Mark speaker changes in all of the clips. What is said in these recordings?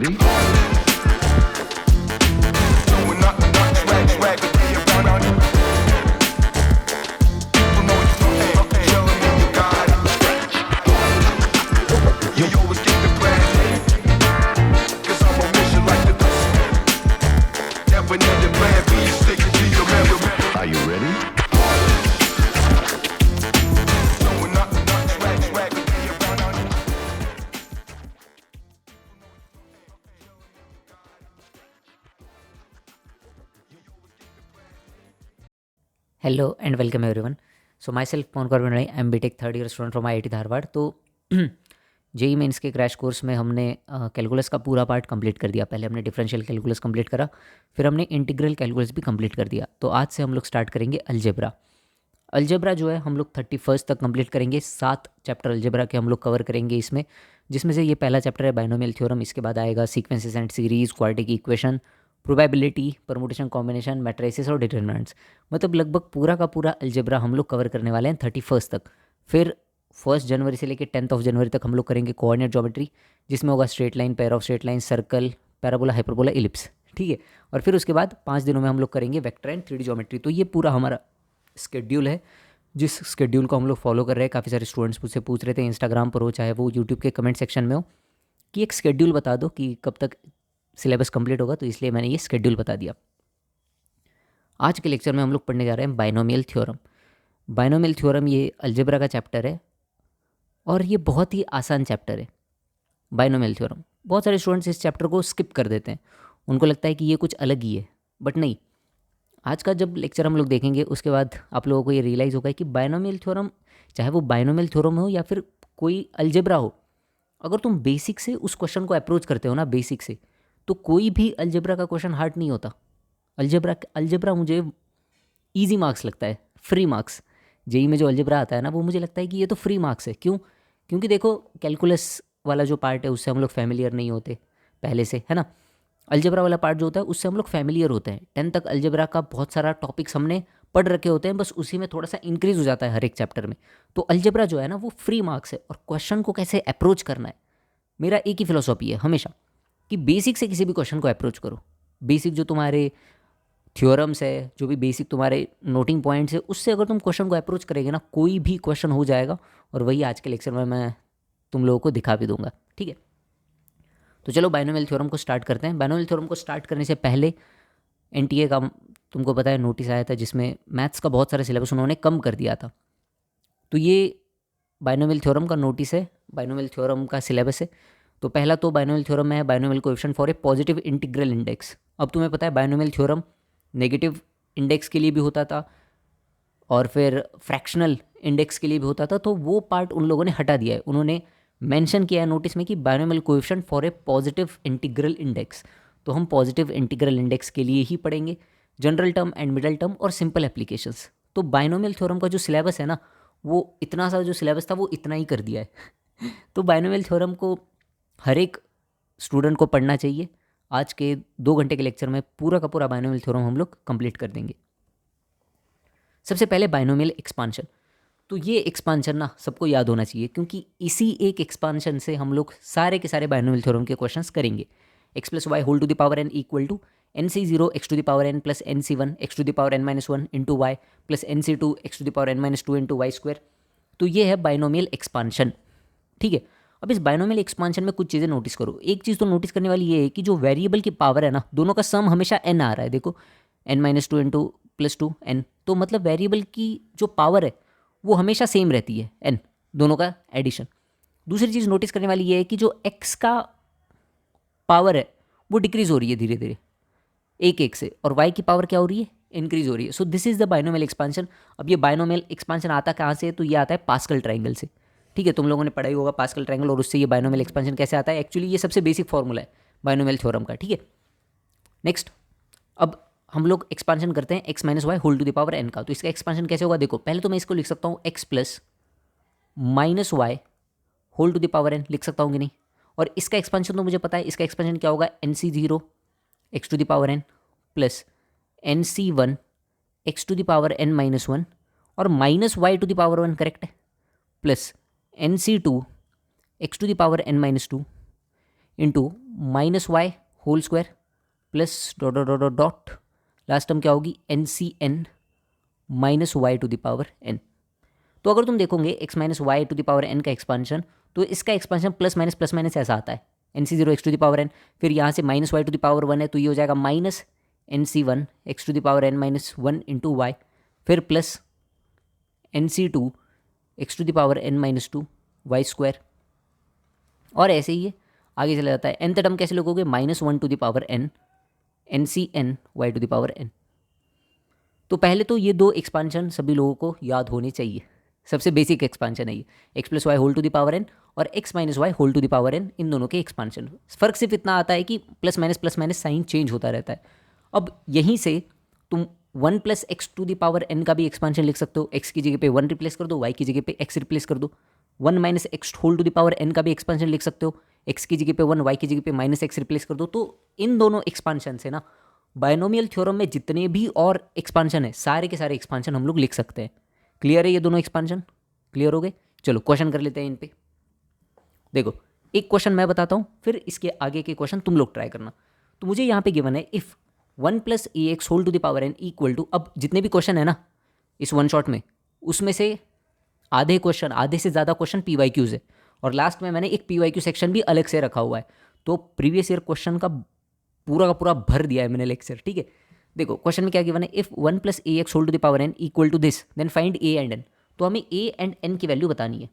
Speaker 1: ready? Are you ready?
Speaker 2: Hello and welcome everyone. So माई सेल्फ Pavan Kaur I am B Tech third year student from IIT Dharwad. तो JEE Mains के crash course में हमने calculus का पूरा पार्ट कंप्लीट कर दिया. पहले हमने डिफरेंशियल कैलकुलस कंप्लीट करा, फिर हमने इंटीग्रल कैलकुलस भी कंप्लीट कर दिया. तो आज से हम लोग स्टार्ट करेंगे अलजेब्रा. अलजेब्रा जो है हम लोग 31 तक कंप्लीट करेंगे. 7 चैप्टर अलजेब्रा के हम लोग कवर करेंगे इसमें, जिसमें से ये पहला चैप्टर है बाइनोमियल थ्योरम. इसके बाद आएगा sequences and series, quadratic equation, probability, permutation, combination, matrices और डिटरमिनेंट्स. मतलब लगभग पूरा का पूरा अलजेब्रा हम लोग कवर करने वाले हैं 31 तक. फिर 1 जनवरी से लेकर 10 जनवरी तक हम लोग करेंगे कोऑर्डिनेट ज्योमेट्री, जिसमें होगा straight line, pair of straight line, circle, parabola, hyperbola, ellipse. ठीक है. और फिर उसके बाद 5 दिनों में हम लोग करेंगे वेक्टर एंड 3D ज्योमेट्री. तो ये पूरा हमारा स्केड्यूल है, जिस स्केड्यूल को हम लोग फॉलो कर रहे हैं. काफ़ी सारे स्टूडेंट्स मुझसे पूछ रहे थे इंस्टाग्राम पर हो चाहे वो यूट्यूब के कमेंट सेक्शन में हो कि एक स्केड्यूल बता दो कि कब तक सिलेबस कंप्लीट होगा. तो इसलिए मैंने ये स्केड्यूल बता दिया. आज के लेक्चर में हम लोग पढ़ने जा रहे हैं बाइनोमियल थ्योरम. बाइनोमियल थ्योरम ये अलजेब्रा का चैप्टर है और ये बहुत ही आसान चैप्टर है. बाइनोमियल थ्योरम बहुत सारे स्टूडेंट्स इस चैप्टर को स्किप कर देते हैं. उनको लगता है कि ये कुछ अलग ही है, बट नहीं. आज का जब लेक्चर हम लोग देखेंगे उसके बाद आप लोगों को ये रियलाइज़ होगा कि बाइनोमियल थ्योरम, चाहे वो बाइनोमियल थ्योरम हो या फिर कोई अलजेब्रा हो, अगर तुम बेसिक से उस क्वेश्चन को अप्रोच करते हो ना, बेसिक से, तो कोई भी अलजेब्रा का क्वेश्चन हार्ड नहीं होता. अलजेब्रा मुझे इजी मार्क्स लगता है, फ्री मार्क्स. जेई में जो अलजेब्रा आता है ना, वो मुझे लगता है कि ये तो फ्री मार्क्स है. क्यों? क्योंकि देखो कैलकुलस वाला जो पार्ट है उससे हम लोग फैमिलियर नहीं होते पहले से, है ना. अलजेब्रा वाला पार्ट जो होता है उससे हम लोग फैमिलियर होते हैं. 10 तक अलजेब्रा का बहुत सारा टॉपिक्स हमने पढ़ रखे होते हैं, बस उसी में थोड़ा सा इंक्रीज हो जाता है हर एक चैप्टर में. तो अलजेब्रा जो है ना वो फ्री मार्क्स है. और क्वेश्चन को कैसे अप्रोच करना है, मेरा एक ही फिलोसॉफी है हमेशा कि बेसिक से किसी भी क्वेश्चन को अप्रोच करो. बेसिक जो तुम्हारे थ्योरम्स है, जो भी बेसिक तुम्हारे नोटिंग पॉइंट्स है, उससे अगर तुम क्वेश्चन को अप्रोच करेंगे ना, कोई भी क्वेश्चन हो जाएगा. और वही आज के लेक्चर में मैं तुम लोगों को दिखा भी दूंगा. ठीक है. तो चलो बाइनोमियल थ्योरम को स्टार्ट करते हैं. बाइनोमियल थ्योरम को स्टार्ट करने से पहले NTA का तुमको पता है नोटिस आया था, जिसमें मैथ्स का बहुत सारा सिलेबस उन्होंने कम कर दिया था. तो ये बाइनोमियल थ्योरम का नोटिस है, बाइनोमियल थ्योरम का सिलेबस है. तो पहला तो बाइनोमियल थ्योरम में है binomial coefficient for a positive integral index. अब तुम्हें पता है बाइनोमियल थ्योरम नेगेटिव इंडेक्स के लिए भी होता था और फिर फ्रैक्शनल इंडेक्स के लिए भी होता था. तो वो पार्ट उन लोगों ने हटा दिया है. उन्होंने मेंशन किया है नोटिस में कि binomial coefficient for a positive integral index. तो हम पॉजिटिव इंटीग्रल इंडेक्स के लिए ही पढ़ेंगे, general term and middle term और सिंपल एप्लीकेशंस. तो बाइनोमियल थ्योरम का जो सिलेबस है ना, वो इतना सा जो सिलेबस था वो इतना ही कर दिया है. तो बाइनोमियल थ्योरम को हर एक स्टूडेंट को पढ़ना चाहिए. आज के 2 घंटे के लेक्चर में पूरा का पूरा बाइनोमियल थ्योरम हम लोग कंप्लीट कर देंगे. सबसे पहले बाइनोमियल एक्सपांशन. तो ये एक्सपांशन ना सबको याद होना चाहिए, क्योंकि इसी एक एक्सपांशन से हम लोग सारे के सारे बाइनोमियल थ्योरम के क्वेश्चंस करेंगे. x + y whole to the power n equal to nc0 x to the power n plus nc1 x to the power n - 1 into y plus nc2 x to the power n - 2 into y square. तो ये है binomial expansion. ठीक है. अब इस binomial expansion में कुछ चीज़ें नोटिस करो. एक चीज़ तो नोटिस करने वाली ये है कि जो वेरिएबल की पावर है ना, दोनों का सम हमेशा n आ रहा है. देखो n - 2 इंटू प्लस 2 n. तो मतलब वेरिएबल की जो पावर है वो हमेशा सेम रहती है, n, दोनों का एडिशन. दूसरी चीज़ नोटिस करने वाली ये है कि जो x का पावर है वो डिक्रीज हो रही है धीरे धीरे एक एक से, और y की पावर क्या हो रही है, इंक्रीज हो रही है. सो this is the binomial expansion. अब ये बाइनोमियल एक्सपांशन आता कहाँ से है, तो ये आता है पास्कल ट्राइंगल से. ठीक है. तुम लोगों ने पढ़ाई होगा पास्कल ट्राइंगल, और उससे ये बाइनोमियल एक्सपांशन कैसे आता है. एक्चुअली ये सबसे बेसिक फॉर्मूला है बाइनोमियल थ्योरम का. ठीक है. नेक्स्ट, अब हम लोग एक्सपांशन करते हैं x - y whole to the power n का. तो इसका एक्सपांशन कैसे होगा, देखो पहले तो मैं इसको लिख सकता हूँ x plus minus y whole to the power n, लिख सकता हूँ कि नहीं. और इसका एक्सपांशन तो मुझे पता है, इसका एक्सपांशन क्या होगा, nc0 x to the power n plus nc1 x to the power n - 1 और minus y to the power 1, correct है, plus nc2 x to the power n - 2. Into minus y whole square plus dot dot dot dot dot last term क्या होगी n C n minus y to the power n. तो अगर तुम देखोगे x minus y to the power n का expansion, तो इसका expansion plus minus ऐसा आता है n C zero x to the power n, फिर यहाँ से minus y to the power one है तो ये हो जाएगा minus n C one x to the power n minus one into y, फिर plus n C two x to the power n minus two y square, और ऐसे ही ये आगे चला जाता है। nth टर्म कैसे लिखोगे minus one to the power n n C n y to the power n. तो पहले तो ये दो एक्सपांशन सभी लोगों को याद होने चाहिए, सबसे बेसिक एक्सपांशन है ये, x plus y whole to the power n और x minus y whole to the power n, इन दोनों के एक्सपांशन। फ़र्क सिर्फ इतना आता है कि प्लस माइनस साइन चेंज होता रहता है। अब यहीं से तुम one plus x to the power n का भी एक्सपांशन लिख सकते हो, एक्स की जगह पे वन रिप्लेस कर दो, वाई की जगह पे एक्स रिप्लेस कर दो। One minus x whole to the power n का भी एक्सपांशन लिख सकते हो, एक्स की जगह पे वन, वाई की जगह पे माइनस एक्स रिप्लेस कर दो। तो इन दोनों एक्सपांशन से ना बायनोमियल थ्योरम में जितने भी और एक्सपांशन है सारे के सारे एक्सपांशन हम लोग लिख सकते हैं। क्लियर है ये दोनों एक्सपांशन? क्लियर हो गए? चलो क्वेश्चन कर लेते हैं इन पे। देखो एक क्वेश्चन मैं बताता हूँ, फिर इसके आगे के क्वेश्चन तुम लोग ट्राई करना। तो मुझे यहाँ पे गिवन है if one plus a x whole to the power n equal to, अब जितने भी क्वेश्चन है ना इस वन शॉट में, उसमें से आधे क्वेश्चन, आधे से ज़्यादा क्वेश्चन पी वाई क्यूज़ है, और लास्ट में मैंने एक पी वाई क्यू सेक्शन भी अलग से रखा हुआ है। तो प्रीवियस ईयर क्वेश्चन का पूरा भर दिया है मैंने लेक्चर, ठीक है। देखो क्वेश्चन में क्या गिवन है, if one plus a x whole to the power n equal to this then find a and n. तो हमें ए एंड एन की वैल्यू बतानी है।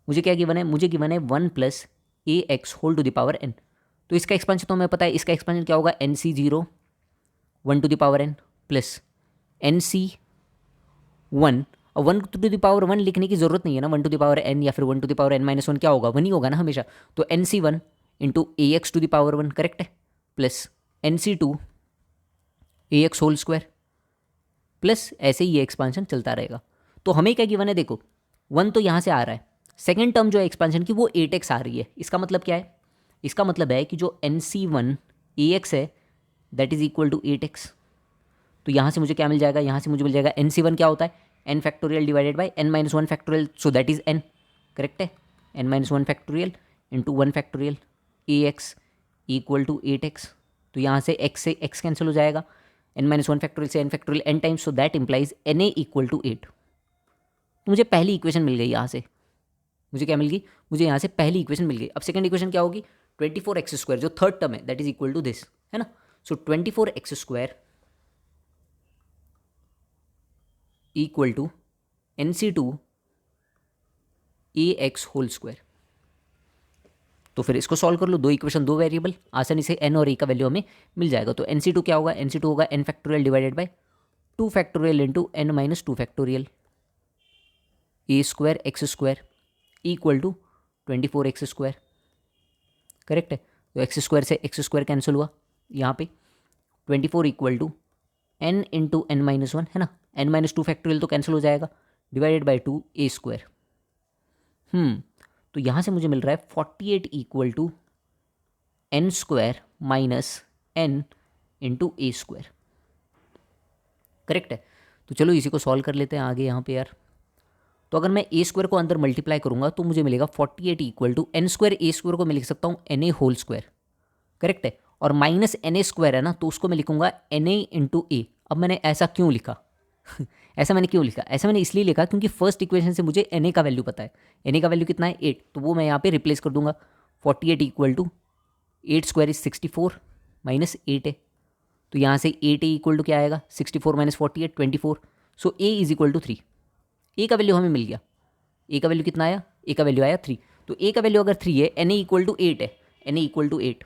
Speaker 2: मुझे क्या गिवन है, मुझे गिवन है one plus a x whole to the power n. तो इसका एक्सपेंशन तो हमें पता है, इसका एक्सपेंशन क्या होगा n C zero one to the power n plus n C one. और one to the power one लिखने की जरूरत नहीं है ना, one to the power n या फिर one to the power n minus one क्या होगा, वन ही होगा ना हमेशा। तो n C one into a x to the power one, correct है, plus n C two a x whole square, plus ऐसे ही ये एक्सपांशन चलता रहेगा। तो हमें क्या गिवन है, देखो वन तो यहाँ से आ रहा है, सेकेंड टर्म जो है एक्सपांशन की वो एट एक्स आ रही है। इसका मतलब क्या है, इसका मतलब है कि जो n C one a x है that is equal to eight x. तो यहाँ से मुझे क्या मिल जाएगा, यहाँ से मुझे मिल जाएगा एन सी वन क्या होता है n factorial divided by n minus one factorial, so that is n, correct है, n minus one factorial into one factorial a x equal to eight x. तो यहाँ से एक्स कैंसिल हो जाएगा, n minus one factorial से n factorial n times, so that implies n a equal to eight. तो मुझे पहली equation मिल गई यहाँ से, मुझे क्या मिल गई, मुझे यहाँ से पहली इक्वेशन मिल गई। अब सेकंड इक्वेशन क्या होगी, 24x स्क्वायर जो थर्ड टर्म है that is equal to this, है ना। So 24x square equal to n C two a x whole square. तो फिर इसको सॉल्व कर लो, दो इक्वेशन दो वेरिएबल, आसानी से एन और ए का वैल्यू हमें मिल जाएगा। तो एन सी टू क्या होगा, एन सी टू होगा n factorial divided by two factorial into n minus two factorial a square x square equal to 24x square, correct है। तो एक्स स्क्वायर से एक्स स्क्वायर कैंसिल हुआ, यहाँ पे 24 equal to n into n minus one, है ना, n minus two factorial तो cancel हो जाएगा, divided by two a square. तो यहाँ से मुझे मिल रहा है 48 equal to n square minus n into a square, correct है। तो चलो इसी को सॉल्व कर लेते हैं आगे यहाँ पे यार। तो अगर मैं ए स्क्वायर को अंदर मल्टीप्लाई करूंगा तो मुझे मिलेगा 48 equal to n square, a square को मैं लिख सकता हूँ n a whole square, correct है, और माइनस एन ए स्क्वायर है ना तो उसको मैं लिखूंगा एन ए इंटू ए। अब मैंने ऐसा क्यों लिखा ऐसा मैंने क्यों लिखा, ऐसा मैंने इसलिए लिखा क्योंकि फर्स्ट इक्वेशन से मुझे एन ए का वैल्यू पता है, एन ए का वैल्यू कितना है 8, तो वो मैं यहाँ पे रिप्लेस कर दूंगा 48 equal to 8 square is 64 minus 8 है। तो यहाँ से 8 ए इक्वल टू क्या आएगा, 64 minus 48 24, so a is equal to 3। A का वैल्यू हमें मिल गया, ए का वैल्यू कितना आया, ए का वैल्यू आया 3। तो ए का वैल्यू अगर 3 है, एन ए इक्वल टू 8 है, एन ए इक्वल टू 8,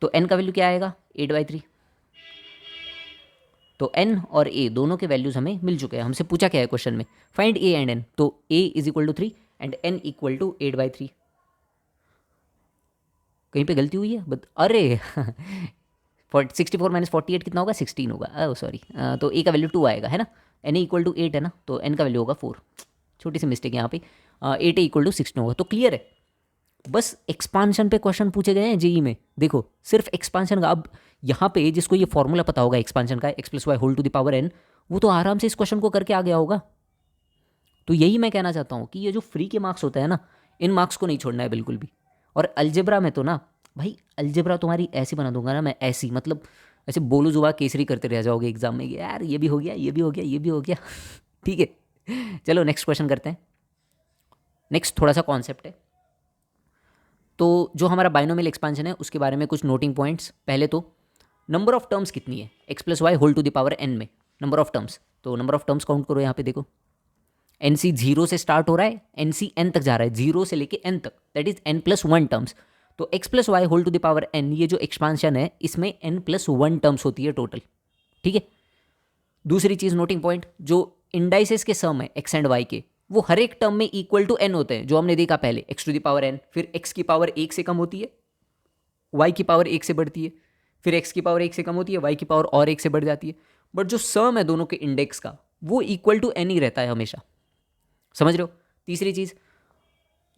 Speaker 2: तो एन का वैल्यू क्या आएगा 8/3। तो एन और ए दोनों के वैल्यूज हमें मिल चुके हैं। हमसे पूछा क्या है क्वेश्चन में, फाइंड ए एंड एन, तो a is equal to 3 and n equal to 8/3। कहीं पे गलती हुई है अरे 64 माइनस 48 कितना होगा 16 होगा, ओह सॉरी, तो ए का वैल्यू 2 आएगा, है ना, एन ए इक्वल टू 8 है ना, तो एन का वैल्यू होगा 4, छोटी सी मिस्टेक यहाँ पे, 8 ए इक्वल टू 16 होगा। तो क्लियर है, बस एक्सपांशन पे क्वेश्चन पूछे गए हैं जेई में, देखो सिर्फ एक्सपांशन का। अब यहाँ पे जिसको ये फॉर्मूला पता होगा एक्सपांशन का, x plus y whole to the power n, वो तो आराम से इस क्वेश्चन को करके आ गया होगा। तो यही मैं कहना चाहता हूँ कि ये जो फ्री के मार्क्स होते हैं ना, इन मार्क्स को नहीं छोड़ना है बिल्कुल भी। और अलजेब्रा में तो ना भाई, अलजेब्रा तुम्हारी ऐसी बना दूंगा ना मैं, ऐसी मतलब ऐसे बोलो जुबा केसरी करते रह जाओगे एग्जाम में, यार ये भी हो गया, ये भी हो गया, ये भी हो गया। ठीक है, चलो नेक्स्ट क्वेश्चन करते हैं। नेक्स्ट थोड़ा सा कॉन्सेप्ट है। तो जो हमारा बाइनोमियल एक्सपांशन है उसके बारे में कुछ नोटिंग पॉइंट्स। पहले तो नंबर ऑफ टर्म्स कितनी है x plus y whole to the power n में, नंबर ऑफ टर्म्स। तो नंबर ऑफ टर्म्स काउंट करो यहाँ पे, देखो एन सी जीरो से स्टार्ट हो रहा है, एन सी एन तक जा रहा है, जीरो से लेके एन तक, that is n plus one terms. तो x plus y whole to the power n, ये जो एक्सपांशन है इसमें एन प्लस वन टर्म्स होती है टोटल। ठीक है। दूसरी चीज नोटिंग पॉइंट, जो इंडाइसेस के सम है एक्स एंड वाई के, वो हर एक टर्म में इक्वल टू एन होते हैं, जो हमने देखा पहले, x to the power n, फिर एक्स की पावर एक से कम होती है, वाई की पावर एक से बढ़ती है, फिर एक्स की पावर एक से कम होती है, वाई की पावर और एक से बढ़ जाती है। बट जो सम है दोनों के इंडेक्स का, वो इक्वल टू एन ही रहता है हमेशा। समझ रहे हो। तीसरी चीज,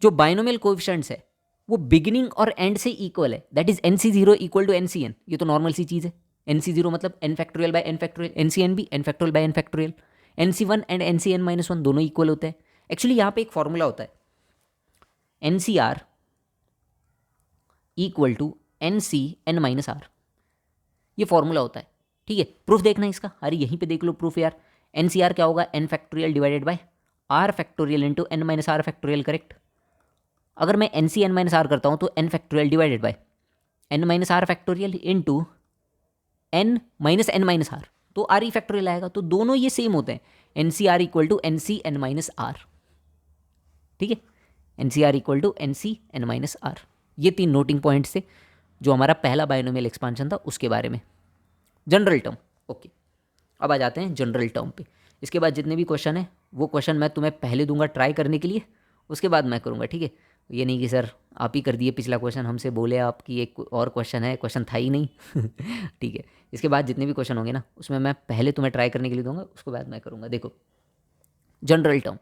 Speaker 2: जो बाइनोमियल कोएफिशिएंट्स है वो बिगिनिंग और एंड से इक्वल है, that is n C zero equal to n C n. ये तो नॉर्मल सी चीज है। एन सी जीरो मतलब n factorial by n factorial, n C n भी n factorial by n factorial, n C one and n C n minus one दोनों equal होते हैं। एक्चुअली यहाँ पे एक फॉर्मूला होता है, n C r equal to n C n minus r, ये फॉर्मूला होता है। ठीक है, प्रूफ देखना इसका, अरे यहीं पे देख लो प्रूफ यार। एन सी आर क्या होगा, n factorial divided by r factorial into n minus r factorial, correct. अगर मैं एन सी एन माइनस आर करता हूँ तो n factorial divided by n minus r factorial into n minus n minus r, तो r e factorial आएगा। तो दोनों ये सेम होते हैं, n C r equal to n C n minus r. ठीक है, n C r equal to n C n minus r. ये तीन नोटिंग पॉइंट्स थे जो हमारा पहला बाइनोमियल एक्सपांशन था उसके बारे में। General term, okay. अब आ जाते हैं जनरल टर्म पे। इसके बाद जितने भी क्वेश्चन है वो क्वेश्चन मैं तुम्हें पहले दूंगा ट्राई करने के लिए, उसके बाद मैं करूँगा। ठीक है, ये नहीं कि सर आप ही कर दिए पिछला क्वेश्चन, हमसे बोले आपकी एक और क्वेश्चन है, क्वेश्चन था ही नहीं। ठीक है, इसके बाद जितने भी क्वेश्चन होंगे ना उसमें मैं पहले तुम्हें ट्राई करने के लिए दूंगा, उसके बाद मैं करूँगा। देखो जनरल टर्म,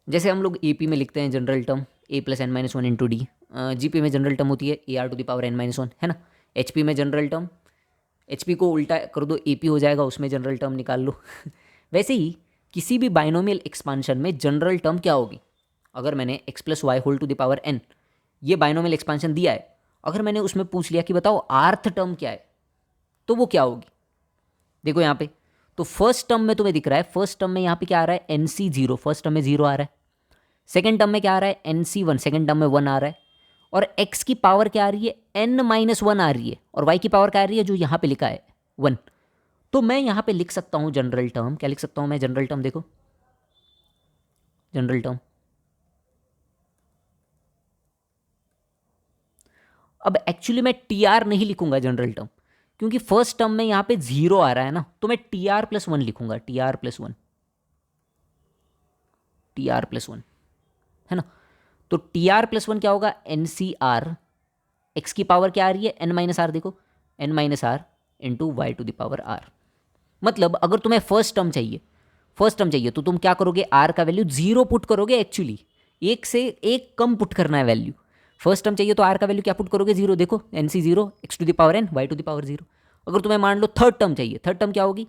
Speaker 2: जैसे हम लोग एपी में लिखते हैं general term a plus n minus one into d, GP में जनरल टर्म होती है a r to the power n minus one, है ना। एचपी में जनरल टर्म, एचपी को उल्टा कर दो एपी हो जाएगा, उसमें जनरल टर्म निकाल लो। वैसे ही किसी भी बाइनोमियल एक्सपांशन में जनरल टर्म क्या होगी, अगर मैंने x plus y whole to the power n ये बाइनोमियल एक्सपांशन दिया है, अगर मैंने उसमें पूछ लिया कि बताओ आर्थ टर्म क्या है, तो वो क्या होगी। देखो यहाँ पे तो फर्स्ट टर्म में तुम्हें दिख रहा है, फर्स्ट टर्म में यहाँ पे क्या आ रहा है, एन सी जीरो, फर्स्ट टर्म में जीरो आ रहा है। सेकेंड टर्म में क्या आ रहा है, एन सी वन, सेकेंड टर्म में वन आ रहा है। और एक्स की पावर क्या आ रही है, एन माइनस वन आ रही है, और वाई की पावर क्या आ रही है, जो यहाँ पे लिखा है वन। तो मैं यहाँ पे लिख सकता हूँ जनरल टर्म, क्या लिख सकता हूँ मैं जनरल टर्म, देखो जनरल टर्म। अब एक्चुअली मैं टी आर नहीं लिखूंगा जनरल टर्म, क्योंकि फर्स्ट टर्म में यहाँ पे जीरो आ रहा है ना, तो मैं टी आर प्लस वन लिखूंगा, T r plus one, T r plus one, है ना। तो टी आर प्लस वन क्या होगा, एन सी आर, एक्स की पावर क्या आ रही है, एन माइनस आर, देखो n minus r into y to the power r. मतलब अगर तुम्हें फर्स्ट टर्म चाहिए, फर्स्ट टर्म चाहिए तो तुम क्या करोगे, आर का वैल्यू जीरो पुट करोगे, एक्चुअली एक से एक कम पुट करना है वैल्यू। फर्स्ट टर्म चाहिए तो आर का वैल्यू क्या पुट करोगे, जीरो, देखो n C zero, x to the power n, y to the power zero. अगर तुम्हें मान लो थर्ड टर्म चाहिए, थर्ड टर्म क्या होगी,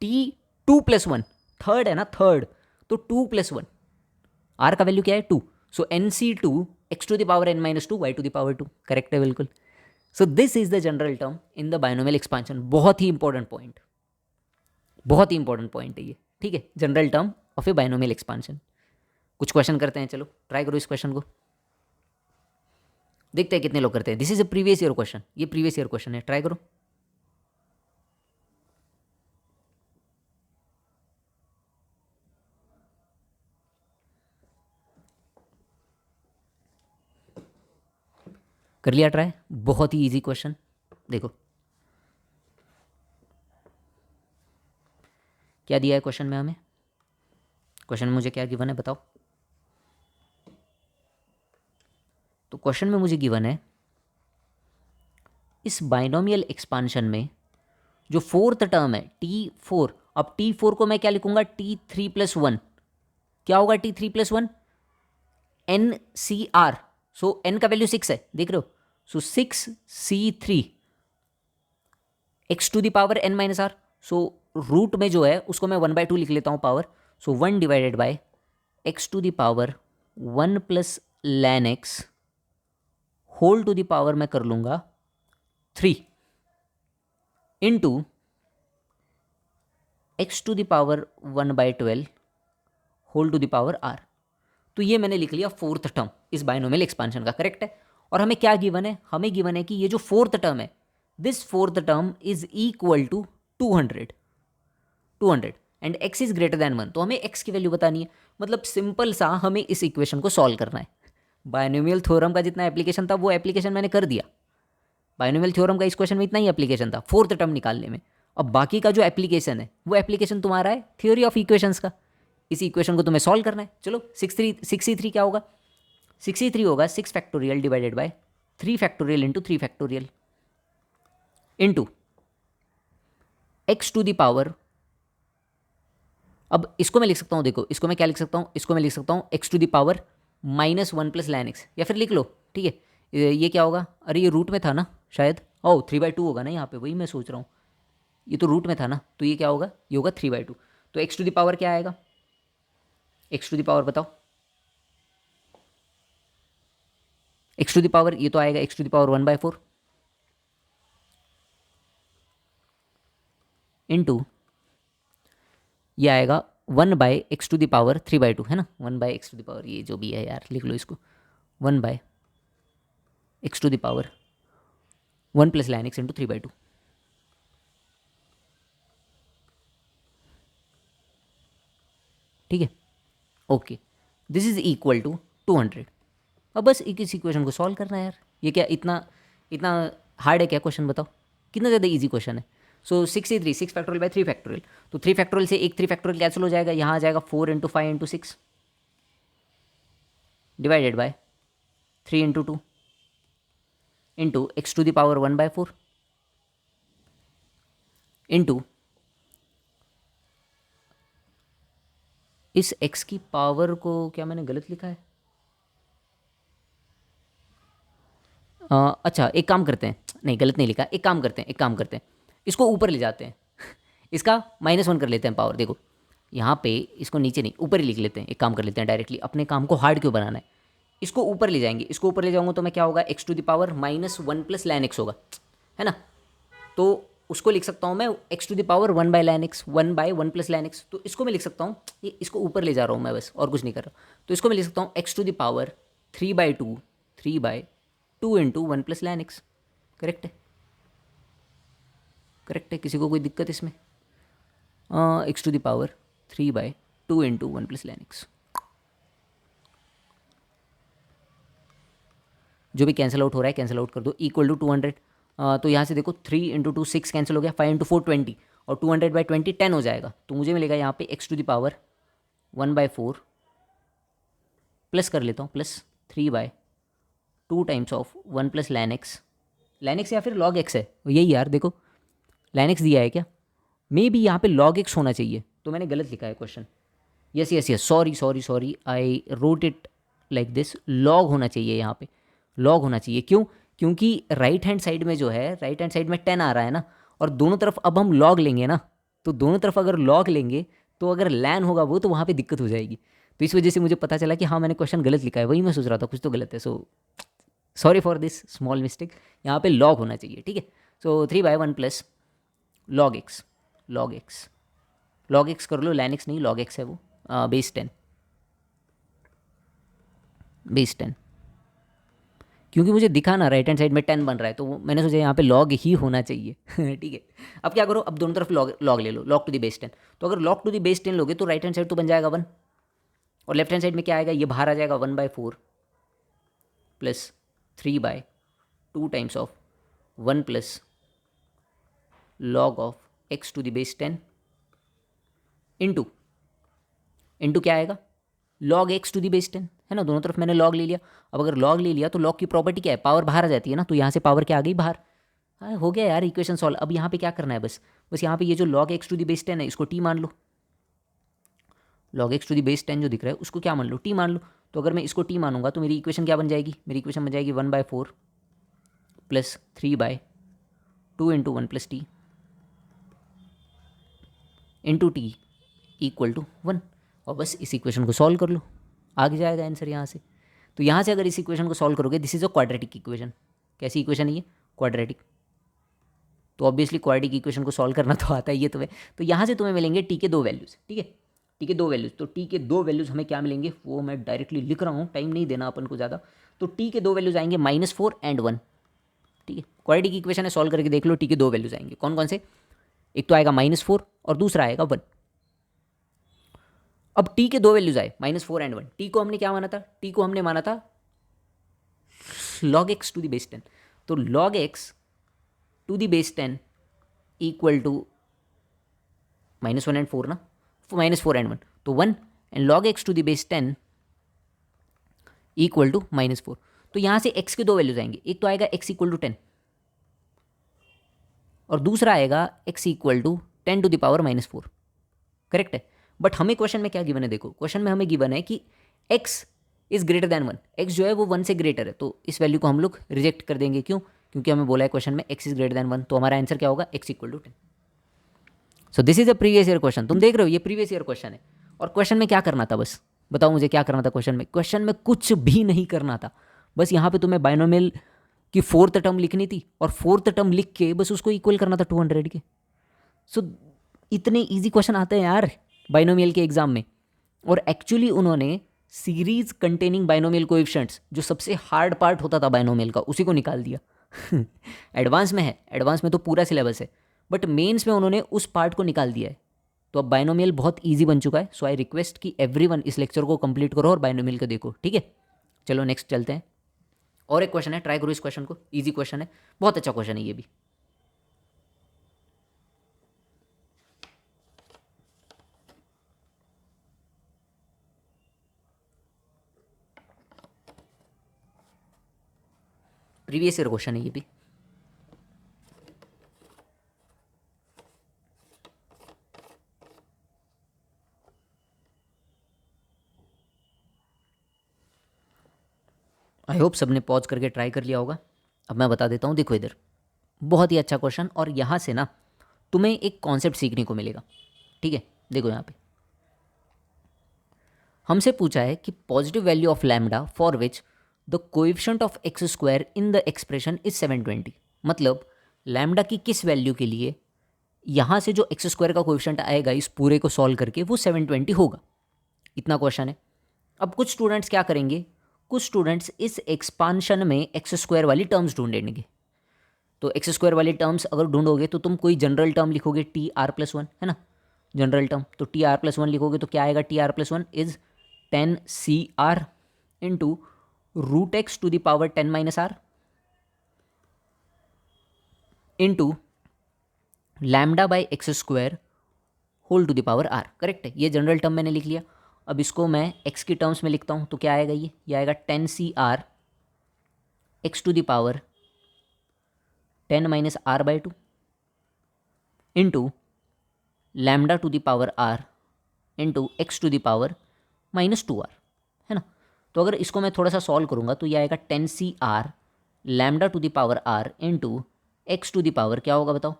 Speaker 2: T two plus one, third है ना थर्ड, तो टू प्लस वन, आर का वैल्यू क्या है two, so n C two x to the power n minus two y to the power two, correct है बिल्कुल। So this is the general term in the binomial expansion. बहुत ही important point, बहुत ही important point है ये। ठीक है, general term of A binomial expansion. कुछ question करते हैं, चलो ट्राई करो इस क्वेश्चन को, देखते हैं कितने लोग करते हैं। This is A previous year question, ये प्रीवियस ईयर क्वेश्चन है, ट्राई करो। कर लिया ट्राई, बहुत ही इजी क्वेश्चन। देखो क्या दिया है क्वेश्चन में हमें, क्वेश्चन में मुझे क्या गिवन है बताओ। तो क्वेश्चन में मुझे गिवन है, इस बाइनोमियल एक्सपांशन में जो फोर्थ टर्म है टी फोर, अब टी फोर को मैं क्या लिखूंगा, टी थ्री प्लस वन, क्या होगा t three plus one, n सी आर, सो एन का वैल्यू सिक्स है, देख रहे हो, so six c three x to the power n minus r. So root में जो है उसको मैं वन बाई टू लिख लेता हूँ power, so 1 divided by x to the power 1 plus ln x whole to the power मैं कर लूँगा 3 into x to the power 1/12 whole to the power r. तो ये मैंने लिख लिया फोर्थ टर्म इस बाइनोमियल एक्सपांशन का, करेक्ट है। और हमें क्या गिवन है, हमें गिवन है कि ये जो फोर्थ टर्म है, this fourth term is equal to 200 and x is greater than 1। तो हमें x की वैल्यू बतानी है। मतलब सिंपल सा हमें इस इक्वेशन को सॉल्व करना है। बाइनोमियल थ्योरम का जितना एप्लीकेशन था वो एप्लीकेशन मैंने कर दिया। बाइनोमियल थ्योरम का इस क्वेश्चन में इतना ही एप्लीकेशन था फोर्थ टर्म निकालने में। अब बाकी का जो एप्लीकेशन है वो एप्लीकेशन तुम्हारा है थ्योरी ऑफ इक्वेशंस का। इसी इक्वेशन को तुम्हें सॉल्व करना है। चलो 63 क्या होगा, 63 होगा 6 factorial divided by 3 factorial into 3 factorial into x to the power. अब इसको मैं लिख सकता हूँ, देखो इसको मैं क्या लिख सकता हूँ, इसको मैं लिख सकता हूँ x to the power -1 plus ln x, या फिर लिख लो, ठीक है। ये क्या होगा, अरे ये रूट में था ना शायद, 3/2 होगा ना यहाँ पे, वही मैं सोच रहा हूँ। ये तो रूट में था ना, तो ये क्या होगा, ये होगा 3/2। तो एक्स टू द पावर क्या आएगा, एक्स टू द पावर बताओ, एक्स टू द पावर ये तो आएगा x to the power 1/4 into ये आएगा 1/x टू द पावर 3/2, है ना। 1/x टू द पावर ये जो भी है यार लिख लो इसको, 1/x to the power 1 plus ln x into 3/2। ठीक है, okay, this is equal to 200। अब बस एक इस इक्वेशन को सॉल्व करना है यार। ये क्या इतना इतना हार्ड है क्या क्वेश्चन, बताओ कितना ज़्यादा इजी क्वेश्चन है। सो 63 6 फैक्टोरियल बाय 3 फैक्टोरियल, तो 3 फैक्टोरियल से एक 3 फैक्टोरियल कैंसिल हो जाएगा, यहाँ आ जाएगा 4 into 5 into 6 divided by 3 into 2 into x to the power 1/4 into इस x की पावर को, क्या मैंने गलत लिखा है, अच्छा एक काम करते हैं, नहीं गलत नहीं लिखा, एक काम करते हैं इसको ऊपर ले जाते हैं इसका -1 कर लेते हैं पावर। देखो यहाँ पे इसको नीचे नहीं ऊपर ही लिख लेते हैं, एक काम कर लेते हैं डायरेक्टली, अपने काम को हार्ड क्यों बनाना है। इसको ऊपर ले जाएंगे, इसको ऊपर ले जाऊंगा तो मैं क्या होगा, x to the power -1 plus ln x होगा, है ना। तो उसको लिख सकता हूँ मैं x to the power 1/ln x, 1/1 plus ln x. तो इसको मैं लिख सकता हूँ, ये इसको ऊपर ले जा रहा हूँ मैं बस, और कुछ नहीं कर रहा। तो इसको मैं लिख सकता हूँ x to the power 3/2 into 1 plus ln x. Correct है, करेक्ट है, किसी को कोई दिक्कत इसमें। X to the power 3/2 into 1 plus ln x, जो भी कैंसिल आउट हो रहा है कैंसिल आउट कर दो, इक्वल टू 200। तो यहाँ से देखो 3 इंटू 2 6 कैंसिल हो गया, 5 इंटू 4 20, और 200/20 10 हो जाएगा। तो मुझे मिलेगा यहाँ पे x to the power 1/4 plus कर लेता हूँ plus 3/2 times of 1 plus ln x, ln x या फिर लॉग एक्स है यही यार, देखो लैन एक्स दिया है क्या, मे बी यहाँ पे लॉग एक्स होना चाहिए, तो मैंने गलत लिखा है question. Yes yes yes, sorry I wrote it like this, log होना चाहिए यहाँ पे, लॉग होना चाहिए। क्यों, क्योंकि राइट हैंड साइड में जो है, राइट हैंड साइड में 10 आ रहा है ना, और दोनों तरफ अब हम लॉग लेंगे ना, तो दोनों तरफ अगर लॉग लेंगे तो अगर लैन होगा वो, तो वहाँ पे दिक्कत हो जाएगी। तो इस वजह से मुझे पता चला कि हाँ मैंने क्वेश्चन गलत लिखा है, वही मैं सोच रहा था कुछ तो गलत है। So sorry for this small mistake, यहाँ पे लॉग होना चाहिए, ठीक है। सो 3/1 plus log x, log x, log x कर लो, लैन एक्स नहीं लॉग एक्स है वो, बेस 10, क्योंकि मुझे दिखा ना राइट हैंड साइड में 10 बन रहा है, तो मैंने सोचा यहाँ पे लॉग ही होना चाहिए ठीक है। अब क्या करो, अब दोनों तरफ लॉग लॉग ले लो, लॉग टू द बेस 10। तो अगर लॉग टू द बेस 10 लोगे तो राइट हैंड साइड तो बन जाएगा 1, और लेफ्ट हैंड साइड में क्या आएगा, ये बाहर आ जाएगा 1/4 plus 3/2 times of 1 plus log of x to the base 10 into into क्या आएगा, log x to the base 10, है ना। दोनों तरफ मैंने लॉग ले लिया। अब अगर लॉग ले लिया तो लॉग की प्रॉपर्टी क्या है, पावर बाहर आ जाती है ना, तो यहाँ से पावर क्या आ गई बाहर। हाँ हो गया यार इक्वेशन सॉल्व। अब यहाँ पे क्या करना है, बस बस यहाँ पे ये जो log x to the base 10 है इसको टी मान लो, log x to the base 10 जो दिख रहा है उसको क्या मान लो, टी मान लो। तो अगर मैं इसको टी मानूंगा तो मेरी इक्वेशन क्या बन जाएगी, मेरी इक्वेशन बन जाएगी 1/4 plus 3/2 into 1 plus t into t equal to 1। और बस इस इक्वेशन को सॉल्व कर लो, आगे जाएगा आंसर यहाँ से। तो यहाँ से अगर इस इक्वेशन को सॉल्व करोगे, this is a quadratic equation. कैसी इक्वेशन है ये? क्वाड्रेटिक। तो ऑब्वियसली क्वाड्रेटिक इक्वेशन को सॉल्व करना तो आता ही है तुम्हें। तो यहाँ से तुम्हें मिलेंगे टी के दो वैल्यूज़, ठीक है, टी के दो वैल्यूज़। तो टी के दो वैल्यूज़ हमें क्या मिलेंगे वो मैं डायरेक्टली लिख रहा हूँ, टाइम नहीं देना अपन को ज़्यादा। तो टी के दो वैल्यूज़ आएंगे -4 एंड 1, ठीक है। क्वाड्रेटिक इक्वेशन है, सॉल्व करके देख लो, टी के दो वैल्यूज़ आएंगे। कौन कौन से? एक तो आएगा -4 और दूसरा आएगा 1। अब टी के दो वैल्यूज आए -4 एंड 1। टी को हमने क्या माना था? टी को हमने माना था log x to the base 10। तो log x to the base 10 equal to -1 and 4 ना, -4 एंड 1 तो 1, and log x to the base 10 equal to -4। तो यहाँ से x के दो वैल्यूज आएंगे, एक तो आएगा x इक्वल टू 10 और दूसरा आएगा x equal to 10 to the power -4। Correct है। बट हमें क्वेश्चन में क्या गिवन है? देखो क्वेश्चन में हमें गिवन है कि x is greater then 1, x जो है वो 1 से ग्रेटर है। तो इस वैल्यू को हम लोग रिजेक्ट कर देंगे। क्यों? क्योंकि हमें बोला है क्वेश्चन में x इज ग्रेटर दैन 1। तो हमारा आंसर क्या होगा? x equal to 10। So this is a previous year question. तुम देख रहे हो ये प्रीवियस ईयर क्वेश्चन है। और क्वेश्चन में क्या करना था? बस बताओ मुझे क्या करना था क्वेश्चन में? क्वेश्चन में कुछ भी नहीं करना था। बस यहाँ पे तुम्हें बाइनोमियल की फोर्थ टर्म लिखनी थी और फोर्थ टर्म लिख के बस उसको इक्वल करना था 200 के। सो इतने ईजी क्वेश्चन आते हैं यार बाइनोमियल के एग्जाम में। और एक्चुअली उन्होंने सीरीज कंटेनिंग बाइनोमियल कोएफिशिएंट्स, जो सबसे हार्ड पार्ट होता था बाइनोमियल का, उसी को निकाल दिया। एडवांस में है, एडवांस में तो पूरा सिलेबस है, बट मेंस में उन्होंने उस पार्ट को निकाल दिया है। तो अब बाइनोमियल बहुत इजी बन चुका है। सो आई रिक्वेस्ट कि एवरीवन इस लेक्चर को कंप्लीट करो और बाइनोमियल को देखो, ठीक है। चलो नेक्स्ट चलते हैं। और एक क्वेश्चन है, ट्राई करो इस क्वेश्चन को, इजी क्वेश्चन है, बहुत अच्छा क्वेश्चन है ये भी। प्रीवियस ईयर क्वेश्चन है ये भी। आई होप सबने पॉज करके ट्राई कर लिया होगा। अब मैं बता देता हूँ, देखो इधर बहुत ही अच्छा क्वेश्चन, और यहाँ से ना तुम्हें एक कॉन्सेप्ट सीखने को मिलेगा, ठीक है। देखो यहाँ पे हमसे पूछा है कि positive value of lambda for which the coefficient of x square in the expression is 720। मतलब लैम्डा की किस वैल्यू के लिए यहाँ से जो एक्स स्क्वायर का कोएफिशिएंट आएगा इस पूरे को सॉल्व करके वो 720 होगा। इतना क्वेश्चन है। अब कुछ स्टूडेंट्स क्या करेंगे, कुछ स्टूडेंट्स इस एक्सपांशन में एक्स स्क्वायर वाली टर्म्स ढूंढेंगे। तो एक्स स्क्वायर वाली टर्म्स अगर ढूंढोगे तो तुम कोई जनरल टर्म लिखोगे, टी आर प्लस 1 है ना, जनरल टर्म। तो टी आर प्लस 1 लिखोगे तो क्या आएगा? T r plus 1 is 10 C r into root x to the power 10 minus r into lambda by x square whole to the power r. Correct है, ये general term मैंने लिख लिया। अब इसको मैं एक्स की टर्म्स में लिखता हूँ तो क्या आएगा? ये आएगा 10 C r x to the power 10 minus r by 2 into lambda to the power r into x to the power -2r, है ना। तो अगर इसको मैं थोड़ा सा सॉल्व करूँगा तो ये आएगा 10 C r lambda to the power r into x to the power क्या होगा बताओ?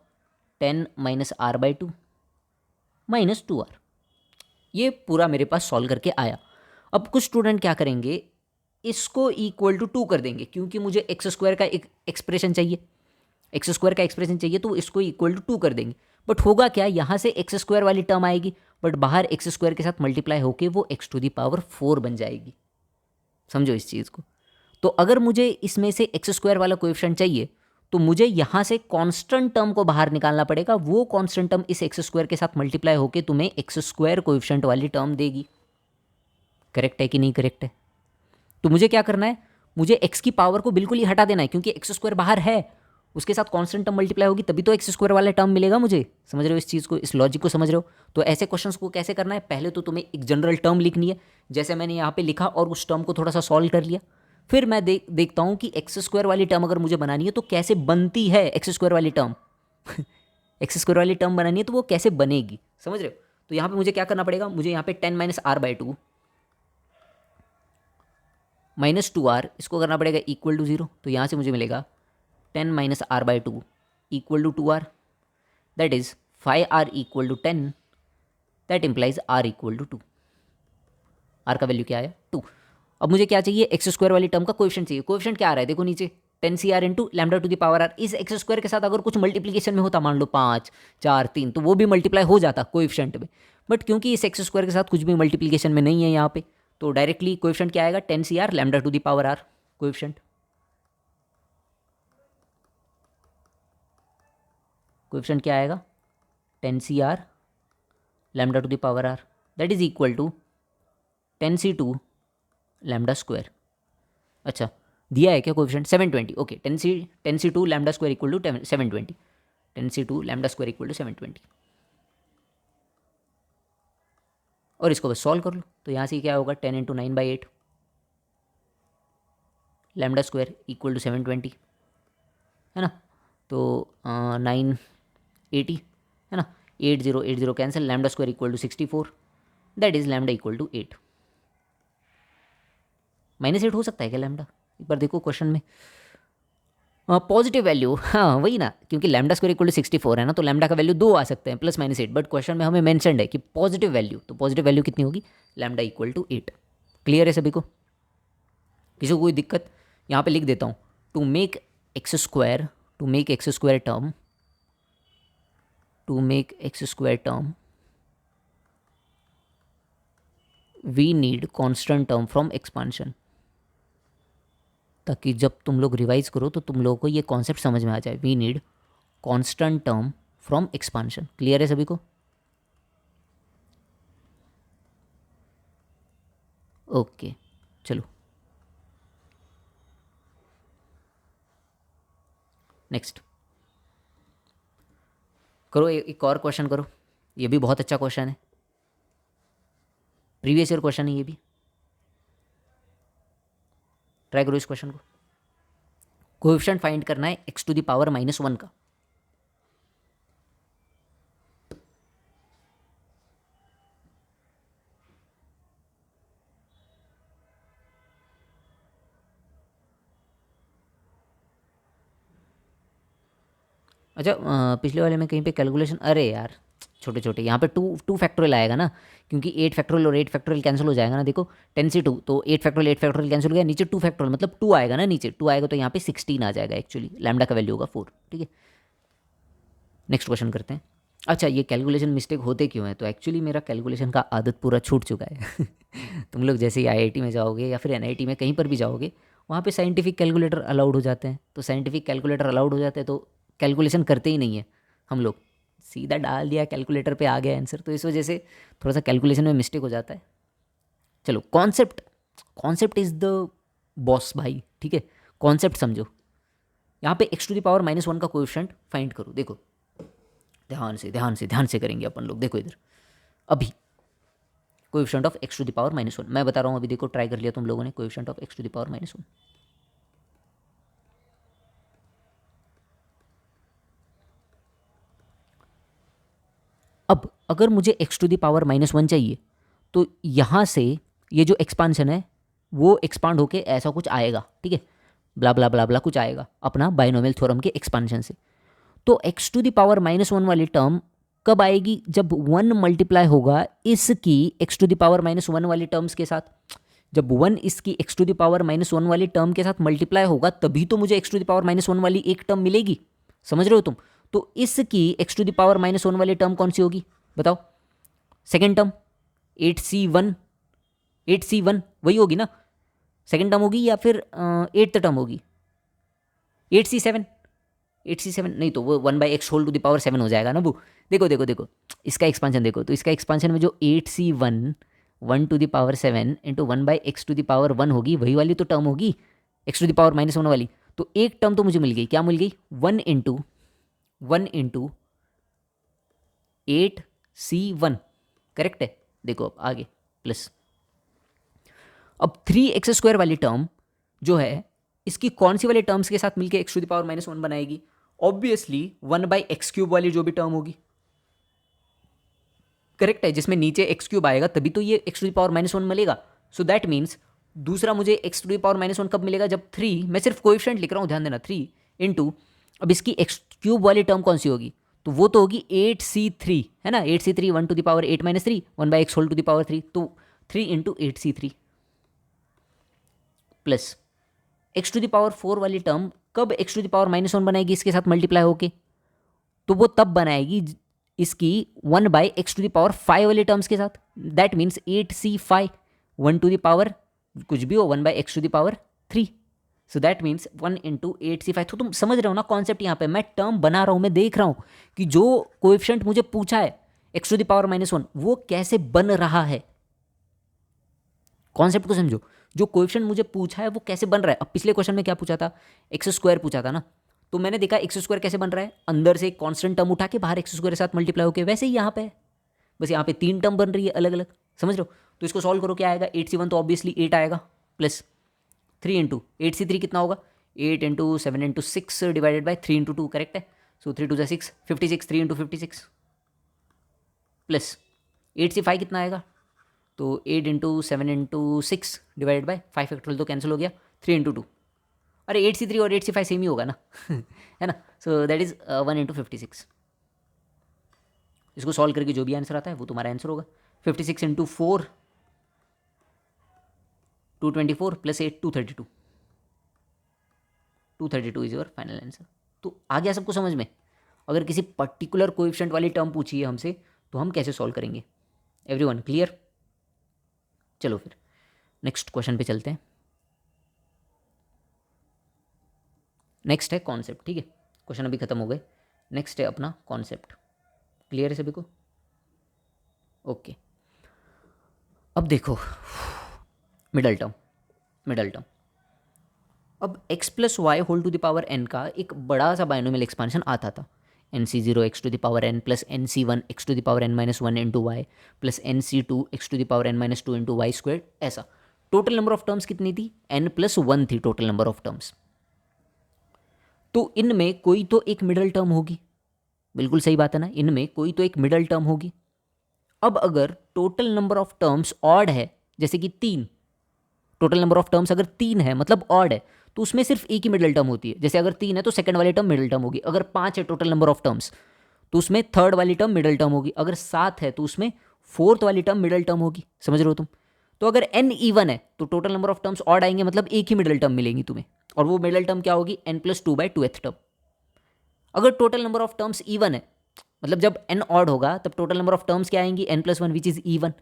Speaker 2: 10 माइनस आर बाई 2 -2r। ये पूरा मेरे पास सॉल्व करके आया। अब कुछ स्टूडेंट क्या करेंगे, इसको इक्वल टू 2 कर देंगे, क्योंकि मुझे एक्स स्क्वायर का एक एक्सप्रेशन चाहिए, एक्स स्क्वायर का एक्सप्रेशन चाहिए, तो इसको इक्वल टू 2 कर देंगे। बट होगा क्या, यहाँ से एक्स स्क्वायर वाली टर्म आएगी, बट बाहर एक्स स्क्वायर के साथ मल्टीप्लाई होके वो एक्स टू दी पावर 4 बन जाएगी। समझो इस चीज़ को। तो अगर मुझे इसमें से एक्स स्क्वायर वाला कोएफिशिएंट चाहिए तो मुझे यहाँ से कांस्टेंट टर्म को बाहर निकालना पड़ेगा। वो कांस्टेंट टर्म इस एक्स स्क्वायर के साथ मल्टीप्लाई होके तुम्हें एक्स स्क्वायर कोएफिशिएंट वाली टर्म देगी। करेक्ट है कि नहीं करेक्ट है? तो मुझे क्या करना है, मुझे एक्स की पावर को बिल्कुल ही हटा देना है, क्योंकि एक्स स्क्वायर बाहर है, उसके साथ कांस्टेंट टर्म मल्टीप्लाई होगी तभी तो एक्स स्क्वायर वाला टर्म मिलेगा मुझे। समझ रहे हो इस चीज़ को, इस लॉजिक को समझ रहे हो? तो ऐसे क्वेश्चंस को कैसे करना है, पहले तो तुम्हें एक जनरल टर्म लिखनी है, जैसे मैंने यहाँ पे लिखा, और उस टर्म को थोड़ा सा सॉल्व कर लिया। फिर मैं देखता हूँ कि एक्स स्क्वायर वाली टर्म अगर मुझे बनानी है तो कैसे बनती है एक्स स्क्वायर वाली टर्म। एक्स स्क्वायर वाली टर्म बनानी है तो वो कैसे बनेगी, समझ रहे हो? तो यहाँ पे मुझे क्या करना पड़ेगा, मुझे यहाँ पे 10 माइनस आर बाई 2 -2r इसको करना पड़ेगा इक्वल टू 0। तो यहाँ से मुझे मिलेगा 10 minus r by 2 equal to 2r, that is 5r equal to 10, that implies r equal to 2। R का वैल्यू क्या आया 2। अब मुझे क्या चाहिए, एक्स स्क्वायर वाली टर्म का कोएफिशिएंट चाहिए। कोएफिशिएंट क्या आ रहा है देखो नीचे, 10 CR into lambda to the power r. इस एक्स स्क्वायर के साथ अगर कुछ मल्टीप्लीकेशन में होता, मान लो 5 4 3, तो वो भी मल्टीप्लाई हो जाता कोएफिशिएंट में। बट क्योंकि इस एक्स स्क्वायर के साथ कुछ भी मल्टीप्लीकेशन में नहीं है यहाँ पे, तो डायरेक्टली कोएफिशिएंट क्या आएगा, 10 CR lambda to the power r coefficient. Coefficient क्या आएगा, 10 CR lambda to the power r, that is equal to 10 C2 lambda square. अच्छा दिया है क्या coefficient, 720। Okay, 10 C2 lambda square equal to 720, 10 C2 lambda square equal to 720। और इसको बस solve कर लो, तो यहाँ से क्या होगा, 10 into 9/8 lambda square equal to 720 है ना। तो 980 है ना, 80 cancel, lambda square equal to 64, that is lambda equal to 8। -8 हो सकता है क्या लैम्डा, एक बार देखो क्वेश्चन में। पॉजिटिव वैल्यू, हाँ वही ना, क्योंकि लैम्डा स्क्वायर इक्वल टू 64 है ना, तो लैम्डा का वैल्यू 2 आ सकते हैं +-8, बट क्वेश्चन में हमें मेंशन्ड है कि पॉजिटिव वैल्यू, तो पॉजिटिव वैल्यू कितनी होगी, लैम्डा इक्वल टू 8। क्लियर है सभी को, किसी को कोई दिक्कत, यहाँ पे लिख देता हूँ, to make x square term, we need constant term from expansion, ताकि जब तुम लोग रिवाइज करो तो तुम लोगों को ये कॉन्सेप्ट समझ में आ जाए। We need constant term from expansion. Clear है सभी को, ओके चलो नेक्स्ट करो, एक और क्वेश्चन करो, ये भी बहुत अच्छा क्वेश्चन है, प्रीवियस ईयर क्वेश्चन है ये भी, ट्राई करो इस क्वेश्चन को। कोएफिशिएंट फाइंड करना है x टू द पावर -1 का। अच्छा पिछले वाले में कहीं पे कैलकुलेशन, अरे यार छोटे छोटे, यहाँ पे टू फैक्टोरियल आएगा ना, क्योंकि 8 फैक्टोरियल और 8 फैक्टोरियल कैंसिल हो जाएगा ना। देखो 10 से 2, तो 8 फैक्टोरियल कैंसिल हो गया, नीचे 2 फैक्टोरियल मतलब 2 आएगा ना, नीचे 2 आएगा तो यहाँ पे 16 आ जाएगा एक्चुअली, लैम्डा का वैल्यू होगा 4। ठीक है, नेक्स्ट क्वेश्चन करते हैं। अच्छा ये कैलकुलेशन मिस्टेक होते क्यों है, तो एक्चुअली मेरा कैलकुलेशन का आदत पूरा छूट चुका है तुम लोग जैसे ही IIT में जाओगे या फिर NIT में कहीं पर भी जाओगे, वहाँ पे साइंटिफिक कैलकुलेटर अलाउड हो जाते हैं, तो साइंटिफिक कैलकुलेटर अलाउड हो जाते हैं तो कैलकुलेशन करते ही नहीं है हम लोग, सीधा डाल दिया कैलकुलेटर पे आ गया आंसर, तो इस वजह से थोड़ा सा कैलकुलेशन में मिस्टेक हो जाता है। चलो कॉन्सेप्ट इज़ द बॉस भाई, ठीक है, कॉन्सेप्ट समझो। यहाँ पे x टू द पावर -1 का कोएफिशिएंट फाइंड करो। देखो ध्यान से करेंगे अपन लोग। देखो इधर अभी coefficient of x to the power -1 मैं बता रहा हूँ अभी, देखो ट्राई कर लिया तुम लोगों ने, coefficient of x to the power -1। अब अगर मुझे x टू द पावर -1 चाहिए, तो यहाँ से ये जो एक्सपांशन है वो एक्सपांड होके ऐसा कुछ आएगा, ठीक है, ब्ला ब्ला ब्ला ब्ला कुछ आएगा अपना बाइनोमियल थ्योरम के एक्सपांशन से। तो x टू द पावर -1 वाली टर्म कब आएगी, जब 1 मल्टीप्लाई होगा इसकी x टू द पावर -1 वाली टर्म्स के साथ। जब 1 इसकी x टू द पावर -1 वाली टर्म के साथ मल्टीप्लाई होगा तभी तो मुझे x टू द पावर -1 वाली एक टर्म मिलेगी, समझ रहे हो तुम। तो इसकी x टू द पावर -1 वाली टर्म कौन सी होगी बताओ, सेकेंड टर्म 8C1 वही होगी ना, सेकेंड टर्म होगी, या फिर 8th टर्म होगी 8C7 नहीं, तो वो 1/x whole to the power 7 हो जाएगा ना वो। देखो इसका एक्सपांशन देखो, तो इसका एक्सपांशन में जो 8C1 1 to the power 7 into 1/x to the power 1 होगी, वही वाली तो टर्म होगी x टू द पावर -1 वाली। तो एक टर्म तो मुझे मिल गई, क्या मिल गई, 1 इंटू 8C1, करेक्ट है। देखो अब आगे प्लस, अब 3x² वाली टर्म जो है इसकी कौन सी वाले टर्म्स के साथ मिलके x टू द पावर -1 बनाएगी, ऑब्वियसली 1/x³ वाली जो भी टर्म होगी, करेक्ट है, जिसमें नीचे x³ आएगा तभी तो ये x टू द पावर -1 मिलेगा। सो दैट मीन्स दूसरा मुझे x टू द पावर -1 कब मिलेगा, जब 3, मैं सिर्फ कोएफिशिएंट लिख रहा हूँ ध्यान देना, 3 इंटू, अब इसकी x³ वाली टर्म कौन सी होगी, तो वो तो होगी 8C3 है ना, 8C3 1 to the power 8 -3 1/x whole to the power 3, तो 3 × 8c3 प्लस x⁴ वाली टर्म कब x⁻⁻1 बनाएगी इसके साथ मल्टीप्लाई होके, तो वो तब बनाएगी इसकी 1/x⁵ वाले टर्म्स के साथ। दैट मीन्स 8c5 1 कुछ भी हो 1/x⁻3। So that means 1 × 8c5। तो तुम समझ रहे हो ना कॉन्सेप्ट। यहाँ पे मैं टर्म बना रहा हूँ, मैं देख रहा हूँ कि जो कोएफिशिएंट मुझे पूछा है x⁻⁻1 वो कैसे बन रहा है। कॉन्सेप्ट को समझो, जो कोएफिशिएंट मुझे पूछा है वो कैसे बन रहा है। अब पिछले क्वेश्चन में क्या पूछा था, x² पूछा था ना, तो मैंने देखा x² कैसे बन रहा है, अंदर से एक कांस्टेंट टर्म उठा के बाहर x² के साथ मल्टीप्लाई होके, वैसे ही यहाँ पे बस यहाँ पे 3 टर्म बन रही है अलग अलग, समझ रहे हो। तो इसको सॉल्व करो, क्या आएगा, 8c1 तो ऑब्वियसली 8 आएगा, प्लस 3 × 8c3 कितना होगा, 8 × 7 × 6 डिवाइडेड बाय 3 × 2, करेक्ट है। सो 3 × 2 = 6, 56, 3 × 56 प्लस 8c5 कितना आएगा, तो 8 × 7 × 6 डिवाइडेड बाय 5 फैक्टोरियल तो कैंसिल हो गया, 3 × 2। अरे 8c3 और 8c5 सेम ही होगा ना है ना। सो दैट इज 1 × 56। इसको सॉल्व करके जो भी आंसर आता है वो तुम्हारा आंसर होगा। 56 × 4 224 plus 8 232, 232 is your final answer. तो आ गया सबको समझ में। अगर किसी पर्टिकुलर कोएफिशिएंट वाली टर्म पूछी है हमसे तो हम कैसे सॉल्व करेंगे। Everyone clear. चलो फिर नेक्स्ट क्वेश्चन पे चलते हैं। नेक्स्ट है कॉन्सेप्ट, ठीक है, क्वेश्चन अभी खत्म हो गए। नेक्स्ट है अपना कॉन्सेप्ट। क्लियर है सभी को, ओके। अब देखो मिडल टर्म अब x+y² का एक बड़ा सा बाइनोमियल एक्सपांशन आता था, nc0 x⁴n plus nc1 x⁻n−1 into y plus nc2 x⁻n−2 into y square. ऐसा टोटल नंबर ऑफ टर्म्स कितनी थी, n+1 थी टोटल नंबर ऑफ टर्म्स। तो इनमें कोई तो एक मिडल टर्म होगी, बिल्कुल सही बात है ना, इनमें कोई तो एक मिडल टर्म होगी। अब अगर total number of terms odd है, जैसे कि 3, टोटल नंबर ऑफ टर्म्स अगर 3 है मतलब ऑड है, तो उसमें सिर्फ एक ही मिडल टर्म होती है। जैसे अगर 3 है तो सेकंड वाली टर्म मिडल टर्म होगी। अगर 5 है टोटल नंबर ऑफ टर्म्स तो उसमें थर्ड वाली टर्म मिडल टर्म होगी। अगर 7 है तो उसमें फोर्थ वाली टर्म मिडल टर्म होगी। समझ रहे हो तुम। तो अगर n इवन है तो total number of terms odd आएंगे, मतलब एक ही मिडल टर्म मिलेंगी तुम्हें, और वो मिडल टर्म क्या होगी, n+2/2th टर्म। अगर total number of terms even है, मतलब जब n ऑड होगा तब टोटल नंबर ऑफ टर्म्स क्या आएंगी, n+1 विच इज इवन।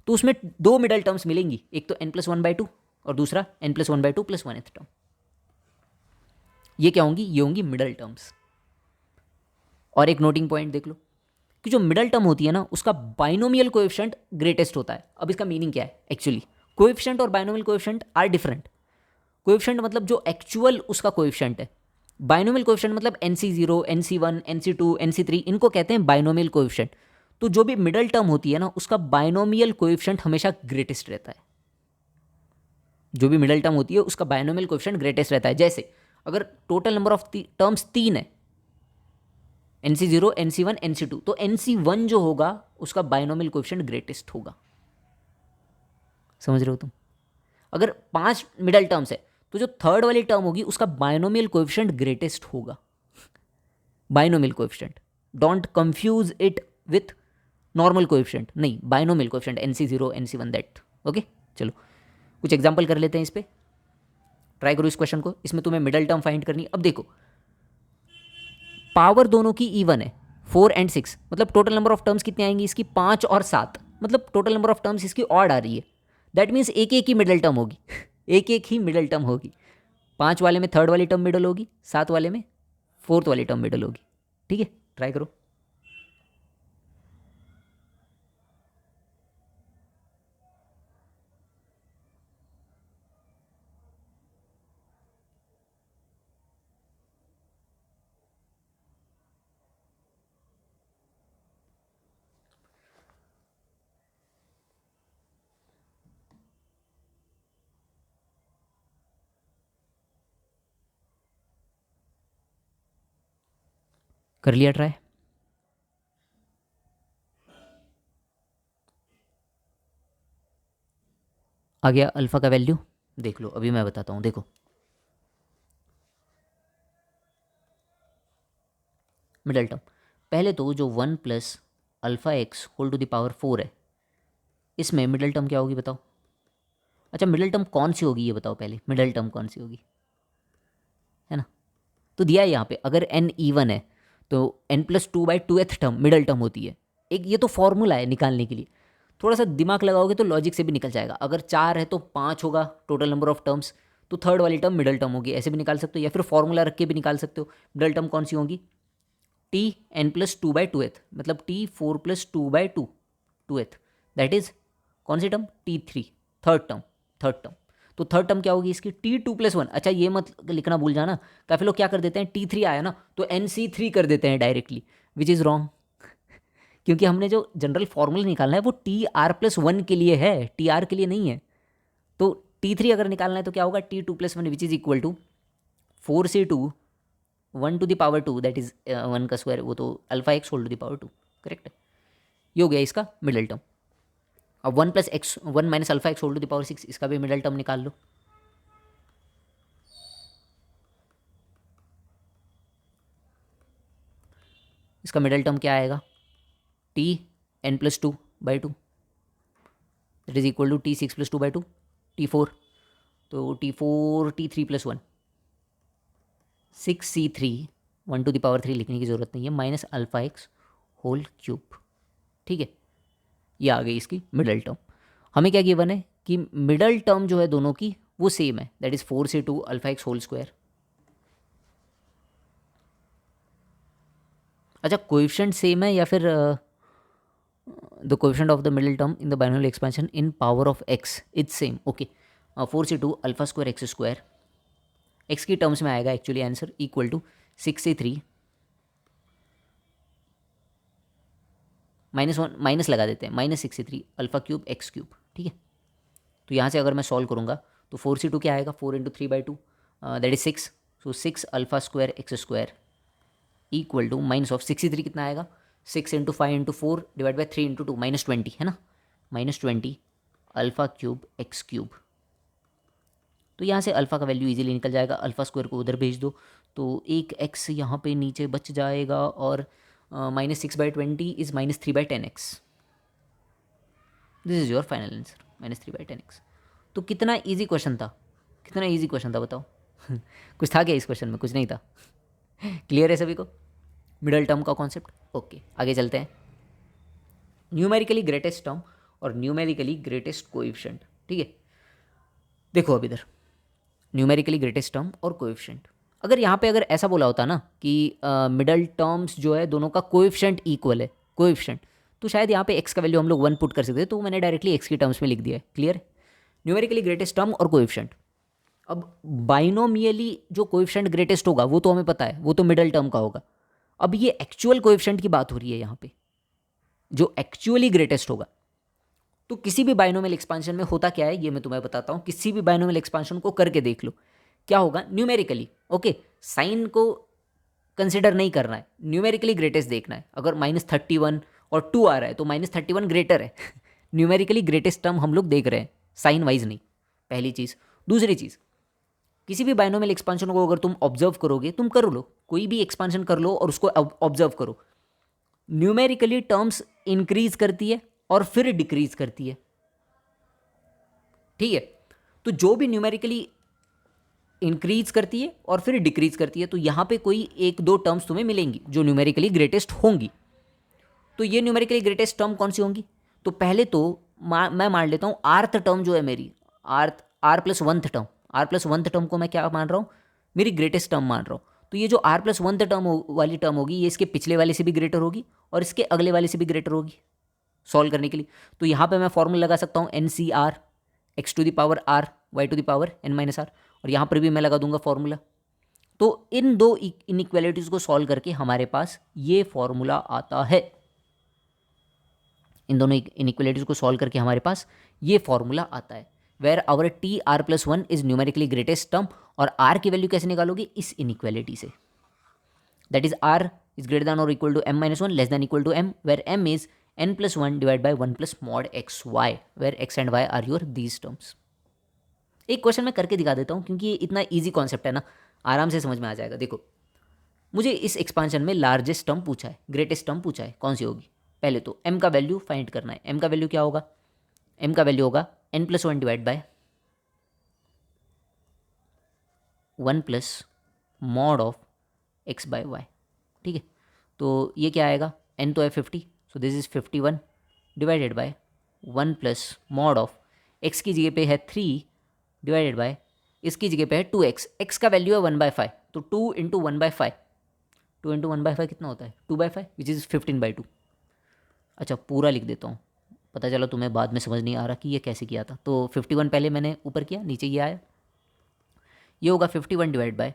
Speaker 2: तो उसमें दो मिडल टर्म्स मिलेंगी, एक तो n+1/2 और दूसरा n+1/2 + 1th टर्म। ये क्या होंगी, ये होंगी मिडल टर्म्स। और एक नोटिंग पॉइंट देख लो कि जो मिडल टर्म होती है ना उसका बाइनोमियल कोएफिशिएंट ग्रेटेस्ट होता है। अब इसका मीनिंग क्या है, एक्चुअली कोएफिशिएंट और binomial coefficient are different. Coefficient मतलब जो एक्चुअल उसका कोएफिशिएंट है, बाइनोमियल कोएफिशिएंट मतलब nc0 nc1 nc2 nc3, इनको कहते हैं बाइनोमियल कोएफिशिएंट। तो जो भी मिडल टर्म होती है ना उसका बाइनोमियल कोएफिशिएंट हमेशा ग्रेटेस्ट रहता है। जो भी मिडल टर्म होती है उसका बाइनोमियल कोएफिशिएंट ग्रेटेस्ट रहता है। जैसे अगर टोटल नंबर ऑफ टर्म्स 3 है, nc0 nc1 nc2, तो nc1 जो होगा उसका बाइनोमियल कोएफिशिएंट ग्रेटेस्ट होगा। समझ रहे हो तुम। अगर 5 मिडल टर्म्स है तो जो थर्ड वाली टर्म होगी उसका बाइनोमियल कोएफिशिएंट ग्रेटेस्ट होगा। Binomial coefficient, don't confuse it with normal coefficient, नहीं, binomial coefficient nc0 nc1 that. Okay चलो कुछ एग्जांपल कर लेते हैं इस पे। ट्राई करो इस क्वेश्चन को, इसमें तुम्हें मिडल टर्म फाइंड करनी। अब देखो पावर दोनों की इवन है, 4 और 6, मतलब टोटल नंबर ऑफ टर्म्स कितनी आएंगी इसकी, 5 और 7, मतलब टोटल नंबर ऑफ टर्म्स इसकी ऑड आ रही है। दैट मीन्स एक एक ही मिडल टर्म होगी एक एक ही मिडल टर्म होगी। 5 वाले में थर्ड वाली टर्म मिडल होगी, 7 वाले में फोर्थ वाली टर्म मिडल होगी। ठीक है ट्राई करो। कर लिया ट्राई। आ गया अल्फा का वैल्यू, देख लो अभी मैं बताता हूँ। देखो मिडल टर्म, पहले तो जो 1 + α x whole to the power 4 है, इसमें मिडल टर्म क्या होगी बताओ। अच्छा मिडल टर्म कौन सी होगी ये बताओ पहले, मिडल टर्म कौन सी होगी, है ना। तो दिया है यहाँ पे अगर n इवन है तो n+2/2th टर्म मिडल टर्म होती है। एक ये तो फॉर्मूला है निकालने के लिए, थोड़ा सा दिमाग लगाओगे तो लॉजिक से भी निकल जाएगा। अगर 4 है तो 5 होगा टोटल नंबर ऑफ टर्म्स, तो थर्ड वाली टर्म मिडल टर्म होगी, ऐसे भी निकाल सकते हो या फिर फॉर्मूला रख के भी निकाल सकते हो। मिडल टर्म कौन सी होगी, Tn+2/2th मतलब T4+2/2th, दैट इज कौन सी टर्म, T3, थर्ड टर्म। तो थर्ड टर्म क्या होगी इसकी, T2+1। अच्छा ये मत लिखना भूल जाना, काफ़ी लोग क्या कर देते हैं T3 आया ना तो NC3 कर देते हैं डायरेक्टली, विच इज़ रॉन्ग। क्योंकि हमने जो जनरल फॉर्मूला निकालना है वो TR+1 के लिए है, TR के लिए नहीं है। तो T3 अगर निकालना है तो क्या होगा, T2+1 which is equal to 4C2 1⁻², that is 1 का स्क्वायर, वो तो α x whole to the power 2, correct है। ये हो गया इसका मिडल टर्म। अब 1 - α x whole to the power 6, इसका भी मिडल टर्म निकाल लो। इसका मिडल टर्म क्या आएगा, Tn+2/2 that is equal to T6+2/2 T4, तो T4 T3+1 6C3 1⁻³ लिखने की ज़रूरत नहीं है, -α x होल क्यूब, ठीक है। ये आ गई इसकी मिडल टर्म। हमें क्या गिवन है कि मिडल टर्म जो है दोनों की वो सेम है, that is 4C2 α x whole square. अच्छा कोएफिशिएंट सेम है या फिर the coefficient of the middle term in the binomial expansion in power of x is same, okay. 4C2 α² x², x की टर्म्स में आएगा actually answer, equal to 6C3 -1 minus लगा देते हैं, -6C3 α³ x³, ठीक है। तो यहाँ से अगर मैं सॉल्व करूँगा तो 4C2 क्या आएगा, 4 × 3/2 that is 6, so 6 α² x² equal to minus of 6C3 कितना आएगा, 6 × 5 × 4 डिवाइड बाई 3 × 2 -20, है ना, -20 α³ x³। तो यहाँ से अल्फ़ा का वैल्यू इजीली निकल जाएगा, α² को उधर भेज दो तो एक x यहाँ पे नीचे बच जाएगा और -6/20 is -3/10x। This is your final answer, -3/10x। तो कितना इजी क्वेश्चन था, कितना इजी क्वेश्चन था बताओ। कुछ था क्या इस क्वेश्चन में, कुछ नहीं था। क्लियर है सभी को मिडल टर्म का कॉन्सेप्ट, ओके। आगे चलते हैं, न्यूमेरिकली ग्रेटेस्ट टर्म और न्यूमेरिकली ग्रेटेस्ट कोएफिशिएंट, ठीक है। देखो अब इधर न्यूमेरिकली ग्रेटेस्ट टर्म और कोएफिशिएंट, अगर यहाँ पे अगर ऐसा बोला होता ना कि मिडल टर्म्स जो है दोनों का कोएफिशिएंट इक्वल है, कोएफिशिएंट, तो शायद यहाँ पे x का वैल्यू हम लोग 1 पुट कर सकते, तो मैंने डायरेक्टली x की टर्म्स में लिख दिया है, क्लियर। न्यूमेरिकली ग्रेटेस्ट टर्म और कोएफिशिएंट, अब बाइनोमियली जो कोएफिशिएंट ग्रेटेस्ट होगा वो तो हमें पता है, वो तो मिडल टर्म का होगा। अब ये एक्चुअल कोएफिशिएंट की बात हो रही है यहाँ पे, जो एक्चुअली ग्रेटेस्ट होगा। तो किसी भी बाइनोमियल एक्सपांशन में होता क्या है ये मैं तुम्हें बताता हूँ, किसी भी बाइनोमियल एक्सपांशन को करके देख लो क्या होगा न्यूमेरिकली, ओके। साइन को कंसिडर नहीं करना है, न्यूमेरिकली ग्रेटेस्ट देखना है। अगर -31 और 2 आ रहा है तो -31 ग्रेटर है। न्यूमेरिकली ग्रेटेस्ट टर्म हम लोग देख रहे हैं, साइन वाइज नहीं, पहली चीज़। दूसरी चीज़, किसी भी बाइनोमियल एक्सपांशन को अगर तुम ऑब्जर्व करोगे, तुम कर लो कोई भी एक्सपांशन कर लो और उसको ऑब्जर्व करो, न्यूमेरिकली टर्म्स इंक्रीज करती है और फिर डिक्रीज करती है, ठीक है। तो जो भी न्यूमेरिकली इंक्रीज करती है और फिर डिक्रीज करती है, तो यहाँ पे कोई 1-2 टर्म्स तुम्हें मिलेंगी जो न्यूमेरिकली ग्रेटेस्ट होंगी। तो ये न्यूमेरिकली ग्रेटेस्ट टर्म कौन सी होंगी, तो पहले तो मैं मान लेता हूँ आर्थ टर्म जो है मेरी, R+1th टर्म, R+1th टर्म को मैं क्या मान रहा हूँ, मेरी ग्रेटेस्ट टर्म मान रहा हूँ। तो ये जो R+1th टर्म वाली टर्म होगी, ये इसके पिछले वाले से भी ग्रेटर होगी और इसके अगले वाले से भी ग्रेटर होगी सॉल्व करने के लिए। तो यहाँ पे मैं फॉर्मूला लगा सकता हूँ NCR x⁻r y⁻n-r, और यहाँ पर भी मैं लगा दूंगा फॉर्मूला। तो इन दो इनइक्वालिटीज़ को सॉल्व करके हमारे पास ये फॉर्मूला आता है, इन दोनों इनइक्वालिटीज़ को सॉल्व करके हमारे पास ये फॉर्मूला आता है, where our TR+1 is numerically greatest term. और R की वैल्यू कैसे निकालोगे, इस इनइक्वालिटी से, that is R is greater than और equal to m-1 less than equal to m, where m is n+1 divide by 1 + mod xy, where x and y are your these terms. एक question मैं करके दिखा देता हूँ क्योंकि ये इतना ईजी कॉन्सेप्ट है ना, आराम से समझ में आ जाएगा। देखो मुझे इस एक्सपांशन में लार्जेस्ट टर्म पूछा है, ग्रेटेस्ट टर्म पूछा है, कौन सी होगी। पहले तो m का वैल्यू फाइंड करना है, m का वैल्यू क्या होगा, m का वैल्यू होगा n+1 divide by 1 plus mod of x by y। ठीक है, तो ये क्या आएगा, n तो है 50, so this is 51 divided by 1 plus mod of x की जगह पे है 3 डिवाइडेड बाय इसकी जगह पे है 2x, x का वैल्यू है 1/5, तो 2 इंटू 1/5, 2 इंटू 1/5 कितना होता है 2/5 विच इज़ 15/2। अच्छा पूरा लिख देता हूँ, पता चला तुम्हें बाद में समझ नहीं आ रहा कि ये कैसे किया था। तो 51 पहले मैंने ऊपर किया, नीचे ये आया, ये होगा 51 divide by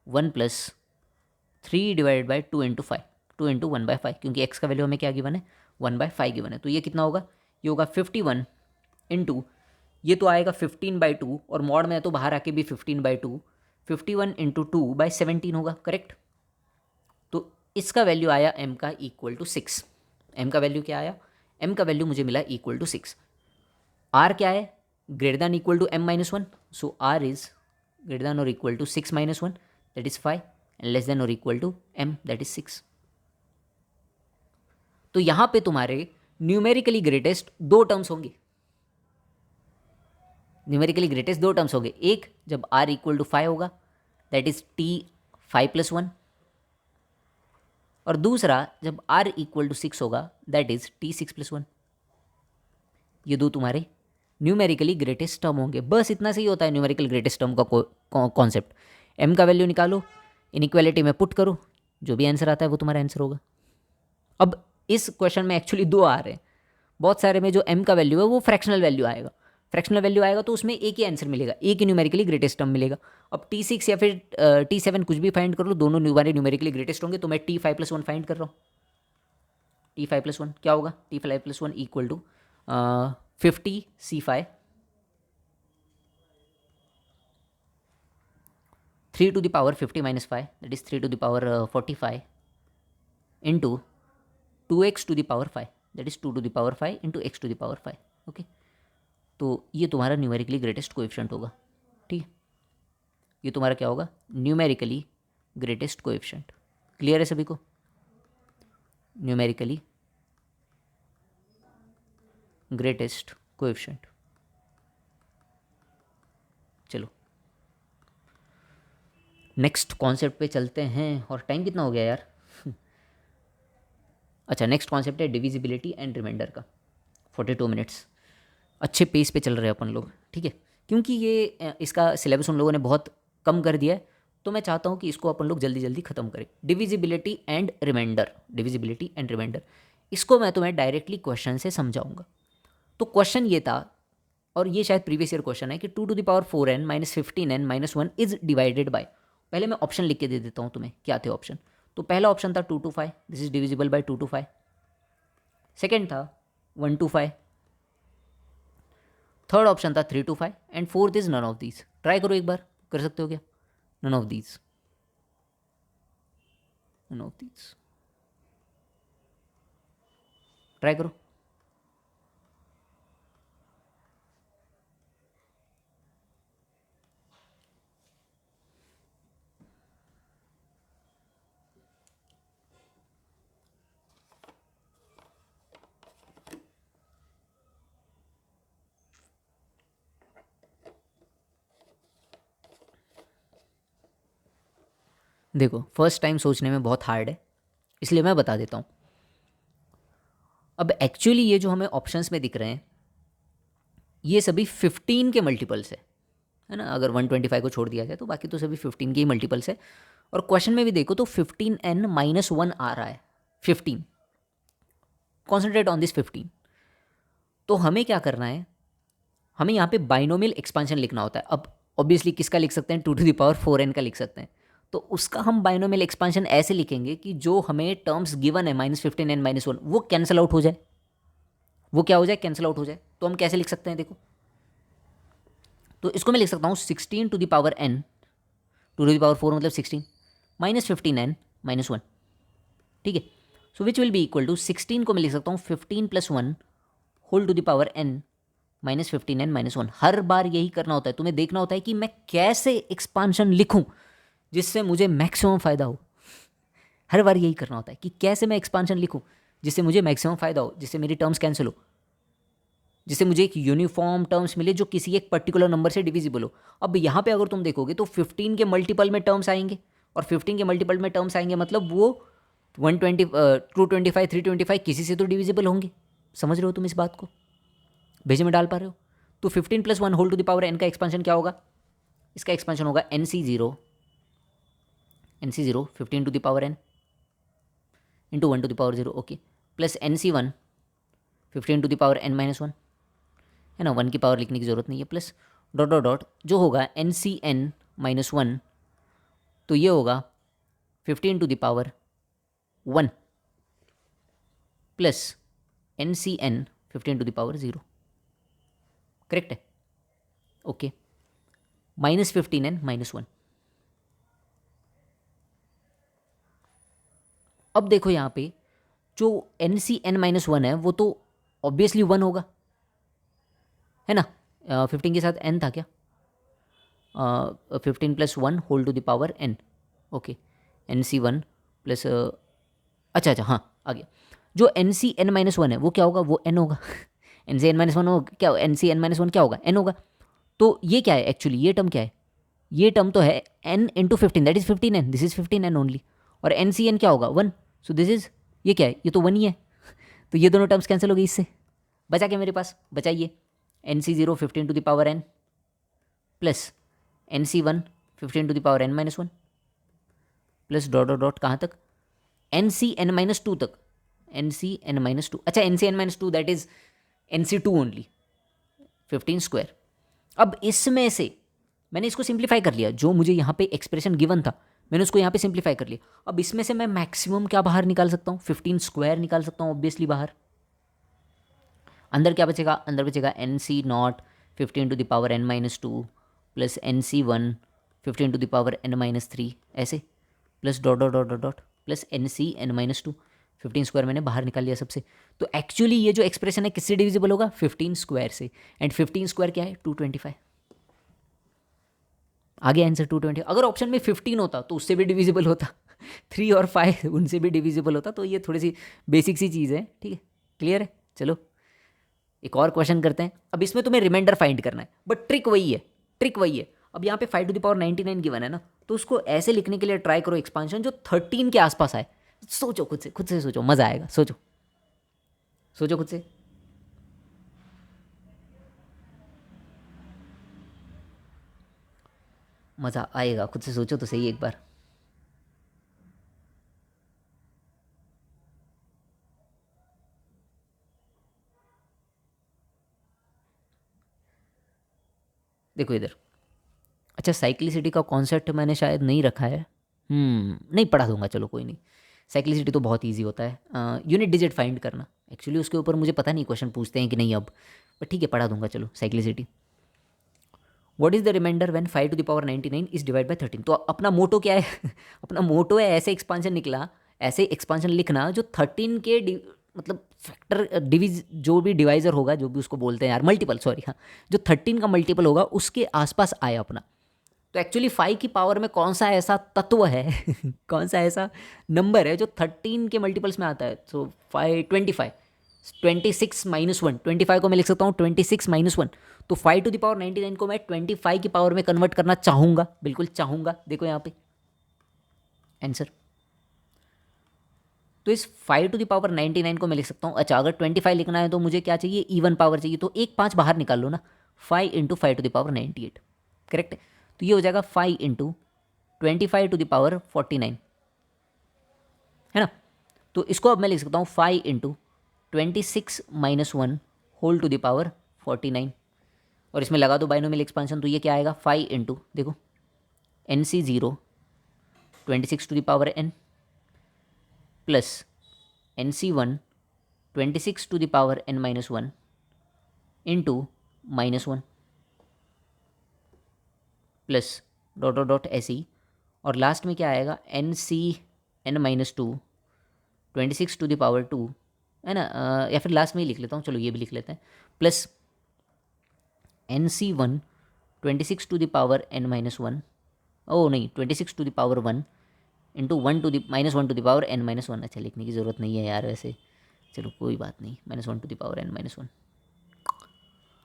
Speaker 2: 1 plus 3 divided by 2 into 5, 2 into 1/5, क्योंकि x का वैल्यू हमें क्या गिवन है 1/5 गिवन है। तो ये कितना होगा, ये होगा 51 इंटू, ये तो आएगा 15/2 और मॉड में है तो बाहर आके भी 15/2, 51 इंटू 2/17 होगा, करेक्ट। तो इसका वैल्यू आया m का इक्वल टू 6। m का वैल्यू क्या आया, m का वैल्यू मुझे मिला इक्वल टू 6। r क्या है, greater than equal to m-1, so r is greater than और equal to 6-1 that is 5 and less than और equal to m that is 6। तो यहां पे तुम्हारे न्यूमेरिकली ग्रेटेस्ट दो टर्म्स होंगे, न्यूमेरिकली ग्रेटेस्ट दो टर्म्स होंगे, एक जब r इक्वल टू 5 होगा दैट इज t 5+1, और दूसरा जब r इक्वल टू 6 होगा दैट इज t 6+1। ये दो तुम्हारे न्यूमेरिकली ग्रेटेस्ट टर्म होंगे। बस इतना सही होता है न्यूमेरिकल ग्रेटेस्ट टर्म का कॉन्सेप्ट। m का वैल्यू निकालो, इनइक्वालिटी में पुट करो, जो भी आंसर आता है वो तुम्हारा आंसर होगा। अब इस क्वेश्चन में एक्चुअली दो आ रहे हैं, बहुत सारे में जो m का वैल्यू है वो फ्रैक्शनल वैल्यू आएगा, फ्रैक्शनल वैल्यू आएगा तो उसमें एक ही आंसर मिलेगा, एक ही न्यूमेरिकली ग्रेटेस्ट टर्म मिलेगा। अब t6 या फिर t7 कुछ भी फाइंड कर लो, दोनों न्यूमेरिकली ग्रेटेस्ट होंगे, तो मैं t5+1 फाइंड कर रहा हूँ। t5+1 क्या होगा, t5+1 equal to 50c5 3 to the power 50 minus 5 that is 3 to the power 45 into 2x to the power 5 that is 2 to the power 5 into x to the power 5। Okay, तो ये तुम्हारा numerically greatest coefficient होगा। ठीक है, ये तुम्हारा क्या होगा, न्यूमेरिकली ग्रेटेस्ट कोएफिशिएंट। क्लियर है सभी को, न्यूमेरिकली ग्रेटेस्ट कोएफिशिएंट। चलो नेक्स्ट कॉन्सेप्ट पे चलते हैं, और टाइम कितना हो गया यार अच्छा, नेक्स्ट कॉन्सेप्ट है डिविजिबिलिटी एंड रिमाइंडर का, 42 मिनट्स। अच्छे पेस पे चल रहे हैं अपन लोग, ठीक है, क्योंकि ये इसका सिलेबस उन लोगों ने बहुत कम कर दिया है, तो मैं चाहता हूँ कि इसको अपन लोग जल्दी जल्दी ख़त्म करें। Divisibility and remainder, divisibility and remainder, इसको मैं तुम्हें डायरेक्टली क्वेश्चन से समझाऊंगा। तो क्वेश्चन ये था, और ये शायद प्रीवियस ईयर क्वेश्चन है कि 2 to the power 4n minus 15n minus 1 is divided by. पहले मैं ऑप्शन लिख के दे देता हूँ तुम्हें, क्या थे ऑप्शन। तो पहला ऑप्शन था 2 to 5, this is divisible by 2 to 5। Second था 1 to 5। थर्ड ऑप्शन था 3 to 5 and fourth is none of these. Try करो एक बार, कर सकते हो क्या, none of these, none of these, try करो। देखो फर्स्ट टाइम सोचने में बहुत हार्ड है, इसलिए मैं बता देता हूँ। अब एक्चुअली ये जो हमें ऑप्शंस में दिख रहे हैं ये सभी 15 के मल्टीपल्स है ना। अगर 125 को छोड़ दिया जाए तो बाकी तो सभी 15 के ही मल्टीपल्स है। और क्वेश्चन में भी देखो तो 15n-1 आ रहा है, 15। Concentrate on this 15। तो हमें क्या करना है, हमें यहाँ पे बाइनोमियल एक्सपांशन लिखना होता है। अब ऑब्वियसली किसका लिख सकते हैं, 2 to the power 4n का लिख सकते हैं। तो उसका हम बाइनोमियल एक्सपांशन ऐसे लिखेंगे कि जो हमें टर्म्स गिवन है -15n-1 वो कैंसिल आउट हो जाए। वो क्या हो जाए, कैंसिल आउट हो जाए। तो हम कैसे लिख सकते हैं, देखो तो इसको मैं लिख सकता हूँ 16 to the power n, 2 to the power 4 मतलब 16 -15n-1, ठीक है। So which will be equal to 16 को मैं लिख सकता हूँ 15 + 1 whole to the power n -15n-1। हर बार यही करना होता है, तुम्हें देखना होता है कि मैं कैसे एक्सपांशन लिखूं जिससे मुझे मैक्सिमम फ़ायदा हो। हर बार यही करना होता है कि कैसे मैं एक्सपांशन लिखूं जिससे मुझे मैक्सिमम फ़ायदा हो, जिससे मेरी टर्म्स कैंसिल हो। जिससे मुझे एक यूनिफॉर्म टर्म्स मिले जो किसी एक पर्टिकुलर नंबर से डिविजिबल हो। अब यहाँ पे अगर तुम देखोगे तो 15 के मल्टीपल में टर्म्स आएंगे, और 15 के मल्टीपल में टर्म्स आएंगे मतलब वो 120 225 325 किसी से तो डिविजिबल होंगे। समझ रहे हो तुम इस बात को? भेजे में डाल पा रहे हो? तो 15 + 1 whole to the power n का एक्सपेंशन क्या होगा? इसका एक्सपेंशन होगा NC0 15 to the power n into 1 to the power 0, okay, plus NC1 15 to the power n-1, है ना, 1 की पावर लिखने की ज़रूरत नहीं है, प्लस डॉट डॉट डॉट जो होगा NCn-1, तो ये होगा 15 to the power 1 plus NCn 15 to the power 0, correct है? Okay, -15n-1। अब देखो यहाँ पे जो NCn-1 है वो तो ऑब्वियसली 1 होगा, है ना। 15 के साथ n था क्या? 15 + 1 whole to the power n, okay, NC1 plus अच्छा हाँ आ गया। जो NCn-1 है वो क्या होगा? वो n होगा। NCn-1 हो क्या? NCn-1 क्या होगा? n होगा। तो ये क्या है एक्चुअली? ये टर्म क्या है? ये टर्म तो है n into 15, that is 15n, this is 15n only. और NCn क्या होगा? 1, सो दिस इज, ये क्या है? ये तो 1 ही है। तो ये दोनों टर्म्स कैंसिल हो गई इससे। बचा क्या मेरे पास? बचाइए NC0 15 to the power n plus NC1 15 to the power n-1 plus dot dot dot कहाँ तक? NCn-2 तक, NCn-2, अच्छा NCn-2 that is NC2 only, 15 square. अब इसमें से मैंने इसको सिंप्लीफाई कर लिया, जो मुझे यहाँ पे एक्सप्रेशन गिवन था मैंने उसको यहाँ पे सिंप्लीफाई कर लिया। अब इसमें से मैं मैक्सिमम क्या बाहर निकाल सकता हूँ? 15 स्क्वायर निकाल सकता हूँ ऑब्वियसली बाहर। अंदर क्या बचेगा? अंदर बचेगा NC0 15 to the power n-2 plus NC1 15 to the power n-3, ऐसे, plus dot dot dot dot dot plus NCn-2, 15 square मैंने बाहर निकाल लिया सबसे। तो एक्चुअली ये जो एक्सप्रेशन है किससे डिविजिबल होगा? 15 स्क्वायर से। एंड 15 स्क्वायर क्या है? 225। आ गया आंसर 220। अगर ऑप्शन में 15 होता तो उससे भी डिविजिबल होता, 3 और 5 उनसे भी डिविजिबल होता। तो ये थोड़ी सी बेसिक सी चीज़ है, ठीक है, क्लियर है? चलो एक और क्वेश्चन करते हैं। अब इसमें तुम्हें रिमाइंडर फाइंड करना है, बट ट्रिक वही है, ट्रिक वही है। अब यहाँ पे 5 टू द पावर 99 गिवन है ना, तो उसको ऐसे लिखने के लिए ट्राई करो एक्सपांशन जो 13 के आसपास आए। सोचो खुद से सोचो, मज़ा आएगा। सोचो सोचो खुद से। मज़ा आएगा, खुद से सोचो तो सही एक बार। देखो इधर, अच्छा साइक्लिसिटी का कॉन्सेप्ट मैंने शायद नहीं रखा है, नहीं पढ़ा दूंगा, चलो कोई नहीं। साइक्लिसिटी तो बहुत इजी होता है, यूनिट डिजिट फाइंड करना। एक्चुअली उसके ऊपर मुझे पता नहीं क्वेश्चन पूछते हैं कि नहीं अब, बट ठीक है पढ़ा दूंगा। चलो cyclicity, what is the remainder when 5 to the power 99 is divide by 13। तो अपना मोटो क्या है? अपना मोटो है ऐसे एक्सपांशन निकला, ऐसे एक्सपांशन लिखना जो 13 के मतलब फैक्टर डिविज जो भी डिवाइजर होगा, जो भी उसको बोलते हैं यार, मल्टीपल, सॉरी हाँ, जो 13 का मल्टीपल होगा उसके आसपास आया अपना। तो एक्चुअली 5 की पावर में कौन सा ऐसा तत्व है कौन सा ऐसा नंबर है जो 13 के मल्टीपल्स में आता है? सो 25 26-1, 25 को मैं लिख सकता हूँ 26-1। तो 5 टू द पावर 99 को मैं 25 की पावर में कन्वर्ट करना चाहूँगा, बिल्कुल चाहूँगा। देखो यहाँ पे आंसर, तो इस 5 टू द पावर 99 को मैं लिख सकता हूँ। अच्छा अगर 25 लिखना है तो मुझे क्या चाहिए? इवन पावर चाहिए, तो एक 5 बाहर निकाल लो ना, 5 into 5 to the power 98, correct है। तो ये हो जाएगा 5 इंटू 25 टू द पावर 49, है ना। तो इसको अब मैं लिख सकता हूँ 5 into 26-1 whole to the power 49, और इसमें लगा दो बाइनोमियल एक्सपांशन, तो ये क्या आएगा? 5 इंटू, देखो NC0 26 to the power n plus NC1 26 to the power n-1 into -1 plus dot dot dot ऐसे ही, और लास्ट में क्या आएगा? NCn-2 26 टू द पावर 2, है ना, या फिर लास्ट में ही लिख लेता हूँ, चलो ये भी लिख लेते हैं, plus NC1 26 to the power n-1, ओ नहीं 26 to the power 1 into 1 to the -1 to the power n-1। अच्छा लिखने की ज़रूरत नहीं है यार वैसे, चलो कोई बात नहीं, -1 टू द पावर n-1,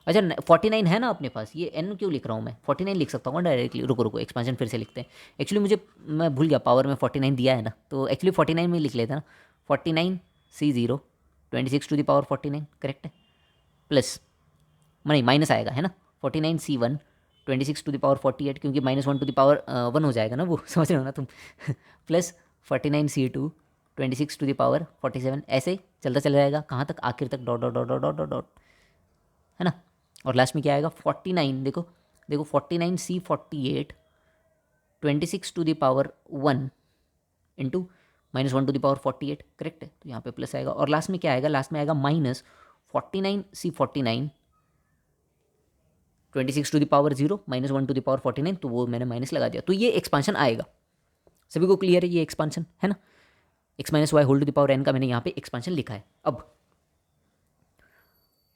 Speaker 2: अच्छा 49 है ना अपने पास, ये n क्यों लिख रहा हूँ मैं, 49 लिख सकता हूँ डायरेक्टली। रुको रुको, एक्सपांशन फिर से लिखते हैं। एक्चुअली मुझे, मैं भूल गया पावर में 49 दिया है ना, तो एक्चुअली 49 में लिख लेते हैं ना। 49 C0 26 to the power 49, correct है। प्लस नहीं, माइनस आएगा है ना। 49 C1 26 टू द पावर 48, क्योंकि -1 टू द पावर 1 हो जाएगा ना वो समझ रहे हो ना तुम। Plus 49 C2 26 to the power 47, ऐसे चलता चला जाएगा कहाँ तक, आखिर तक dot dot dot dot dot dot dot, है ना। और लास्ट में क्या आएगा 49, देखो देखो 49 C48 26 to the power 1 into -1 to the power 48, correct है। तो यहाँ पे प्लस आएगा और लास्ट में क्या आएगा, लास्ट में आएगा -49 C49 26 to the power 0 -1 to the power 49, तो वो मैंने माइनस लगा दिया, तो ये एक्सपांशन आएगा। सभी को क्लियर है ये एक्सपांशन, है ना। x minus y whole to the power n का मैंने यहाँ पे एक्सपांशन लिखा है।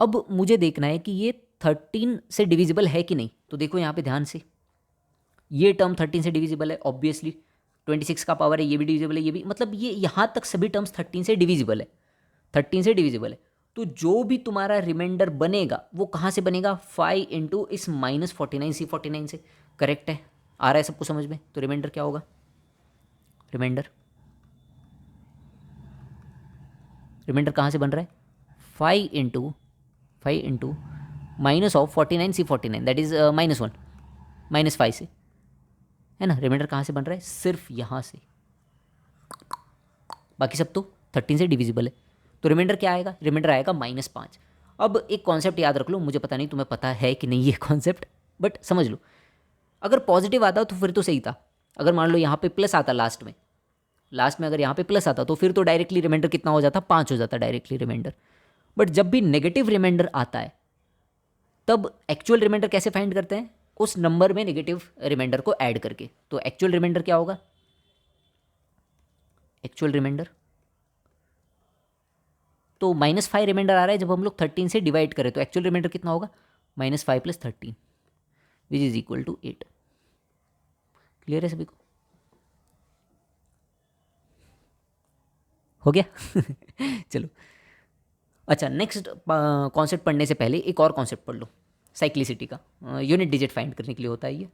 Speaker 2: अब मुझे देखना है कि ये 13 से डिविजिबल है कि नहीं। तो देखो यहाँ पे ध्यान से, ये टर्म 13 से डिविजिबल है ऑब्वियसली, 26 का पावर है, ये भी डिविजिबल है, ये भी, मतलब ये यहाँ तक सभी टर्म्स 13 से डिविजिबल है, 13 से डिविजिबल है। तो जो भी तुम्हारा रिमाइंडर बनेगा वो कहाँ से बनेगा, 5 इंटू इस -49 C49 से, करेक्ट है। आ रहा है सबको समझ में। तो रिमाइंडर क्या होगा, रिमाइंडर कहाँ से बन रहा है, 5 into minus of 49 C49, that is -1 -5 से, है ना। रिमाइंडर कहाँ से बन रहा है, सिर्फ यहाँ से, बाकी सब तो 13 से डिविजिबल है। तो रिमाइंडर क्या आएगा, रिमाइंडर आएगा -5। अब एक कॉन्सेप्ट याद रख लो, मुझे पता नहीं तुम्हें पता है कि नहीं ये कॉन्सेप्ट, बट समझ लो। अगर पॉजिटिव आता तो फिर तो सही था। अगर मान लो यहाँ पे प्लस आता लास्ट में अगर यहाँ पे प्लस आता तो फिर तो डायरेक्टली रिमाइंडर कितना हो जाता, 5 हो जाता डायरेक्टली रिमाइंडर। बट जब भी नेगेटिव रिमाइंडर आता है तब एक्चुअल रिमाइंडर कैसे फाइंड करते हैं, उस नंबर में नेगेटिव रिमाइंडर को ऐड करके। तो एक्चुअल रिमाइंडर क्या होगा, एक्चुअल रिमाइंडर तो -5 रिमाइंडर आ रहा है, जब हम लोग 13 से डिवाइड करें तो एक्चुअल रिमाइंडर कितना होगा, -5 + 13 which is equal to 8। Clear है सभी को, हो गया। चलो अच्छा, नेक्स्ट कॉन्सेप्ट पढ़ने से पहले एक और कॉन्सेप्ट पढ़ लो, साइक्लिसिटी का। यूनिट डिजिट फाइंड करने के लिए होता है ये।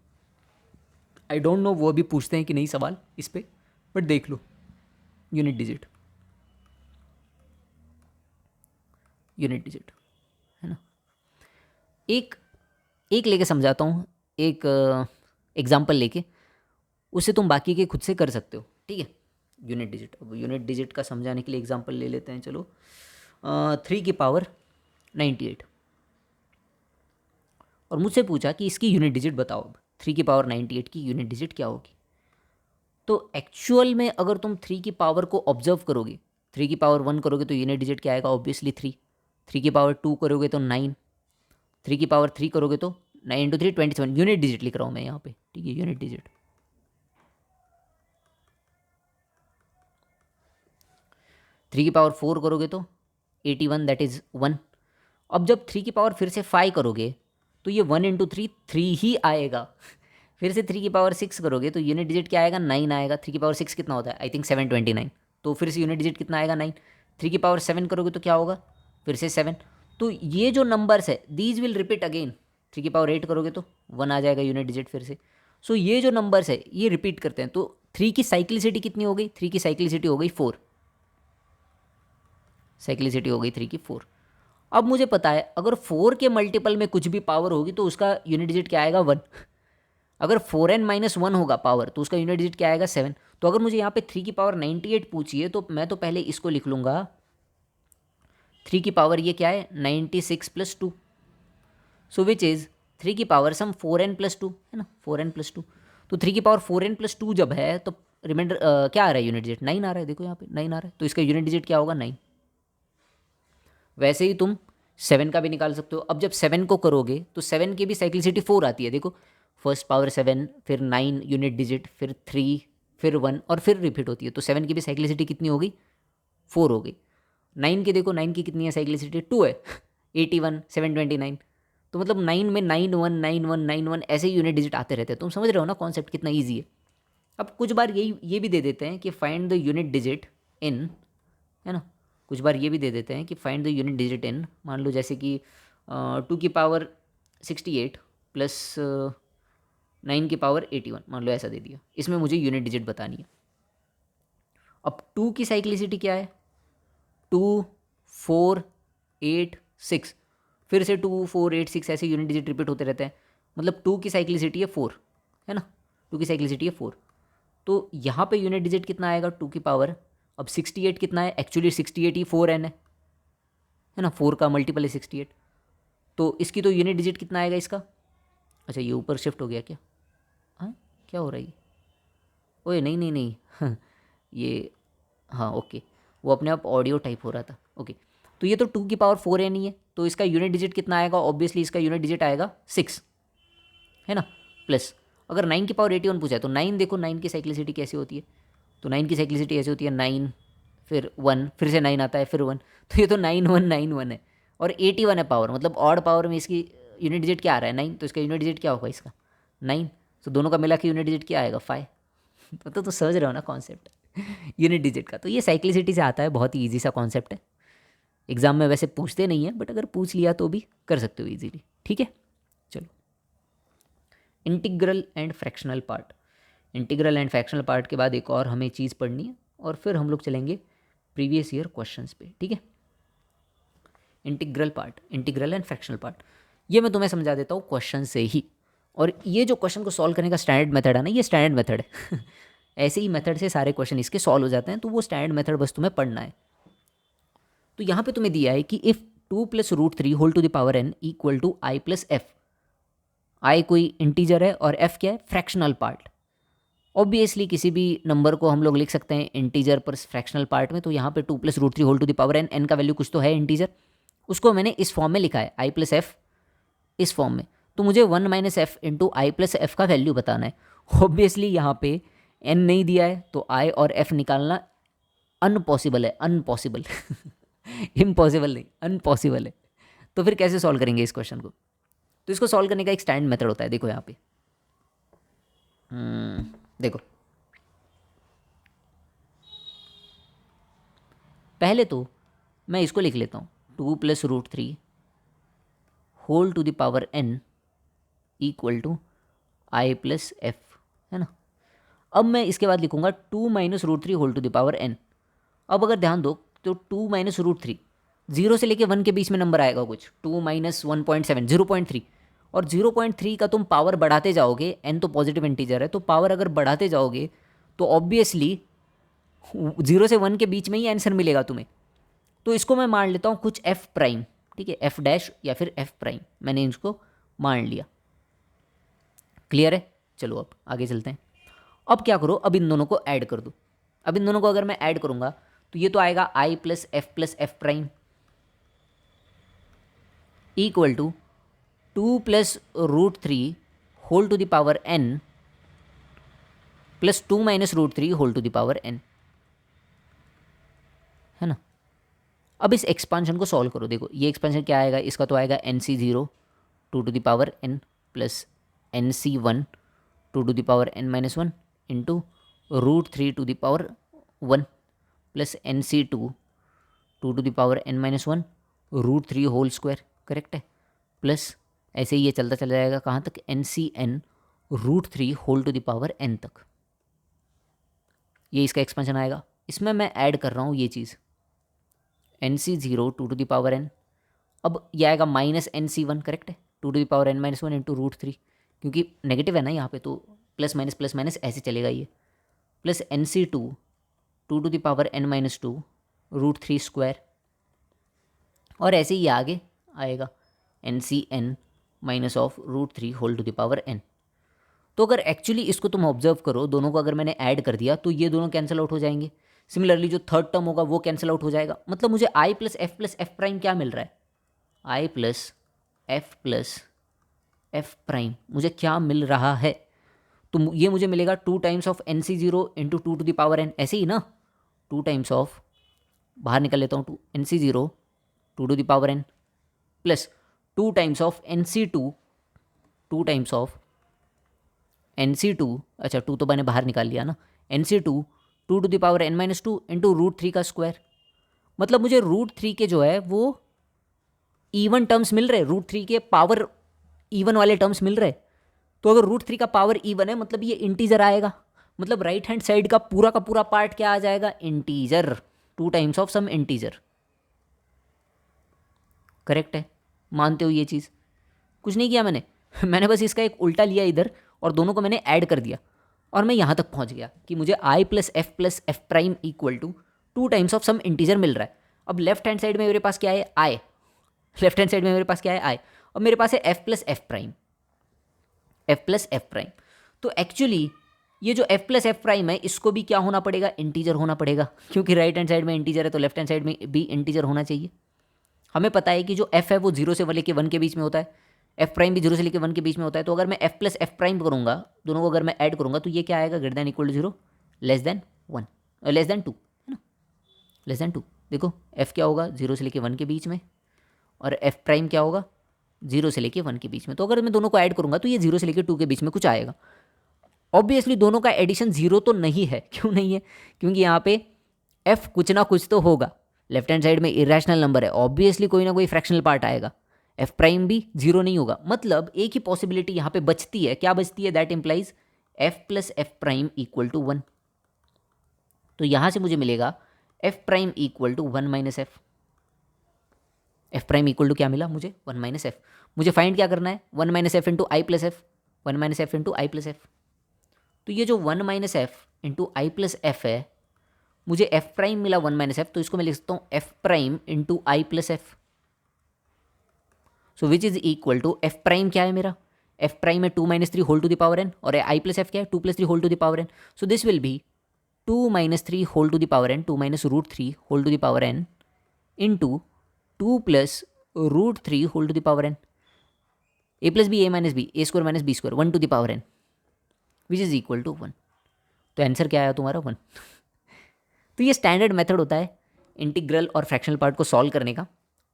Speaker 2: आई डोंट नो वो अभी पूछते हैं कि नहीं सवाल इस पे, बट देख लो। यूनिट डिजिट है ना। एक लेके समझाता हूँ, एक एग्जाम्पल लेके, उससे तुम बाकी के खुद से कर सकते हो, ठीक है। यूनिट डिजिट, अब यूनिट डिजिट का समझाने के लिए एग्जाम्पल ले लेते हैं। चलो 3 की पावर 98, और मुझसे पूछा कि इसकी यूनिट डिजिट बताओ। अब 3 की पावर 98 की यूनिट डिजिट क्या होगी। तो एक्चुअल में अगर तुम 3 की पावर को ऑब्जर्व करोगे, 3 की पावर 1 करोगे तो यूनिट डिजिट क्या आएगा, ऑब्वियसली 3। 3 की पावर 2 करोगे तो 9। 3 की पावर 3 करोगे तो 9 × 3 27। यूनिट डिजिट लिख रहा हूँ मैं यहाँ पे, ठीक है, यूनिट डिजिट। 3 की पावर 4 करोगे तो 81, दैट इज़ 1। अब जब 3 की पावर फिर से 5 करोगे तो ये 1 × 3 3 ही आएगा। फिर से 3 की पावर 6 करोगे तो यूनिट डिजिट क्या आएगा, 9 आएगा। 3 की पावर 6 कितना होता है, आई थिंक 729, तो फिर से यूनिट डिजिट कितना आएगा, 9। 3 की पावर 7 करोगे तो क्या होगा, फिर से 7। तो ये जो नंबर्स है दीज विल रिपीट अगेन। 3 की पावर 8 करोगे तो 1 आ जाएगा यूनिट डिजिट फिर से। सो ये जो नंबर्स है ये रिपीट करते हैं। तो 3 की साइक्लिसिटी कितनी हो गई, 3 की साइक्लिसिटी हो गई 4। साइक्लिसिटी हो गई 3 की 4। अब मुझे पता है अगर 4 के मल्टीपल में कुछ भी पावर होगी तो उसका यूनिट डिजिट क्या आएगा, 1। अगर 4n - 1 होगा पावर तो उसका यूनिट डिजिट क्या आएगा, 7। तो अगर मुझे यहाँ पे 3 की पावर 98 पूछिए तो मैं तो पहले इसको लिख लूँगा, 3 की पावर ये क्या है, 96 + 2, सो विच इज़ 3 की पावर सम 4n + 2, है ना, 4n + 2। तो 3 की पावर 4n + 2 जब है तो रिमाइंडर क्या आ रहा है, यूनिट डिजिट 9 आ रहा है। देखो यहाँ पे 9 आ रहा है, तो इसका यूनिट डिजिट क्या होगा, 9। वैसे ही तुम 7 का भी निकाल सकते हो। अब जब 7 को करोगे तो 7 की भी साइक्लिसिटी 4 आती है। देखो फर्स्ट पावर 7, फिर 9 यूनिट डिजिट, फिर 3, फिर 1 और फिर रिपीट होती है। तो 7 की भी साइक्लिसिटी कितनी हो गई, 4 हो गई। 9 की देखो, 9 की कितनी है साइक्लिसिटी, 2 है। 81, 729। तो मतलब 9 में 9 1 9 1 9 1 ऐसे ही यूनिट डिजिट आते रहते हैं। तुम समझ रहे हो ना कॉन्सेप्ट कितना ईजी है। अब कुछ बार ये भी दे देते हैं कि find the unit digit in, है ना, कुछ बार ये भी दे देते हैं कि find the unit digit in, मान लो जैसे कि टू की पावर 68 प्लस 9 की पावर 81, मान लो ऐसा दे दिया। इसमें मुझे यूनिट डिजिट बतानी है। अब 2 की साइक्लिसिटी क्या है? 2, 4, 8, 6, फिर से 2, 4, 8, 6 ऐसे यूनिट डिजिट रिपीट होते रहते हैं। मतलब 2 की साइक्लिसिटी है 4, है ना? 2 की साइक्लिसिटी है 4। तो यहाँ पे यूनिट डिजिट कितना आएगा 2 की पावर? अब 68 कितना है? एक्चुअली 68 ही 4n है ना? 4 का मल्टीपल है 68। तो इसकी तो यूनिट डिजिट कितना आएगा इसका? अच्छा ये ऊपर शिफ्ट हो गया क्या? हाँ क्या हो रहा है? ओए नहीं नहीं नहीं ये हाँ ओके, वो अपने आप ऑडियो टाइप हो रहा था। ओके, तो ये तो 2 की पावर 4n ही है, तो इसका यूनिट डिजिट कितना आएगा? ऑब्वियसली इसका यूनिट डिजिट आएगा 6, है ना? प्लस अगर 9 की पावर 81 पूछा है तो 9 देखो 9 की साइक्लिसिटी कैसी होती है। तो 9 की साइक्लिसिटी ऐसी होती है 9 फिर 1 फिर से 9 आता है फिर 1, तो ये तो 9191 है और 81 है पावर, मतलब ऑड पावर में इसकी यूनिट डिजिट क्या आ रहा है 9, तो इसका यूनिट डिजिट क्या होगा इसका 9। तो दोनों का मिला के यूनिट डिजिट क्या आएगा 5। तो समझ रहे हो ना कॉन्सेप्ट यूनिट डिजिट का। तो ये साइक्लिसिटी से आता है, बहुत ही ईजी सा कॉन्सेप्ट है। एग्जाम में वैसे पूछते नहीं है, बट अगर पूछ लिया तो भी कर सकते हो ईजीली। ठीक है, चलो integral and fractional part. Integral and fractional part के बाद एक और हमें चीज़ पढ़नी है और फिर हम लोग चलेंगे प्रीवियस ईयर क्वेश्चंस पे। ठीक है, integral part, integral and fractional part, ये मैं तुम्हें समझा देता हूँ क्वेश्चन से ही। और ये जो क्वेश्चन को सॉल्व करने का स्टैंडर्ड मेथड है ना, ये स्टैंडर्ड मेथड है ऐसे ही मेथड से सारे क्वेश्चन इसके सॉल्व हो जाते हैं, तो वो स्टैंडर्ड मेथड बस तुम्हें पढ़ना है। तो यहाँ पे तुम्हें दिया है कि if 2 + √3 whole to the power n equal to i + f। i कोई इंटीजर है और f क्या है? Fractional part. ऑब्वियसली किसी भी नंबर को हम लोग लिख सकते हैं इंटीजर पर फ्रैक्शनल पार्ट में, तो यहाँ पे 2 + √3 whole to the power n, n का वैल्यू कुछ तो है इंटीजर, उसको मैंने इस फॉर्म में लिखा है i + f इस फॉर्म में। तो मुझे 1 - f इंटू i + f का वैल्यू बताना है। ऑब्वियसली यहाँ पे n नहीं दिया है तो i और f निकालना अनपॉसिबल है, अनपॉसिबल इम्पॉसिबल नहीं, अनपॉसिबल है। तो फिर कैसे सॉल्व करेंगे इस क्वेश्चन को? तो इसको सॉल्व करने का एक स्टैंड मेथड होता है, देखो यहाँ पे। देखो पहले तो मैं इसको लिख लेता हूँ 2 + √3 whole to the power n equal to i + f, है ना? अब मैं इसके बाद लिखूंगा 2 - √3 whole to the power n। अब अगर ध्यान दो तो 2 - √3, 0 से लेके 1 के बीच में नंबर आएगा कुछ, 2 - 1.7 0.3, और 0.3 का तुम पावर बढ़ाते जाओगे, n तो पॉजिटिव इंटीजर है, तो पावर अगर बढ़ाते जाओगे तो ऑब्वियसली 0 से 1 के बीच में ही आंसर मिलेगा तुम्हें। तो इसको मैं मान लेता हूँ कुछ f प्राइम, ठीक है, f डैश या फिर f प्राइम, मैंने इसको मान लिया। क्लियर है? चलो अब आगे चलते हैं। अब क्या करो, अब इन दोनों को ऐड कर दो। अब इन दोनों को अगर मैं ऐड करूंगा तो ये तो आएगा i + f prime equal to 2 + √3 whole to the power n plus 2 - √3 whole to the power n, है ना? अब इस एक्सपांशन को सॉल्व करो। देखो ये एक्सपांशन क्या आएगा, इसका तो आएगा NC0 2 to the power n plus NC1 2 to the power n-1 into √3 to the power 1 plus NC2 2 to the power n-1 √3 whole square, correct है? प्लस ऐसे ही ये चलता चला जाएगा कहाँ तक, NCn √3 whole to the power n तक। ये इसका एक्सपेंशन आएगा। इसमें मैं ऐड कर रहा हूँ ये चीज़ NC0 2 to the power n। अब ये आएगा -NC1, करेक्ट है? 2 to the power n-1 into √3, क्योंकि नेगेटिव है ना यहाँ पे, तो प्लस माइनस ऐसे चलेगा ये, plus NC2 2 to the power n-2 √3 square, और ऐसे ही आगे आएगा NCn minus of √3 whole to the power n। तो अगर एक्चुअली इसको तुम ऑब्जर्व करो, दोनों को अगर मैंने ऐड कर दिया तो ये दोनों कैंसिल आउट हो जाएंगे। सिमिलरली जो थर्ड टर्म होगा वो कैंसिल आउट हो जाएगा। मतलब मुझे i + f प्राइम क्या मिल रहा है, i + f प्राइम मुझे क्या मिल रहा है? तो ये मुझे मिलेगा 2 times of NC0 into 2 to the power n, ऐसे ही ना, 2 टाइम्स ऑफ, बाहर निकल लेता हूँ, 2 NC0 2 to the power n plus 2 times of NC2 2 times of NC2, अच्छा 2 तो मैंने बाहर निकाल लिया ना, NC2 2 to the power n-2 into √3 का स्क्वायर। मतलब मुझे √3 के जो है वो इवन टर्म्स मिल रहे, रूट 3 के पावर इवन वाले टर्म्स मिल रहे। तो अगर रूट 3 का पावर इवन है मतलब ये इंटीजर आएगा, मतलब राइट हैंड साइड का पूरा पार्ट क्या आ जाएगा, integer, 2 times of some integer. Correct है, मानते हो ये चीज़? कुछ नहीं किया मैंने मैंने बस इसका एक उल्टा लिया इधर और दोनों को मैंने ऐड कर दिया और मैं यहाँ तक पहुँच गया कि मुझे I plus F prime equal to 2 times of some integer मिल रहा है। अब लेफ्ट हैंड साइड में मेरे पास क्या है, आई। लेफ्ट हैंड साइड में मेरे पास क्या है, आई, और मेरे पास है एफ प्लस एफ प्राइम। तो एक्चुअली ये जो एफ प्लस एफ प्राइम है इसको भी क्या होना पड़ेगा, इंटीजर होना पड़ेगा, क्योंकि राइट हैंड साइड में इंटीजर है तो लेफ्ट हैंड साइड में भी इंटीजर होना चाहिए। हमें पता है कि जो एफ है वो 0 से लेके 1 के बीच में होता है, एफ प्राइम भी 0 से लेके 1 के बीच में होता है। तो अगर मैं एफ प्लस एफ प्राइम करूँगा, दोनों को अगर मैं ऐड करूँगा तो ये क्या आएगा, greater than equal to 0, less than 1, less than 2, है ना, लेस देन 2। देखो एफ क्या होगा, 0 से लेके 1 के बीच में, और एफ प्राइम क्या होगा, 0 से लेके 1 के बीच में। तो अगर मैं दोनों को ऐड करूँगा तो ये 0 से लेके 2 के बीच में कुछ आएगा। ऑब्वियसली दोनों का एडिशन 0 तो नहीं है, क्यों नहीं है, क्योंकि यहाँ पे f कुछ ना कुछ तो होगा। लेफ्ट हैंड साइड में इरेशनल नंबर है, ऑब्वियसली कोई ना कोई फ्रैक्शनल पार्ट आएगा, f प्राइम भी 0 नहीं होगा। मतलब एक ही पॉसिबिलिटी यहाँ पे बचती है, क्या बचती है, that implies f plus F prime equal to 1। तो यहाँ से मुझे मिलेगा f prime equal to 1 minus f. F prime equal to क्या मिला मुझे, 1 माइनस एफ। मुझे फाइंड क्या करना है, 1 माइनस एफ इंटू आई plus F, 1 minus F into आई प्लस एफ। तो ये जो 1 माइनस एफ इंटू आई प्लस एफ है, मुझे एफ प्राइम मिला 1 माइनस एफ, तो इसको मैं लिख सकता हूँ f prime into I plus f. So which is equal to f prime क्या है मेरा, एफ प्राइम है 2 minus 3 whole to the power n, और आई प्लस एफ क्या है 2 plus 3 whole to the power n. So this will be 2 minus 3 whole to the power n, 2 minus root 3 whole to the power n into 2 plus root 3 whole to the power n, a plus b a minus b, a square minus b square, 1 to the power n, which is equal to 1। तो answer क्या आया तुम्हारा, 1। तो ये standard method होता है integral और fractional part को सॉल्व करने का।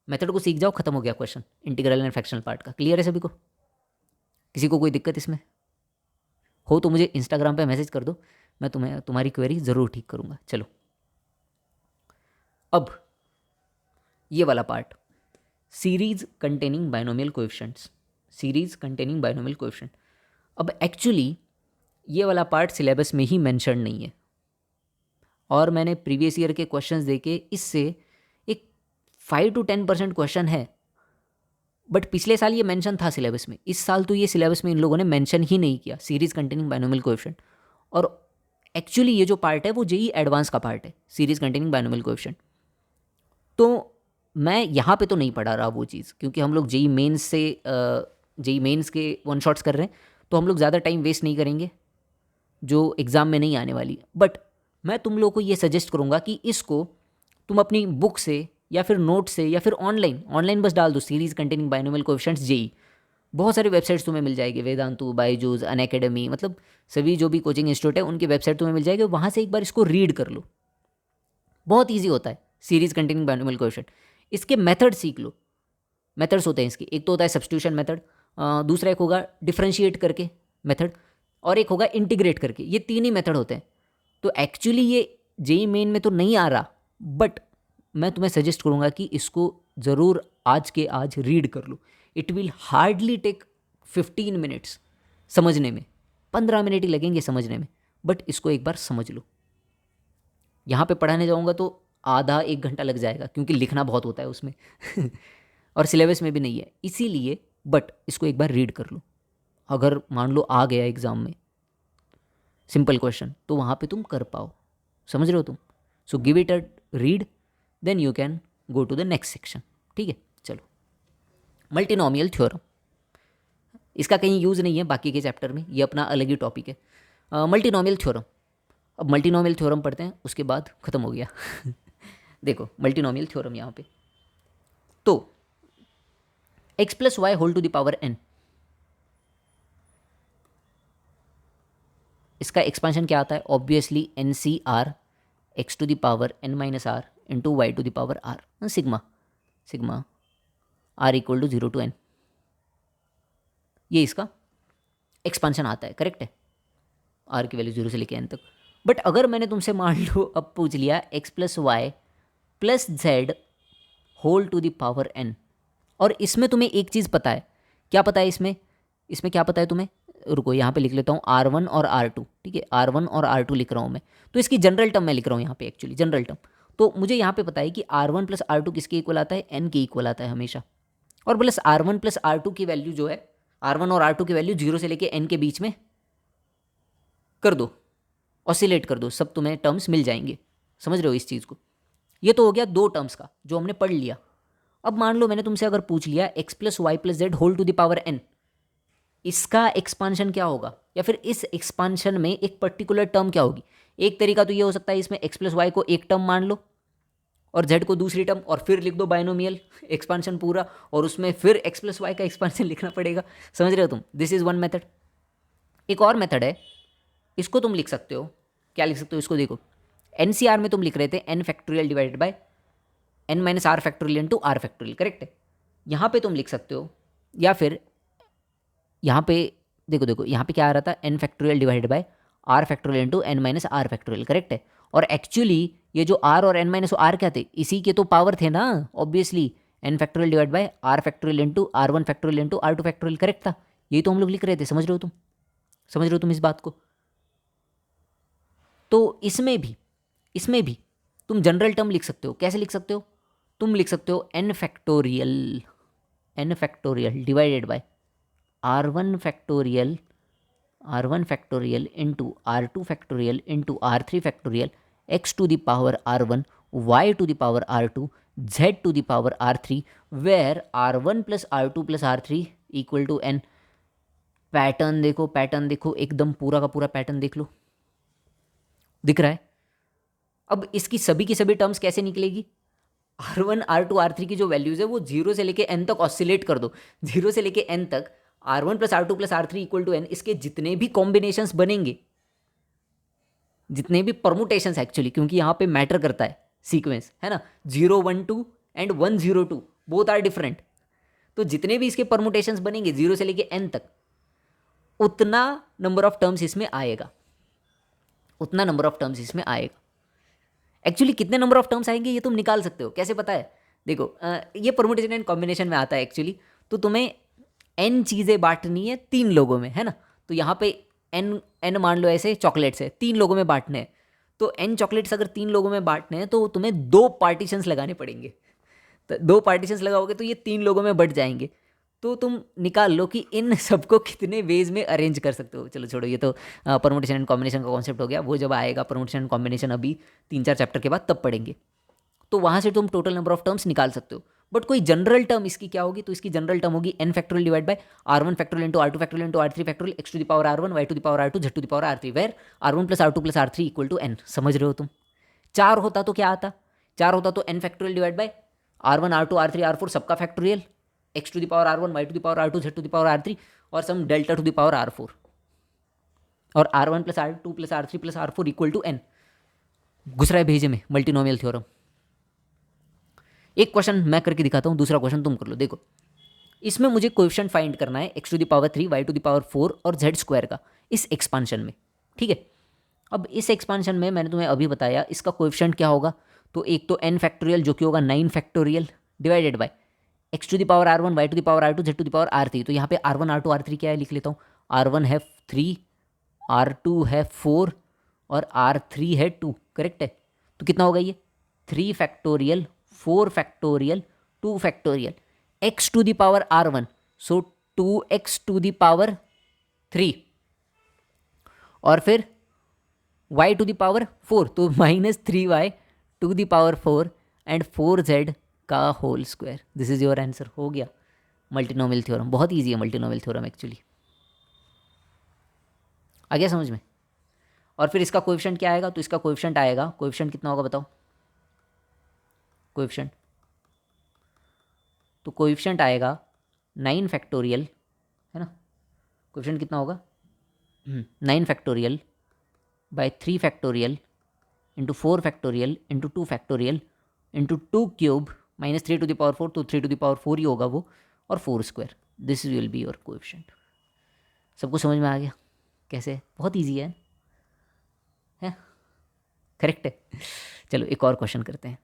Speaker 2: मेथड को सीख जाओ, खत्म हो गया question integral and fractional part का। क्लियर है सभी को? किसी को कोई दिक्कत इसमें हो तो मुझे इंस्टाग्राम पे मैसेज कर दो, मैं तुम्हारी क्वेरी ज़रूर ठीक करूँगा। चलो अब ये वाला part, series containing binomial coefficients, series containing binomial coefficient. अब एक्चुअली ये वाला पार्ट सिलेबस में ही मेंशन नहीं है, और मैंने प्रीवियस ईयर के क्वेश्चंस देखे, इससे एक 5 to 10% क्वेश्चन है, बट पिछले साल ये मेंशन था सिलेबस में, इस साल तो ये सिलेबस में इन लोगों ने मेंशन ही नहीं किया, सीरीज कंटेनिंग बाइनोमियल कोएफिशिएंट। और एक्चुअली ये जो पार्ट है वो जेईई एडवांस का पार्ट है, सीरीज कंटेनिंग बाइनोमियल कोएफिशिएंट। तो मैं यहाँ पे तो नहीं पढ़ा रहा वो चीज़, क्योंकि हम लोग जेईई मेंस से जेईई मेंस के वन शॉट्स कर रहे हैं, तो हम लोग ज़्यादा टाइम वेस्ट नहीं करेंगे जो एग्ज़ाम में नहीं आने वाली। बट मैं तुम लोग को ये सजेस्ट करूँगा कि इसको तुम अपनी बुक से या फिर नोट से या फिर ऑनलाइन बस डाल दो, series containing binomial coefficients JEE. बहुत सारे वेबसाइट्स तुम्हें मिल जाएगी, वेदांतु, बायजूस, अनअकैडमी, मतलब सभी जो भी कोचिंग इंस्टीट्यूट है उनकी वेबसाइट तुम्हें मिल जाएगी, वहाँ से एक बार इसको रीड कर लो। बहुत ईजी होता है सीरीज कंटेनिंग बाइनोमियल कोएफिशिएंट। इसके मेथड सीख लो, मेथड्स होते हैं इसके, एक तो होता है सब्स्टिट्यूशन मेथड, दूसरा एक होगा डिफरेंशिएट करके मेथड, और एक होगा इंटीग्रेट करके। ये 3 ही मेथड होते हैं। तो एक्चुअली ये जेईई मेन में तो नहीं आ रहा, बट मैं तुम्हें सजेस्ट करूँगा कि इसको ज़रूर आज के आज रीड कर लो। It will hardly take 15 minutes समझने में, 15 मिनट ही लगेंगे समझने में, बट इसको एक बार समझ लो। यहाँ पे पढ़ाने जाऊँगा तो आधा 1 घंटा लग जाएगा, क्योंकि लिखना बहुत होता है उसमें और सिलेबस में भी नहीं है, इसीलिए। बट इसको एक बार रीड कर लो, अगर मान लो आ गया एग्ज़ाम में सिंपल क्वेश्चन तो वहाँ पे तुम कर पाओ, समझ रहे हो तुम। So give it a read, then you can go to the next section. ठीक है, चलो मल्टीनोमियल थ्योरम, इसका कहीं यूज़ नहीं है बाकी के चैप्टर में, ये अपना अलग ही टॉपिक है। मल्टीनोमियल थ्योरम, अब मल्टीनोमियल थ्योरम पढ़ते हैं, उसके बाद ख़त्म हो गया देखो मल्टीनोमियल थ्योरम यहाँ पे, तो x plus y whole to the power n, इसका एक्सपेंशन क्या आता है, obviously n C r x to the power n minus r into y to the power r, sigma r equal to 0 to n, ये इसका expansion आता है। Correct है, r की वैल्यू 0 से लेके n तक। बट अगर मैंने तुमसे मान लो अब पूछ लिया x plus y plus z whole to the power n, और इसमें तुम्हें एक चीज़ पता है, क्या पता है इसमें, इसमें क्या पता है तुम्हें, रुको यहाँ पे लिख लेता हूँ R1 और R2, ठीक है, R1 और R2 लिख रहा हूँ मैं, तो इसकी जनरल टर्म मैं लिख रहा हूँ यहाँ पे, एक्चुअली जनरल टर्म। तो मुझे यहाँ पे पता है कि R1 प्लस R2 किसके इक्वल आता है, N के इक्वल आता है हमेशा, और प्लस R1 प्लस R2 की वैल्यू जो है, R1 और R2 की वैल्यू 0 से लेके N के बीच में कर दो, ऑसिलेट कर दो, सब तुम्हें टर्म्स मिल जाएंगे। समझ रहे हो इस चीज़ को? ये तो हो गया दो टर्म्स का जो हमने पढ़ लिया। अब मान लो मैंने तुमसे अगर पूछ लिया x plus y plus z whole to the power n, इसका एक्सपांशन क्या होगा, या फिर इस एक्सपांशन में एक पर्टिकुलर टर्म क्या होगी। एक तरीका तो ये हो सकता है इसमें x प्लस वाई को एक टर्म मान लो और z को दूसरी टर्म, और फिर लिख दो बाइनोमियल एक्सपांशन पूरा, और उसमें फिर x प्लस वाई का एक्सपांशन लिखना पड़ेगा। समझ रहे हो तुम? This is one method. एक और मेथड है, इसको तुम लिख सकते हो, क्या लिख सकते हो इसको, देखो एनसीआर में तुम लिख रहे थे n factorial divided by n minus r factorial into r factorial, correct है। यहाँ पे तुम लिख सकते हो, या फिर यहाँ पे देखो देखो यहाँ पे क्या आ रहा था, n factorial divided by r factorial into n minus r factorial, correct है। और एक्चुअली ये जो r और n माइनस आर क्या थे, इसी के तो पावर थे ना, obviously n factorial divide by r factorial into r one factorial into r two factorial, correct था। यही तो हम लोग लिख रहे थे, समझ रहे हो तुम, समझ रहे हो तुम इस बात को? तो इसमें भी तुम जनरल टर्म लिख सकते हो। कैसे लिख सकते हो? तुम लिख सकते हो n factorial divided by r one factorial into r two factorial into r three factorial x to the power r one y to the power r two z to the power r three, where r one plus r two plus r three equal to n. Pattern देखो, pattern देखो, एकदम पूरा का पूरा pattern देख लो, दिख रहा है? अब इसकी सभी की सभी टर्म्स कैसे निकलेगी, R1 R2 R3 की जो वैल्यूज है वो 0 से लेके n तक ऑसिलेट कर दो, 0 से लेके n तक R1 plus R2 plus R3 equal to n, इसके जितने भी कॉम्बिनेशंस बनेंगे, जितने भी परमुटेशंस एक्चुअली, क्योंकि यहाँ पे मैटर करता है सीक्वेंस, है ना, 0 1 2 एंड 1 0 2 बोथ आर डिफरेंट। तो जितने भी इसके परमुटेशंस बनेंगे 0 से लेके n तक, उतना नंबर ऑफ टर्म्स इसमें आएगा, उतना नंबर ऑफ टर्म्स इसमें आएगा। एक्चुअली कितने नंबर ऑफ टर्म्स आएंगे ये तुम निकाल सकते हो, कैसे पता है? देखो ये परमुटेशन एंड कॉम्बिनेशन में आता है एक्चुअली। तो तुम्हें n चीज़ें बांटनी है 3 लोगों में, है ना। तो यहाँ पे n मान लो ऐसे चॉकलेट्स है, 3 लोगों में बांटने हैं। तो n चॉकलेट्स अगर 3 लोगों में बांटने हैं तो तुम्हें 2 पार्टीशंस लगाने पड़ेंगे। तो 2 पार्टीशंस लगाओगे तो ये 3 लोगों में बट जाएंगे। तो तुम निकाल लो कि इन सबको कितने वेज में अरेंज कर सकते हो। चलो छोड़ो, ये तो परमुटेशन एंड कॉम्बिनेशन का कॉन्सेप्ट हो गया, वो जब आएगा परमुटेशन एंड कॉम्बिनेशन अभी 3-4 चैप्टर के बाद तब पढ़ेंगे। तो वहाँ से तुम टोटल नंबर ऑफ टर्म्स निकाल सकते हो। बट कोई जनरल टर्म इसकी क्या होगी, तो इसकी जनरल टर्म होगी n factorial divide by r one factorial into r two factorial into r three factorial x to the power r one y to the power r two z to the power r three, where r one plus r two plus r three equal to n। समझ रहे हो तुम? 4 होता तो क्या आता, 4 होता तो n factorial divide by r one r two r three r four सबका factorial x to the power r one y to the power r two z to the power r three और some delta to the power r four, और r one plus r two plus r three plus r four equal to n। घुस रहा है भेजे में multinomial theorem. एक question मैं करके दिखाता हूँ, दूसरा क्वेश्चन तुम कर लो। देखो इसमें मुझे कोएफिशिएंट फाइंड करना है x to the power 3 y to the power 4 और जेड स्क्वायर का इस एक्सपांशन में, ठीक है। अब इस एक्सपांशन में मैंने तुम्हें अभी बताया इसका कोएफिशिएंट क्या होगा। तो एक तो n फैक्टोरियल जो कि होगा 9 factorial divided by x to the power r one y to the power r two z to the power r three. तो यहाँ पे r one r two r three क्या है लिख लेता हूँ, आर वन है 3, आर टू है 4 और आर थ्री है 2, करेक्ट है। तो कितना होगा ये 3 factorial 4 factorial 2 factorial x to the power r one, so 2x to the power 3 और फिर y टू द पावर 4, तो -3y to the power 4 and 4z का whole square. This is your answer. हो गया मल्टीनोमियल थ्योरम। बहुत easy है multinomial theorem actually. आ गया समझ में? और फिर इसका कोएफिशिएंट क्या आएगा, तो इसका कोएफिशिएंट आएगा, कोएफिशिएंट कितना होगा बताओ कोएफिशिएंट। तो कोएफिशिएंट आएगा 9 फैक्टोरियल, है ना। कोएफिशिएंट कितना होगा 9 factorial by 3 factorial into 4 factorial into 2 factorial into 2 cube minus 3 to the power 4, तो 3 टू द पावर 4 ही होगा वो, और 4 square. This will be your coefficient. सबको समझ में आ गया कैसे? बहुत ईजी है करेक्ट है। चलो एक और क्वेश्चन करते हैं,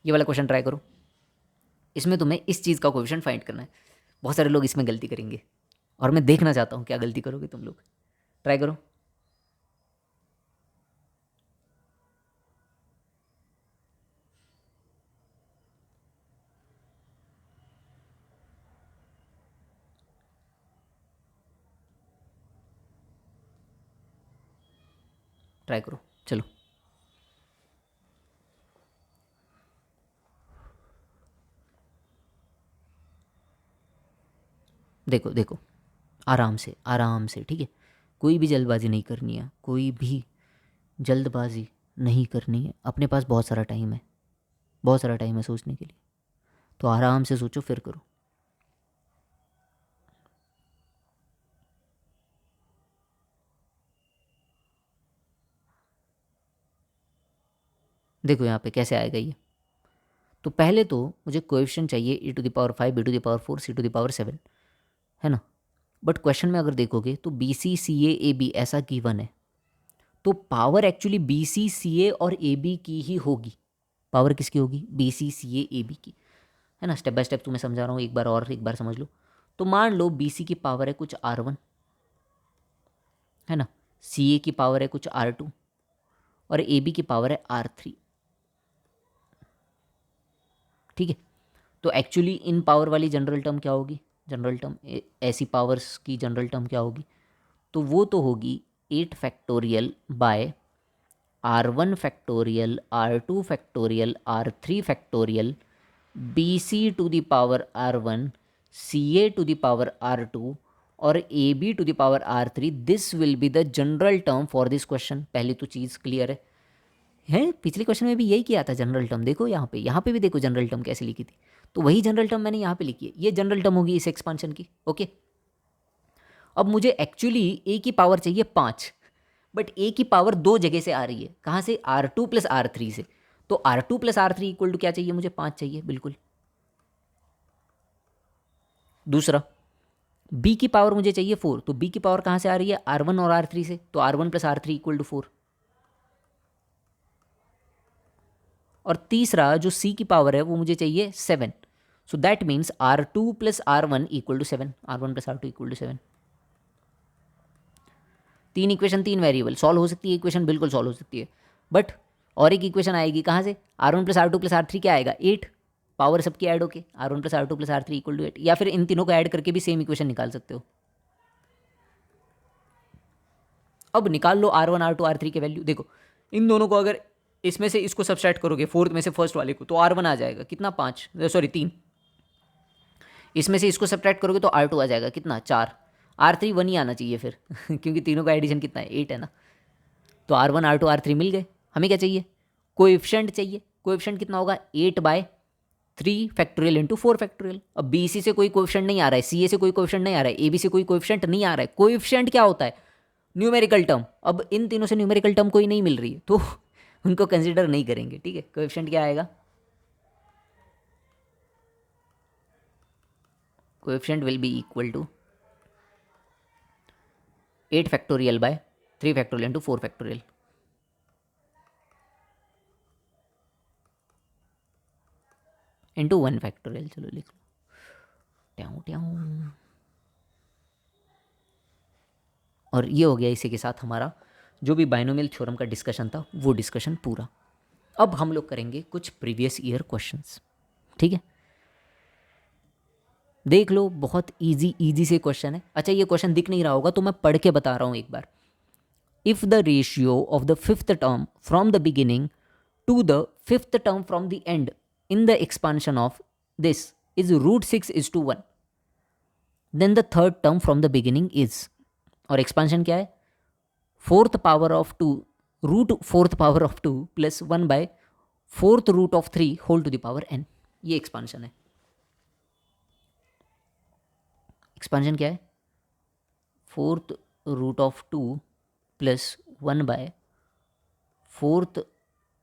Speaker 2: ये वाला क्वेश्चन ट्राई करो। इसमें तुम्हें इस चीज़ का कोएफिशिएंट फाइंड करना है। बहुत सारे लोग इसमें गलती करेंगे और मैं देखना चाहता हूँ क्या गलती करोगे तुम लोग। ट्राई करो। ट्राई करो, चलो। देखो देखो, आराम से, ठीक है। कोई भी जल्दबाजी नहीं करनी है, कोई भी जल्दबाजी नहीं करनी है। अपने पास बहुत सारा टाइम है, बहुत सारा टाइम है सोचने के लिए, तो आराम से सोचो फिर करो। देखो यहाँ पे कैसे आएगा ये। तो पहले तो मुझे कोएफिशिएंट चाहिए e⁵, b⁴, c⁴, है ना। बट क्वेश्चन में अगर देखोगे तो b c c a b ऐसा गिवन है, तो power actually b c c a और ए बी की ही होगी। पावर किसकी होगी? B c c a B की, है ना। स्टेप बाय स्टेप तुम्हें समझा रहा हूँ, एक बार समझ लो। तो मान लो बी सी की पावर है कुछ R1, है ना। सी ए की पावर है कुछ R2 और ए बी की पावर है R3, ठीक है। तो एक्चुअली इन पावर वाली जनरल टर्म क्या होगी? जनरल टर्म ऐसी पावर्स की जनरल टर्म क्या होगी? तो वो तो होगी 8 factorial by R1 factorial, R2 factorial, R3 factorial, b c to the power R1, c a to the power R2 और a b to the power R3। This will be the general term for this question. पहली तो चीज़ clear है। पिछले question में भी यही किया था, जनरल टर्म। देखो यहाँ पे भी देखो जनरल टर्म कैसे लिखी थी। तो वही जनरल टर्म मैंने यहाँ पे लिखी है, ये जनरल टर्म होगी इस एक्सपांशन की, ओके। अब मुझे एक्चुअली ए की पावर चाहिए 5, बट ए की पावर 2 जगह से आ रही है। कहाँ से? R2 प्लस R3 से। तो R2 plus R3 equal to क्या चाहिए मुझे? 5 चाहिए, बिल्कुल। दूसरा, बी की पावर मुझे चाहिए 4, तो बी की पावर कहाँ से आ रही है? R1 और R3 से। तो R1 plus R3 equal to 4। और तीसरा जो सी की पावर है वो मुझे चाहिए 7। So that means R2 plus R1 equal to 7, R1 plus R2 equal to 7। तीन इक्वेशन, तीन वेरिएबल, सॉल्व हो सकती है इक्वेशन, बिल्कुल सॉल्व हो सकती है। बट और एक इक्वेशन आएगी कहाँ से? R1 plus R2 plus R3 क्या आएगा? 8। पावर सबकी ऐड होके R1 plus R2 plus R3 equal to 8। या फिर इन तीनों को ऐड करके भी सेम इक्वेशन निकाल सकते हो। अब निकाल लो R1 R2 R3 के वैल्यू। देखो इन दोनों को अगर इसमें से इसको सबट्रैक्ट करोगे, फोर्थ में से फर्स्ट वाले को, तो R1 आ जाएगा कितना? 5, सॉरी 3। इसमें से इसको सबट्रैक्ट करोगे तो R2 आ जाएगा कितना? 4। R3 1 ही आना चाहिए फिर क्योंकि तीनों का एडिशन कितना है? 8 है ना। तो R1 R2 R3 मिल गए। हमें क्या चाहिए? कोएफिशिएंट चाहिए। कोएफिशिएंट कितना होगा? 8/3 फैक्टोरियल इंटू 4 फैक्टोरियल। अब बी सी से कोई कोएफिशिएंट नहीं आ रहा है, सी ए से कोई कोएफिशिएंट नहीं आ रहा है, ए बी से कोई कोएफिशिएंट नहीं आ रहा है। कोएफिशिएंट क्या होता है? Numerical term. अब इन तीनों से न्यूमेरिकल टर्म कोई नहीं मिल रही है, तो उनको कंसिडर नहीं करेंगे, ठीक है। कोएफिशिएंट क्या आएगा? Coefficient will be equal to 8 factorial by 3 factorial into 4 factorial into 1 factorial. चलो लिख लो, ट्याऊं ट्याऊं। और ये हो गया इसी के साथ हमारा जो भी बाइनोमियल थ्योरम का डिस्कशन था वो डिस्कशन पूरा। अब हम लोग करेंगे कुछ प्रीवियस ईयर क्वेश्चंस, ठीक है। देख लो, बहुत इजी इजी से क्वेश्चन है। अच्छा ये क्वेश्चन दिख नहीं रहा होगा तो मैं पढ़ के बता रहा हूँ एक बार। If the ratio of the fifth term from the beginning to the fifth term from the end in the expansion of this is √6:1, then the third term from the beginning is. और expansion क्या है? Fourth power of 2 √4 plus 1/4 √3 whole to the power n। ये expansion है। Expansion क्या है? 4 √2 plus 1/4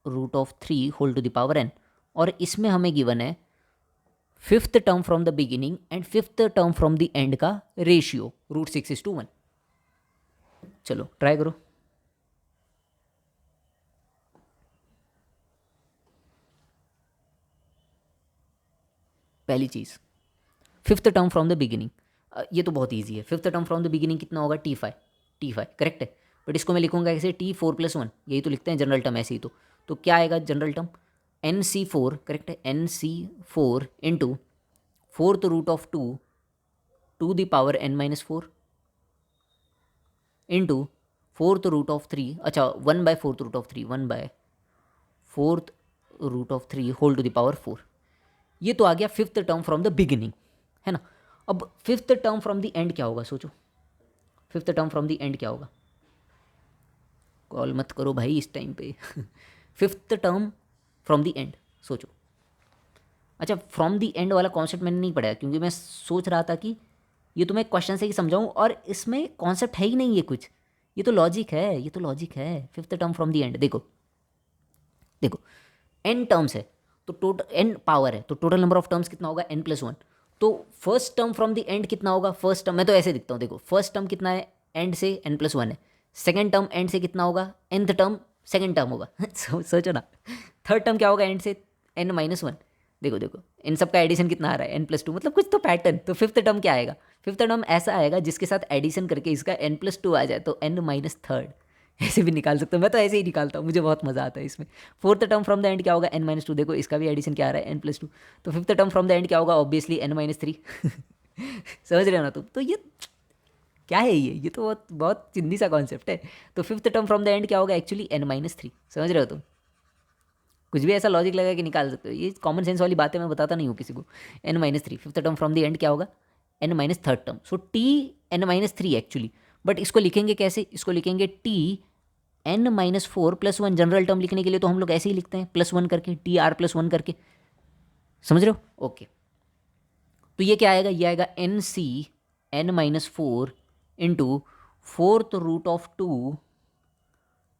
Speaker 2: √3 whole to the power n। और इसमें हमें गिवन है fifth term from the beginning and fifth term from the end का रेशियो √6:1। चलो ट्राई करो। पहली चीज़। Fifth term from the beginning, ये तो बहुत ईजी है। Fifth term from the beginning कितना होगा, T5 करेक्ट है। बट इसको मैं लिखूंगा कैसे, T4+1, यही तो लिखते हैं जनरल टर्म ऐसे ही। तो क्या आएगा जनरल टर्म, NC4 करेक्ट है, NC4 into fourth root of 2 to the power n-4 into fourth root of 3, अच्छा 1/4 root of 3, 1/4 root of 3 whole to the power 4। ये तो आ गया fifth term from the beginning, है ना। अब fifth term from the end क्या होगा, सोचो। Fifth term from the end क्या होगा, कॉल मत करो भाई इस टाइम पे। Fifth term from the and सोचो। अच्छा, फ्रॉम द एंड वाला कॉन्सेप्ट मैंने नहीं पढ़ा, क्योंकि मैं सोच रहा था कि ये तो मैं क्वेश्चन से ही समझाऊं, और इसमें कॉन्सेप्ट है ही नहीं ये कुछ, ये तो लॉजिक है, ये तो लॉजिक है। Fifth term from the and, देखो देखो n टर्म्स है तो टोटल n पावर है, तो टोटल नंबर ऑफ टर्म्स कितना होगा, n+1। तो first term from the and कितना होगा, फर्स्ट टर्म मैं तो ऐसे दिखता हूँ, देखो फर्स्ट टर्म कितना है, एंड से n+1 है। सेकेंड टर्म एंड से कितना होगा, nth टर्म सेकेंड टर्म होगा। सोचो ना, थर्ड टर्म क्या होगा, एंड से n-1। देखो देखो इन सब का एडिशन कितना आ रहा है, n+2, मतलब कुछ तो पैटर्न। तो फिफ्थ टर्म क्या आएगा, फिफ्थ टर्म ऐसा आएगा जिसके साथ एडिशन करके इसका n+2 आ जाए, तो n-3। ऐसे भी निकाल सकते हो, मैं तो ऐसे ही निकालता हूँ, मुझे बहुत मज़ा आता है इसमें। Fourth term from the end क्या होगा, n-2, देखो इसका भी एडिशन क्या आ रहा है, n+2। तो fifth term from the end क्या होगा, ऑब्वियसली n-3। समझ रहे हो ना तुम, तो ये क्या है, ये तो बहुत बहुत चिंदी सा कॉन्सेप्ट है। तो fifth term from the end क्या होगा, एक्चुअली n-3। समझ रहे हो तुम, कुछ भी ऐसा लॉजिक लगा के निकाल सकते हो, ये कॉमन सेंस वाली बातें मैं बताता नहीं हूँ किसी को। n-3 fifth term from the end क्या होगा, n-3 term, so T(n-3) actually. But इसको लिखेंगे कैसे, इसको लिखेंगे T(n-4+1), जनरल टर्म लिखने के लिए तो हम लोग ऐसे ही लिखते हैं +1 करके, TR+1 करके। समझ रहे हो, ओके। तो ये क्या आएगा, ये आएगा NC(n-4) into fourth root of 2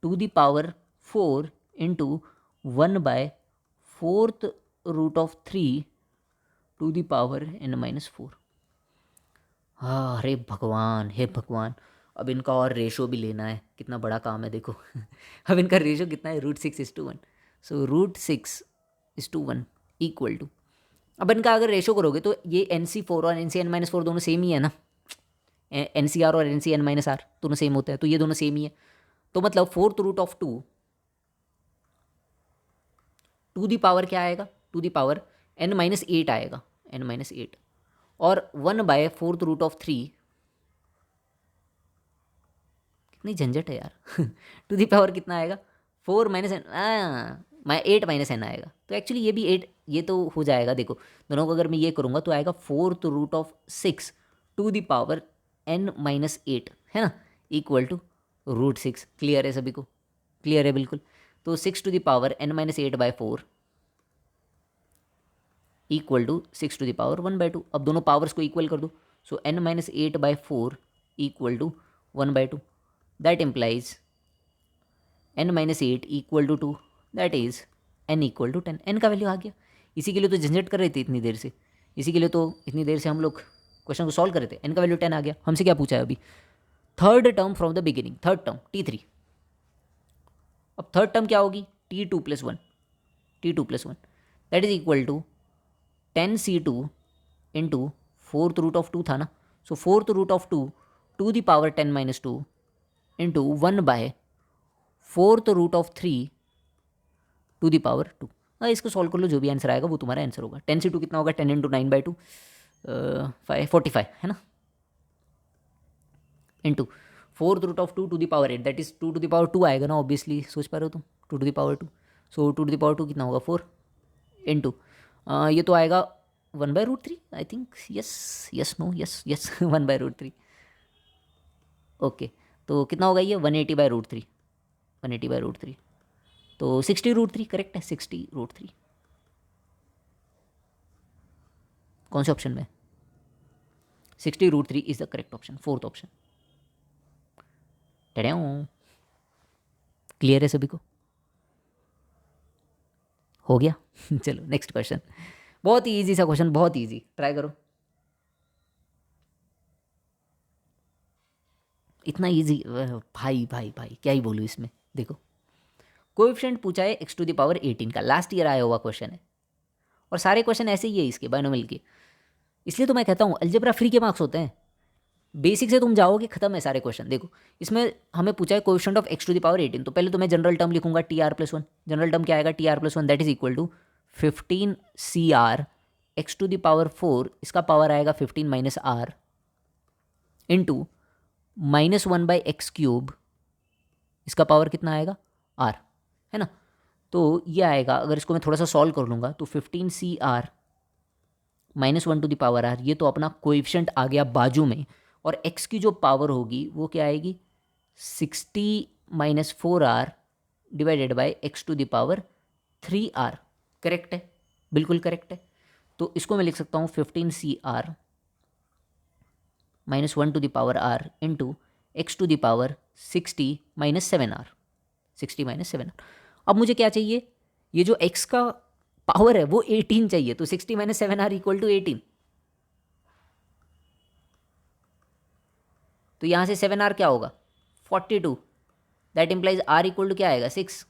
Speaker 2: to the power 4 into 1/4 root of 3 to the power n-4। हाँ, अरे भगवान, हे भगवान, अब इनका और रेशो भी लेना है, कितना बड़ा काम है देखो। अब इनका रेशो कितना है, √6:1। सो √6:1 इक्वल टू, अब इनका अगर रेशो करोगे तो ये NC4 और NCn-4 दोनों सेम ही है ना, NCR और NCn-R दोनों सेम होते हैं, तो ये दोनों सेम ही है। तो मतलब fourth root of 2 to the power क्या आएगा, टू दी पावर n-8 आएगा, n-8, और 1/4 रूट ऑफ 3, कितनी झंझट है यार। टू दी पावर कितना आएगा, 4 - n, 8 - n आएगा। तो एक्चुअली ये भी 8, ये तो हो जाएगा, देखो दोनों को अगर मैं ये करूँगा तो आएगा fourth root of 6 to the power n-8, है ना, इक्वल टू √6। क्लियर है सभी को, क्लियर है बिल्कुल। तो 6 to the power n-8/4 equal to 6 to the power 1/2। अब दोनों पावर्स को इक्वल कर दो, so n-8/4 equal to 1/2। That implies n-8 equal to 2, that is n equal to 10। n का वैल्यू आ गया। इसी के लिए तो झंझट कर रहे थे इतनी देर से, इसी के लिए तो इतनी देर से हम लोग क्वेश्चन को सॉल्व कर रहे थे। n का वैल्यू 10 आ गया। हमसे क्या पूछा है अभी, third term from the beginning, third term T3। अब थर्ड टर्म क्या होगी, T2+1, T2+1 that is equal to 10C2 into fourth root of 2 था ना, so fourth root of 2 to the power 10-2 into 1/4 root of 3 to the power 2। हाँ, इसको solve कर लो, जो भी आंसर आएगा वो तुम्हारा आंसर होगा। 10C2 कितना होगा, 10 इंटू 9/2, 45, है ना, into fourth root of 2 to the power 8, that is 2 to the power 2 आएगा ना, ऑब्वियसली सोच पा रहे हो तुम, 2 to the power 2। So 2 to the power 2 कितना होगा, 4 इंटू ये तो आएगा 1/√3 I think, yes yes no yes yes 1/√3। Okay, तो कितना होगा ये, 180/√3, 180/√3, तो 60√3 करेक्ट है, 60√3। कौन से ऑप्शन में, 60√3 is the correct option, fourth option. Clear है सभी को, हो गया। चलो नेक्स्ट क्वेश्चन, बहुत ही ईजी सा क्वेश्चन, बहुत ईजी, ट्राई करो। इतना ईजी भाई भाई भाई, क्या ही बोलूँ इसमें। देखो कोएफिशिएंट पूछा है x टू द पावर 18 का, लास्ट ईयर आया हुआ क्वेश्चन है, और सारे क्वेश्चन ऐसे ही है इसके बायनोमियल के। इसलिए तो मैं कहता हूँ अलजेब्रा फ्री के मार्क्स होते हैं, बेसिक से तुम जाओगे खत्म है सारे क्वेश्चन। देखो इसमें हमें पूछा है coefficient of x to the power 18, तो पहले तो मैं जनरल टर्म लिखूंगा TR+1। जनरल टर्म क्या आएगा, TR+1 that is equal to 15CR x to the power 4, इसका पावर आएगा 15 माइनस R इंटू -1/x³, इसका पावर कितना आएगा R, है ना। तो ये आएगा, अगर इसको मैं थोड़ा सा सॉल्व कर लूँगा तो 15CR -1 to the power R, ये तो अपना कोएफिशिएंट आ गया बाजू में, और x की जो पावर होगी वो क्या आएगी 60 minus 4R divided by x to the power 3R। Correct है, बिल्कुल करेक्ट है। तो इसको मैं लिख सकता हूँ 15CR -1 to the power R into x to the power 60 minus 7R, 60 minus 7R। अब मुझे क्या चाहिए, ये जो x का पावर है वो 18 चाहिए, तो 60 माइनस 7R इक्वल टू 18। तो यहाँ से 7R क्या होगा 42, that implies R equal to क्या आएगा 6।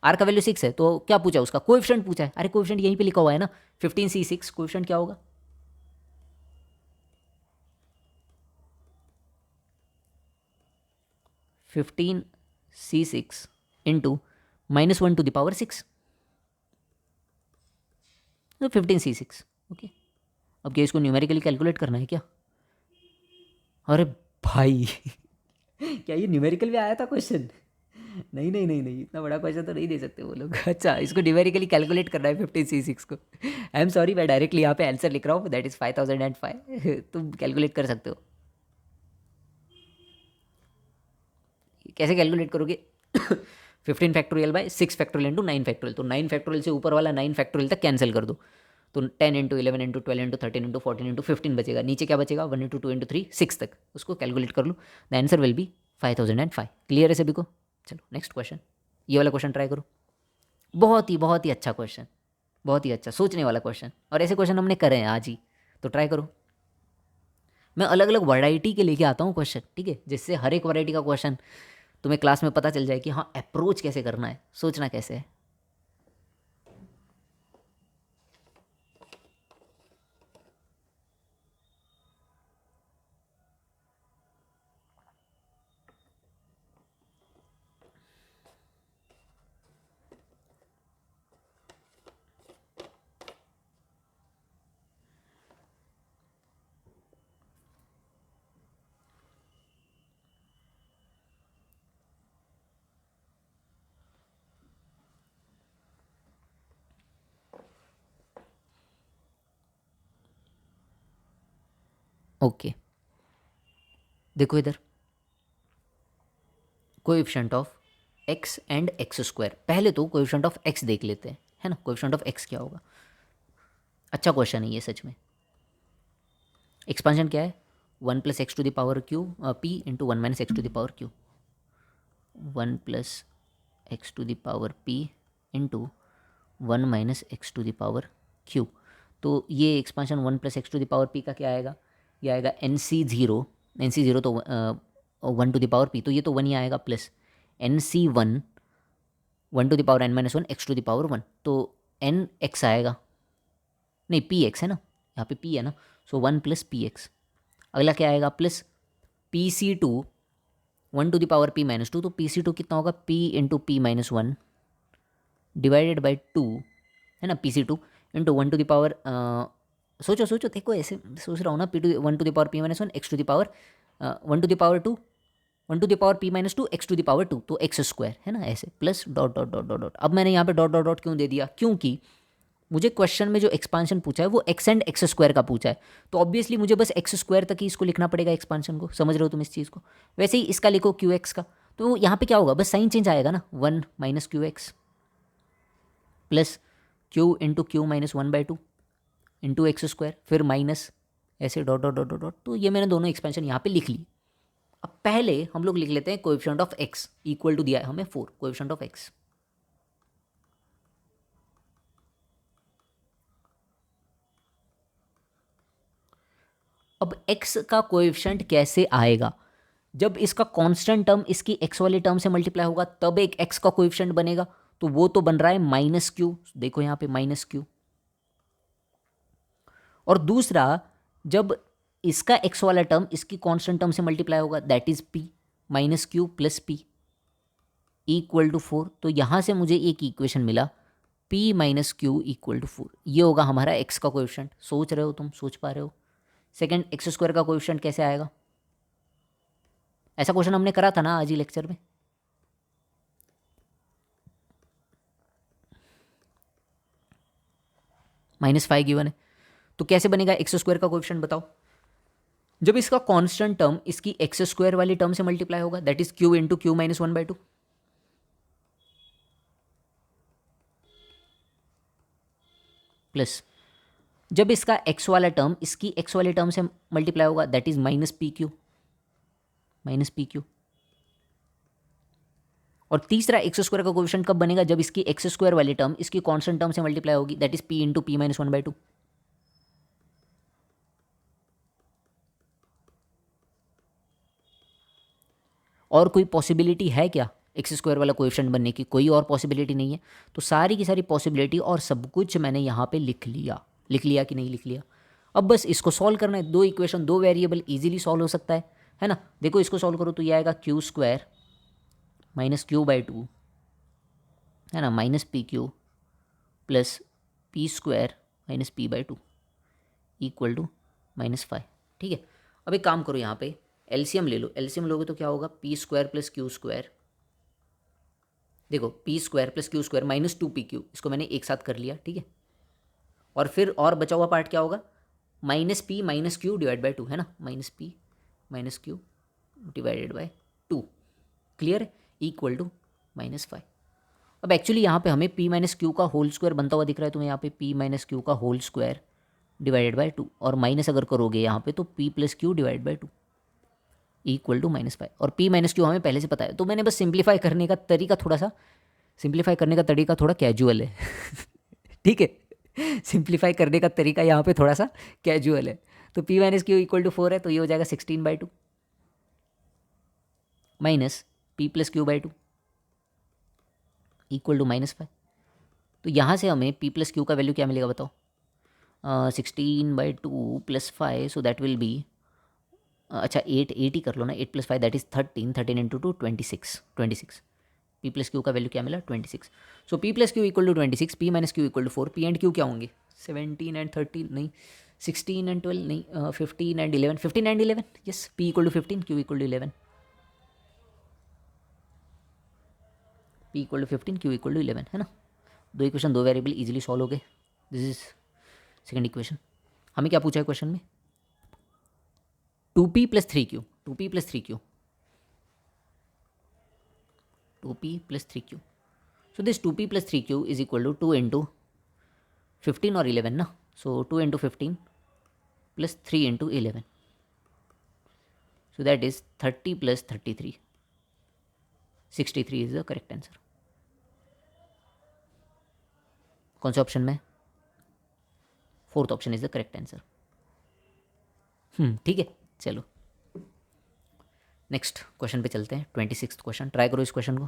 Speaker 2: R का वैल्यू 6 है, तो क्या पूछा उसका कोएफिशिएंट पूछा है। अरे कोएफिशिएंट यहीं पे लिखा हुआ है ना 15C6, कोएफिशिएंट क्या होगा 15C6 into -1 to the power 6, तो 15C6। ओके, अब क्या इसको न्यूमेरिकली कैलकुलेट करना है क्या। अरे भाई क्या ये न्यूमेरिकल में आया था क्वेश्चन, नहीं नहीं नहीं नहीं, इतना बड़ा क्वेश्चन तो नहीं दे सकते वो लोग। अच्छा, इसको न्यूमेरिकली कैलकुलेट करना है 15C6 को। आई एम सॉरी, मैं डायरेक्टली यहाँ पे आंसर लिख रहा हूँ, दैट इज़ 5005। तुम कैलकुलेट कर सकते हो, कैसे कैलकुलेट करोगे 15 factorial by 6 factorial into 9 factorial, तो 9 फैक्टोरियल से ऊपर वाला 9 फैक्टोरियल तक कैंसिल कर दो, तो 10 into 11 into 12 into 13 into 14 into 15 बचेगा, नीचे क्या बचेगा 1 इंटू 2 इंटू 3 6 तक, उसको कैलकुलेट कर लो, the answer will be 5005। Clear है सभी को। चलो नेक्स्ट क्वेश्चन, ये वाला क्वेश्चन ट्राई करो, बहुत ही अच्छा क्वेश्चन, बहुत ही अच्छा सोचने वाला क्वेश्चन, और ऐसे क्वेश्चन हमने करे हैं आज ही, तो ट्राई करो। मैं अलग अलग वैरायटी के लेके आता हूँ क्वेश्चन, ठीक है, जिससे हर एक वैरायटी का क्वेश्चन तुम्हें क्लास में पता चल जाए कि हाँ अप्रोच कैसे करना है, सोचना कैसे है। ओके देखो इधर, coefficient of x and x², पहले तो कोएफिशिएंट ऑफ x देख लेते हैं, है ना, कोएफिशिएंट ऑफ x क्या होगा। अच्छा क्वेश्चन है ये सच में। एक्सपांशन क्या है 1 plus x to the power q p into 1 minus x to the power q, 1 plus x to the power p into 1 minus x to the power q. तो ये expansion 1 plus x to the power p का क्या आएगा, ये आएगा NC0 तो 1 to the power p, तो ये तो 1 ही आएगा, plus NC1 1 to the power n minus 1 x to the power 1, तो n x आएगा, नहीं पी एक्स है ना, यहाँ पे p है ना, सो 1 प्लस पी एक्स। अगला क्या आएगा plus PC2 1 to the power p minus 2, तो PC2 कितना होगा p into p minus 1 divided by 2, है ना, PC2 into 1 to the power, सोचो सोचो, देखो ऐसे सोच रहा हूँ ना, P2 1 to the power p minus 1 x to the power 1 to the power 2 1 to the power p minus 2 x to the power 2, तो x² है ना, ऐसे plus dot dot dot dot dot. अब मैंने यहाँ पे डॉट डॉट डॉट क्यों दे दिया, क्योंकि मुझे क्वेश्चन में जो एक्सपांशन पूछा है वो x एंड x² का पूछा है, तो ऑब्वियसली मुझे बस x² तक ही इसको लिखना पड़ेगा एक्सपांशन को, समझ रहे हो तुम इस चीज़ को। वैसे ही इसका लिखो QX का, तो यहाँ पे क्या होगा, बस साइन चेंज आएगा ना, 1 minus QX plus Q into Q minus 1/2 into x², फिर माइनस ऐसे dot dot dot dot dot. तो ये मैंने दोनों एक्सपेंशन यहाँ पे लिख ली। अब पहले हम लोग लिख लेते हैं coefficient of x equal to दिया है हमें 4, कोएफिशिएंट ऑफ x। अब x का कोएफिशिएंट कैसे आएगा, जब इसका कांस्टेंट टर्म इसकी x वाले टर्म से मल्टीप्लाई होगा तब एक x का कोएफिशिएंट बनेगा, तो वो तो बन रहा है -q, देखो यहाँ पे -q, और दूसरा जब इसका x वाला टर्म इसकी कांस्टेंट टर्म से मल्टीप्लाई होगा that is p minus q plus p equal to 4। तो यहाँ से मुझे एक इक्वेशन मिला p minus Q equal to 4। ये होगा हमारा x का कोएफिशिएंट। सोच रहे हो तुम, सोच पा रहे हो? सेकंड एक्स स्क्वायर का कोएफिशिएंट कैसे आएगा? ऐसा क्वेश्चन हमने करा था ना आज ही लेक्चर में। -5 गिवन है, तो कैसे बनेगा एक्स स्क्वायर का कोएफिशिएंट बताओ? जब इसका कांस्टेंट टर्म इसकी एक्स स्क्वायर वाली टर्म से मल्टीप्लाई होगा that is Q into Q minus 1/2 plus जब इसका x वाला टर्म इसकी x वाले टर्म से मल्टीप्लाई होगा दैट इज -pq। और तीसरा एक्स स्क्वायर का कोएफिशिएंट कब बनेगा? जब इसकी एक्स स्क्वायर वाली टर्म इसकी कांस्टेंट टर्म से मल्टीप्लाई होगी that is p into p minus 1/2। और कोई पॉसिबिलिटी है क्या एक्स स्क्वायर वाला कोएफिशिएंट बनने की? कोई और पॉसिबिलिटी नहीं है। तो सारी की सारी पॉसिबिलिटी और सब कुछ मैंने यहाँ पे लिख लिया कि नहीं लिख लिया? अब बस इसको सॉल्व करना है। 2 इक्वेशन 2 वेरिएबल इजीली सॉल्व हो सकता है ना? देखो इसको सॉल्व करो तो ये आएगा q square minus q by 2 है ना minus p q plus p square minus p by 2 equal to -5। ठीक है, अब एक काम करो, यहाँ पे एलसीएम ले लो। एलसीएम लोगे तो क्या होगा? P square plus q square, देखो p square plus q square minus 2pq, इसको मैंने एक साथ कर लिया। ठीक है, और फिर और बचा हुआ पार्ट क्या होगा? -p minus q divide by 2 है ना, -p minus q divided by 2। Clear है? Equal to -5। अब एक्चुअली यहाँ पे हमें p माइनस क्यू का होल स्क्वायर बनता हुआ दिख रहा है, तुम्हें यहाँ पे p माइनस क्यू का होल स्क्वायर डिवाइडेड बाई 2, और माइनस अगर करोगे यहाँ पे तो p plus q divide by 2 equal to -5। और p माइनस क्यू हमें पहले से पता है, तो मैंने बस सिंप्लीफाई करने का तरीका थोड़ा कैजुअल है ठीक है, सिंप्लीफाई करने का तरीका यहाँ पे थोड़ा सा कैजुअल है। तो p minus Q equal to 4 है, तो ये हो जाएगा 16/2 minus p plus q by 2 equal to -5। तो यहाँ से हमें p प्लस क्यू का वैल्यू क्या मिलेगा बताओ? 16/2 plus 5, so that will be अच्छा 8 ही कर लो ना, 8 plus 5 that is 13 into 2 26। p plus q का वैल्यू क्या मिला? 26। So p plus Q equal to 26, p minus Q equal to 4। p and q क्या होंगे? 17 एंड 13 नहीं, 16 एंड 12 नहीं, 15 and 11, 15 and 11 yes, p equal to 15, q equal to 11, p equal to 15, q equal to 11 है ना। 2 equation 2 variable easily solve हो गए। This is second equation. हमें क्या पूछा है क्वेश्चन में? 2p plus 3q, 2p plus 3q, 2p plus 3q। So this 2p plus 3q is equal to 2 into 15 और 11 ना, सो 2 into 15 plus 3 into 11, so that is 30 plus 33, 63 is the correct answer. कौन से ऑप्शन में? 4th option is the correct answer. ठीक है, चलो next question पे चलते हैं। 26th क्वेश्चन, ट्राई करो इस क्वेश्चन को।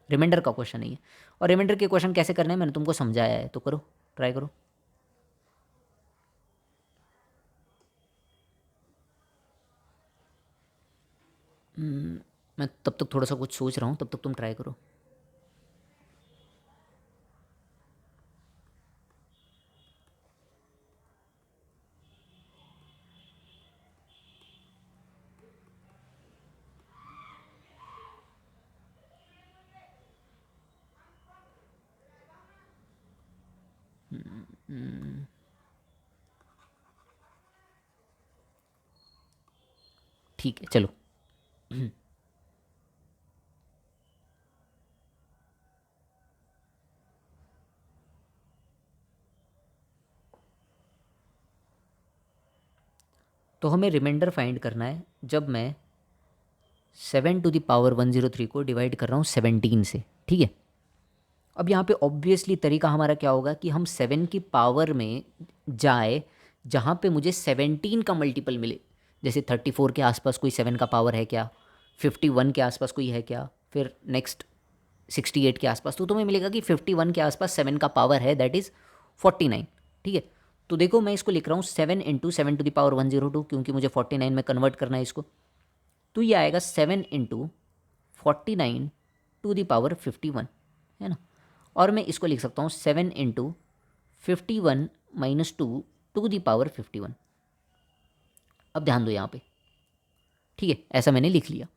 Speaker 2: रिमाइंडर का क्वेश्चन नहीं है, और रिमाइंडर के क्वेश्चन कैसे करने हैं मैंने तुमको समझाया है, तो करो, ट्राई करो। मैं तब तक थोड़ा सा कुछ सोच रहा हूँ, तब तक तुम ट्राई करो। ठीक है, चलो। तो हमें रिमाइंडर फाइंड करना है जब मैं 7 टू द पावर 103 को डिवाइड कर रहा हूँ 17 से। ठीक है, अब यहाँ पे ऑब्वियसली तरीका हमारा क्या होगा कि हम 7 की पावर में जाए जहाँ पे मुझे 17 का मल्टीपल मिले। जैसे 34 के आसपास कोई 7 का पावर है क्या, 51 के आसपास कोई है क्या, फिर नेक्स्ट 68 के आसपास, तो तुम्हें मिलेगा कि 51 के आसपास 7 का पावर है, दैट इज़ 49। ठीक है, तो देखो मैं इसको लिख रहा हूँ 7 × 7⁻102 क्योंकि मुझे 49 में कन्वर्ट करना है इसको। तो ये आएगा 7 × 49⁻51 है ना। और मैं इसको लिख सकता हूँ 7 × 51 - 2⁻51। अब ध्यान दो यहाँ पे, ठीक है, ऐसा मैंने लिख लिया।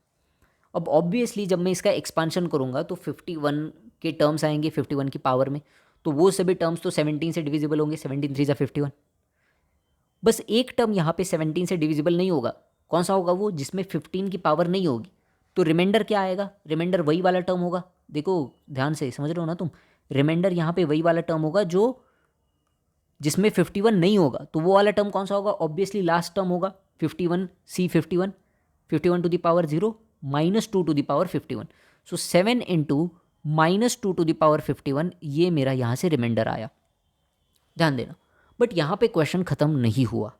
Speaker 2: अब ऑब्वियसली जब मैं इसका एक्सपांशन करूँगा तो 51 के टर्म्स आएंगे 51 की पावर में, तो वो सभी टर्म्स तो 17 से डिविजिबल होंगे, 17 3 × 51। बस एक टर्म यहाँ पे 17 से डिविजिबल नहीं होगा। कौन सा होगा वो? जिसमें 15 की पावर नहीं होगी। तो रिमाइंडर क्या आएगा? रिमाइंडर वही वाला टर्म होगा। देखो ध्यान से समझ रहे हो ना तुम, रिमाइंडर यहाँ पे वही वाला टर्म होगा जो जिसमें 51 नहीं होगा। तो वो वाला टर्म कौन सा होगा? ऑब्वियसली लास्ट टर्म होगा 51 to the power 0 -2 to the power 51। So 7 × -2 to the power 51 ये मेरा यहाँ से रिमाइंडर आया। ध्यान देना। बट यहाँ पे क्वेश्चन ख़त्म नहीं हुआ।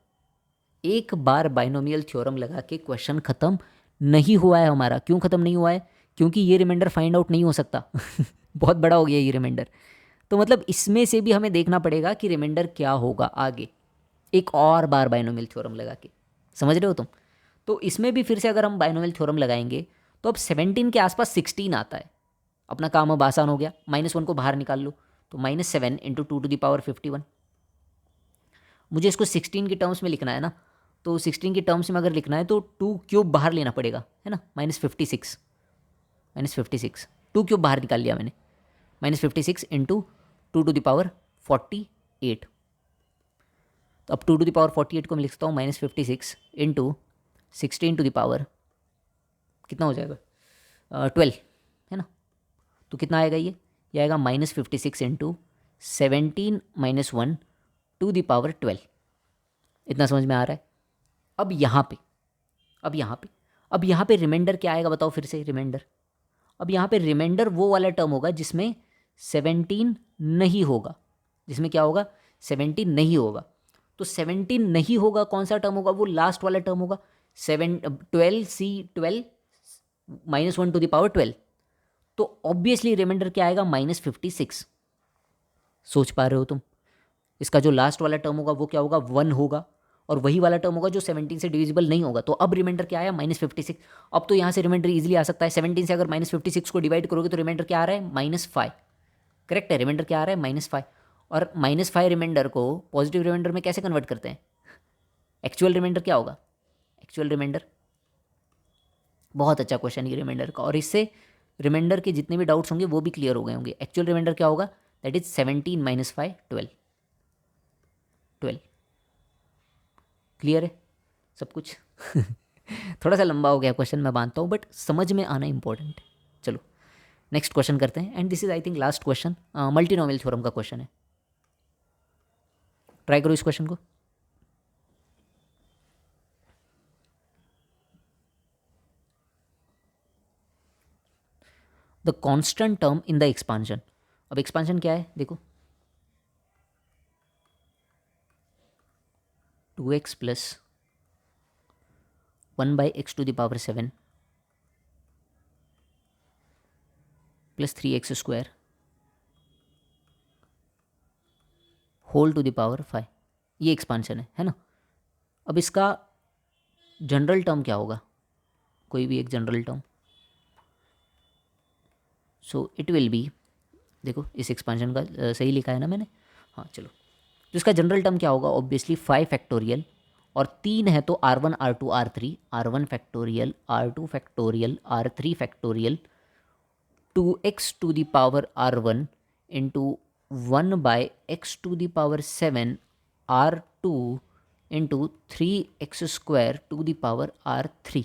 Speaker 2: एक बार बाइनोमियल थ्योरम लगा के क्वेश्चन ख़त्म नहीं हुआ है हमारा। क्यों ख़त्म नहीं हुआ है? क्योंकि ये रिमाइंडर फाइंड आउट नहीं हो सकता बहुत बड़ा हो गया ये रिमाइंडर। तो मतलब इसमें से भी हमें देखना पड़ेगा कि रिमाइंडर क्या होगा आगे, एक और बार बाइनोमियल थ्योरम लगा के। समझ रहे हो तुम? तो इसमें भी फिर से अगर हम बाइनोमियल थ्योरम लगाएंगे तो अब 17 के आसपास 16 आता है। अपना काम अब आसान हो गया, -1 को बाहर निकाल लो तो -7 × 2 टू द पावर 51। मुझे इसको 16 के टर्म्स में लिखना है ना, तो 16 के टर्म्स में अगर लिखना है तो 2³ बाहर लेना पड़ेगा, है ना। -56 2³ बाहर निकाल लिया मैंने। -56 × 2 टू द पावर 48। तो अब 2 टू द पावर 48 को मैं लिख सकता हूँ -56 × 16 टू द पावर कितना हो जाएगा 12, है ना। तो कितना आएगा ये आएगा -56 × 17 - 1 टू द पावर 12। इतना समझ में आ रहा है? अब यहाँ पे रिमाइंडर क्या आएगा बताओ फिर से। रिमाइंडर, अब यहाँ पे रिमाइंडर वो वाला टर्म होगा जिसमें 17 नहीं होगा। जिसमें क्या होगा? 17 नहीं होगा। तो 17 नहीं होगा, कौन सा टर्म होगा? वो लास्ट वाला टर्म होगा 12 -1 टू द पावर 12। तो ऑब्वियसली रिमाइंडर क्या आएगा? -56। सोच पा रहे हो तुम? इसका जो लास्ट वाला टर्म होगा वो क्या होगा? 1 होगा, और वही वाला टर्म होगा जो 17 से डिविजिबल नहीं होगा। तो अब रिमाइंडर क्या आया? -56। अब तो यहाँ से रिमाइंडर इजीली आ सकता है। 17 से अगर -56 को डिवाइड करोगे तो रिमाइंडर क्या आ रहा है? -5। करेक्ट है, रिमाइंडर क्या आ रहा है? -5। और -5 रिमाइंडर को पॉजिटिव रिमाइंडर में कैसे कन्वर्ट करते हैं? एक्चुअल रिमाइंडर क्या होगा? एक्चुअल रिमाइंडर, बहुत अच्छा क्वेश्चन ये रिमाइंडर का, और इससे रिमाइंडर के जितने भी डाउट्स होंगे वो भी क्लियर हो गए होंगे। एक्चुअल रिमाइंडर क्या होगा? That is 17 - 5 12। क्लियर है सब कुछ? थोड़ा सा लंबा हो गया क्वेश्चन मैं मानता हूँ, बट समझ में आना इंपॉर्टेंट है। चलो नेक्स्ट क्वेश्चन करते हैं, and this is I think last question. Multinomial theorem का क्वेश्चन है। ट्राई करो इस क्वेश्चन को। The constant term in the expansion. अब एक्सपांशन क्या है देखो, 2x + 1/x to the power 7 + 3x² whole to the power 5। ये एक्सपांशन है ना। अब इसका जनरल टर्म क्या होगा? कोई भी एक general term. So it will be, देखो इस एक्सपांशन का सही लिखा है ना मैंने? हाँ चलो, तो इसका जनरल टर्म क्या होगा? ऑब्वियसली 5 फैक्टोरियल, और 3 है तो R1 R2 R3, R1 factorial R2 factorial R3 factorial 2x to the power R1 into 1/x to the power 7 R2 into 3x² to the power R3।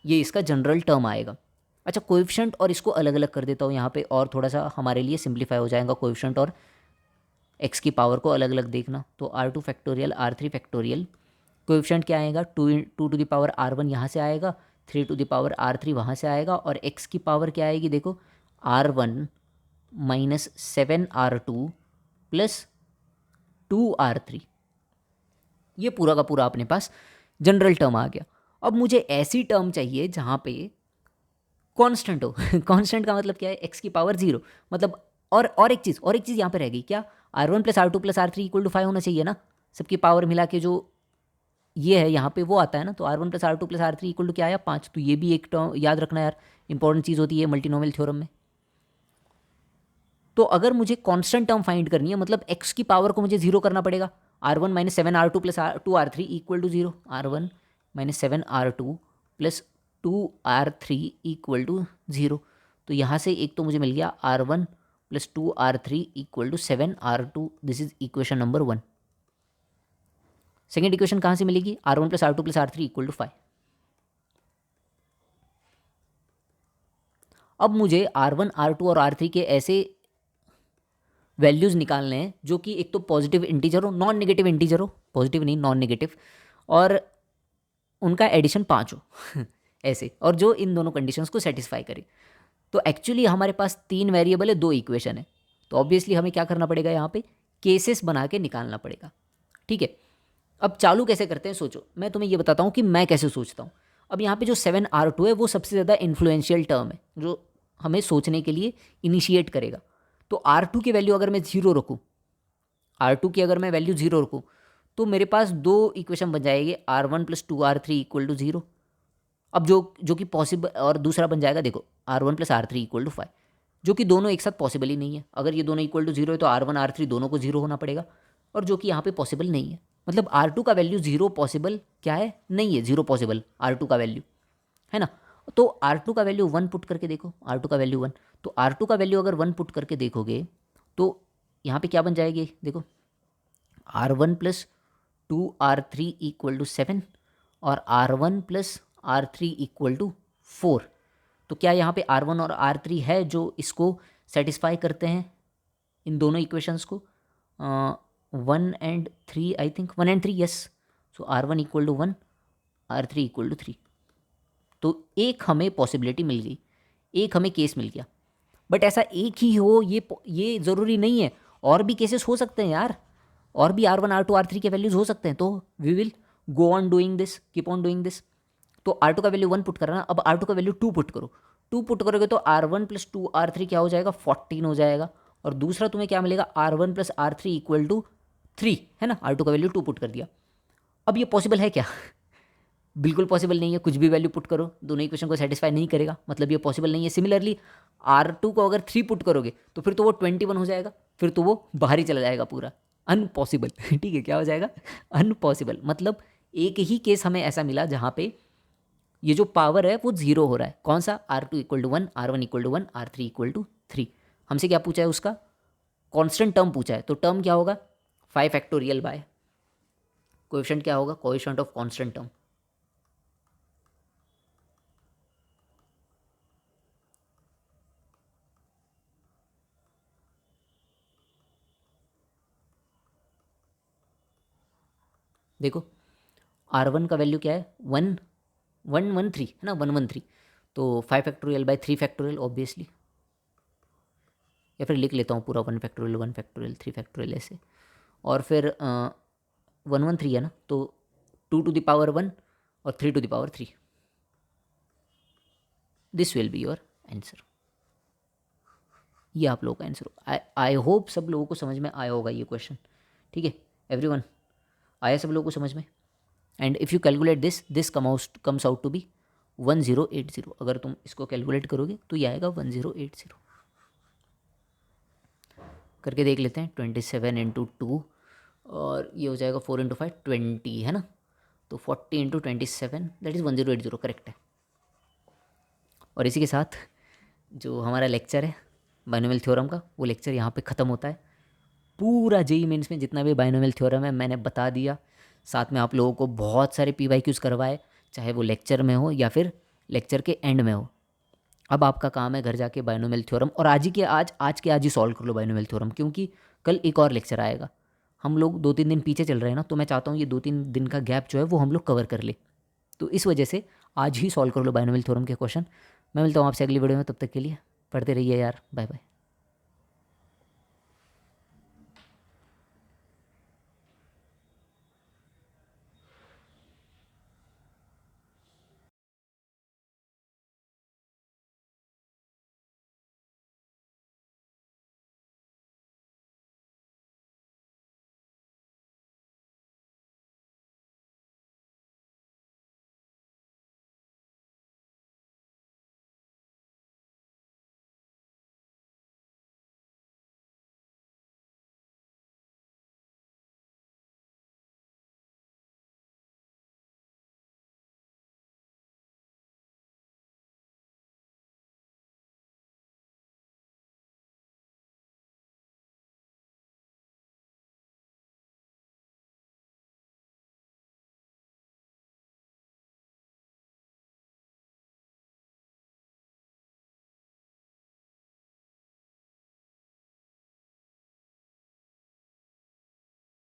Speaker 2: ये इसका जनरल टर्म आएगा। अच्छा, coefficient और इसको अलग अलग कर देता हूँ यहाँ पे, और थोड़ा सा हमारे लिए सिंप्लीफाई हो जाएगा। कोएफिशिएंट और x की पावर को अलग अलग देखना। तो R2 factorial R3 factorial, coefficient क्या आएगा? 2 टू द पावर R1 यहाँ से आएगा, 3 टू द पावर R3 वहाँ से आएगा, और x की पावर क्या आएगी देखो? R1 - 7R2 + 2R3। ये पूरा का पूरा अपने पास जनरल टर्म आ गया। अब मुझे ऐसी टर्म चाहिए जहाँ पे कांस्टेंट हो। कांस्टेंट का मतलब क्या है? x की पावर 0। मतलब और एक चीज़ यहाँ पे रहेगी क्या? R1 + R2 + R3 = 5 होना चाहिए ना। सबकी पावर मिला के जो ये है यहाँ पे वो आता है ना, तो R1 plus R2 plus R3 equal to क्या आया 5। तो ये भी एक टर्म याद रखना यार, इंपॉर्टेंट चीज़ होती है मल्टीनोमियल थ्योरम में। तो अगर मुझे कांस्टेंट टर्म फाइंड करनी है, मतलब x की पावर को मुझे जीरो करना पड़ेगा, R1 minus 7R2 plus 2R3 equal to zero, R1 minus 7R2 plus 2R3 equal to zero. तो यहाँ से एक तो मुझे मिल गया R1 plus 2R3 equal to 7R2, this is equation number 1। Second equation कहाँ से मिलेगी, R1 plus R2 plus R3 equal to 5। अब मुझे R1 R2 और R3 के ऐसे वैल्यूज़ निकालने हैं जो कि एक तो पॉजिटिव इंटीजर हो, नॉन नेगेटिव इंटीजर हो, पॉजिटिव नहीं नॉन नेगेटिव, और उनका एडिशन 5 हो ऐसे, और जो इन दोनों कंडीशंस को सेटिस्फाई करे। तो एक्चुअली हमारे पास 3 वेरिएबल है, 2 इक्वेशन है, तो ऑब्वियसली हमें क्या करना पड़ेगा, यहाँ पे केसेस बना के निकालना पड़ेगा। ठीक है, अब चालू कैसे करते हैं सोचो, मैं तुम्हें ये बताता हूँ कि मैं कैसे सोचता हूँ। अब यहाँ पे जो 7R2 है वो सबसे ज़्यादा इन्फ्लुएंशियल टर्म है जो हमें सोचने के लिए इनिशिएट करेगा। तो R2 की वैल्यू अगर मैं जीरो रखूँ, R2 की अगर मैं वैल्यू जीरो रखूँ, तो मेरे पास 2 इक्वेशन बन जाएंगे, R1 plus 2R3 equal to zero. अब जो कि पॉसिबल, और दूसरा बन जाएगा देखो R1 plus R3 equal to 5, जो कि दोनों एक साथ पॉसिबल ही नहीं है। अगर ये दोनों इक्वल टू जीरो है तो R1 R3 दोनों को जीरो होना पड़ेगा, और जो कि यहाँ पे पॉसिबल नहीं है। मतलब R2 का वैल्यू जीरो पॉसिबल क्या है, नहीं है, जीरो पॉसिबल R2 का वैल्यू है ना। तो R2 का वैल्यू 1 पुट करके देखो, R2 का वैल्यू 1, तो R2 का वैल्यू अगर 1 पुट करके देखोगे तो यहाँ पे क्या बन जाएगी देखो, R1 plus 2R3 equal to 7 और R1 plus R3 equal to 4। तो क्या यहाँ पे R1 और R3 है जो इसको सेटिस्फाई करते हैं, इन दोनों इक्वेशंस को, 1 and 3, I think 1 and 3, yes. So R1 equal to 1, R3 equal to 3। तो एक हमें पॉसिबिलिटी मिल गई, एक हमें केस मिल गया। बट ऐसा एक ही हो ये ज़रूरी नहीं है, और भी केसेस हो सकते हैं यार, और भी R1 R2 R3 के वैल्यूज़ हो सकते हैं। तो we will go on doing this, keep on doing this. तो R2 का वैल्यू 1 पुट करना, अब R2 का वैल्यू 2 पुट करो, 2 पुट करोगे तो R1 प्लस 2R3 क्या हो जाएगा, 14 हो जाएगा। और दूसरा तुम्हें क्या मिलेगा, R1 plus R3 equal to 3, है ना। R2 का वैल्यू 2 पुट कर दिया। अब ये पॉसिबल है क्या बिल्कुल पॉसिबल नहीं है, कुछ भी वैल्यू पुट करो दोनों इक्वेशन को सेटिस्फाई नहीं करेगा, मतलब ये पॉसिबल नहीं है। सिमिलरली R2 को अगर 3 पुट करोगे तो फिर तो वो 21 हो जाएगा, फिर तो वो बाहर ही चला जाएगा पूरा, अनपॉसिबल ठीक है, क्या हो जाएगा, अनपॉसिबल। मतलब एक ही केस हमें ऐसा मिला जहाँ पे ये जो पावर है वो जीरो हो रहा है। कौन सा, R2 equal to 1, R1 equal to 1, R3 equal to 3। हमसे क्या पूछा है, उसका कांस्टेंट टर्म पूछा है, तो टर्म क्या होगा, 5 फैक्टोरियल बाय कोएफिशिएंट क्या होगा, कोएफिशिएंट ऑफ कांस्टेंट टर्म। देखो R1 का वैल्यू क्या है, 113 है ना, 113। तो 5 फैक्टोरियल बाय 3 फैक्टोरियल ऑब्वियसली, या फिर लिख लेता हूँ पूरा 1 फैक्टोरियल 1 फैक्टोरियल 3 फैक्टोरियल ऐसे, और फिर 113 है ना, तो 2 टू द पावर 1 और 3 to the power 3, this will be your answer. ये आप लोगों का आंसर हो। आई होप सब लोगों को समझ में आया होगा ये क्वेश्चन, ठीक है एवरीवन, आया सब लोगों को समझ में। And if you calculate this comes out to be 1080। अगर तुम इसको कैलकुलेट करोगे तो ये आएगा 1080। करके देख लेते हैं, 27 इंटू 2, और ये हो जाएगा 4 इंटू 5 20, है ना। तो 40 इंटू 27 दैट इज़ 1080, करेक्ट है। और इसी के साथ जो हमारा लेक्चर है बाइनोमियल थ्योरम का, वो लेक्चर यहाँ पे ख़त्म होता है। पूरा जेईई मेंस में जितना भी बाइनोमियल थ्योरम है मैंने बता दिया, साथ में आप लोगों को बहुत सारे PYQs करवाए, चाहे वो लेक्चर में हो या फिर लेक्चर के एंड में हो। अब आपका काम है घर जाके बाइनोमियल थ्योरम, और आज के आज ही सॉल्व कर लो बाइनोमियल थ्योरम, क्योंकि कल एक और लेक्चर आएगा। हम लोग 2-3 दिन पीछे चल रहे हैं ना, तो मैं चाहता हूँ ये 2-3 दिन का गैप जो है वो हम लोग कवर कर ले। तो इस वजह से आज ही सॉल्व कर लो बाइनोमियल थ्योरम के क्वेश्चन। मैं मिलता हूँ आपसे अगली वीडियो में, तब तक के लिए पढ़ते रहिए यार, बाय बाय।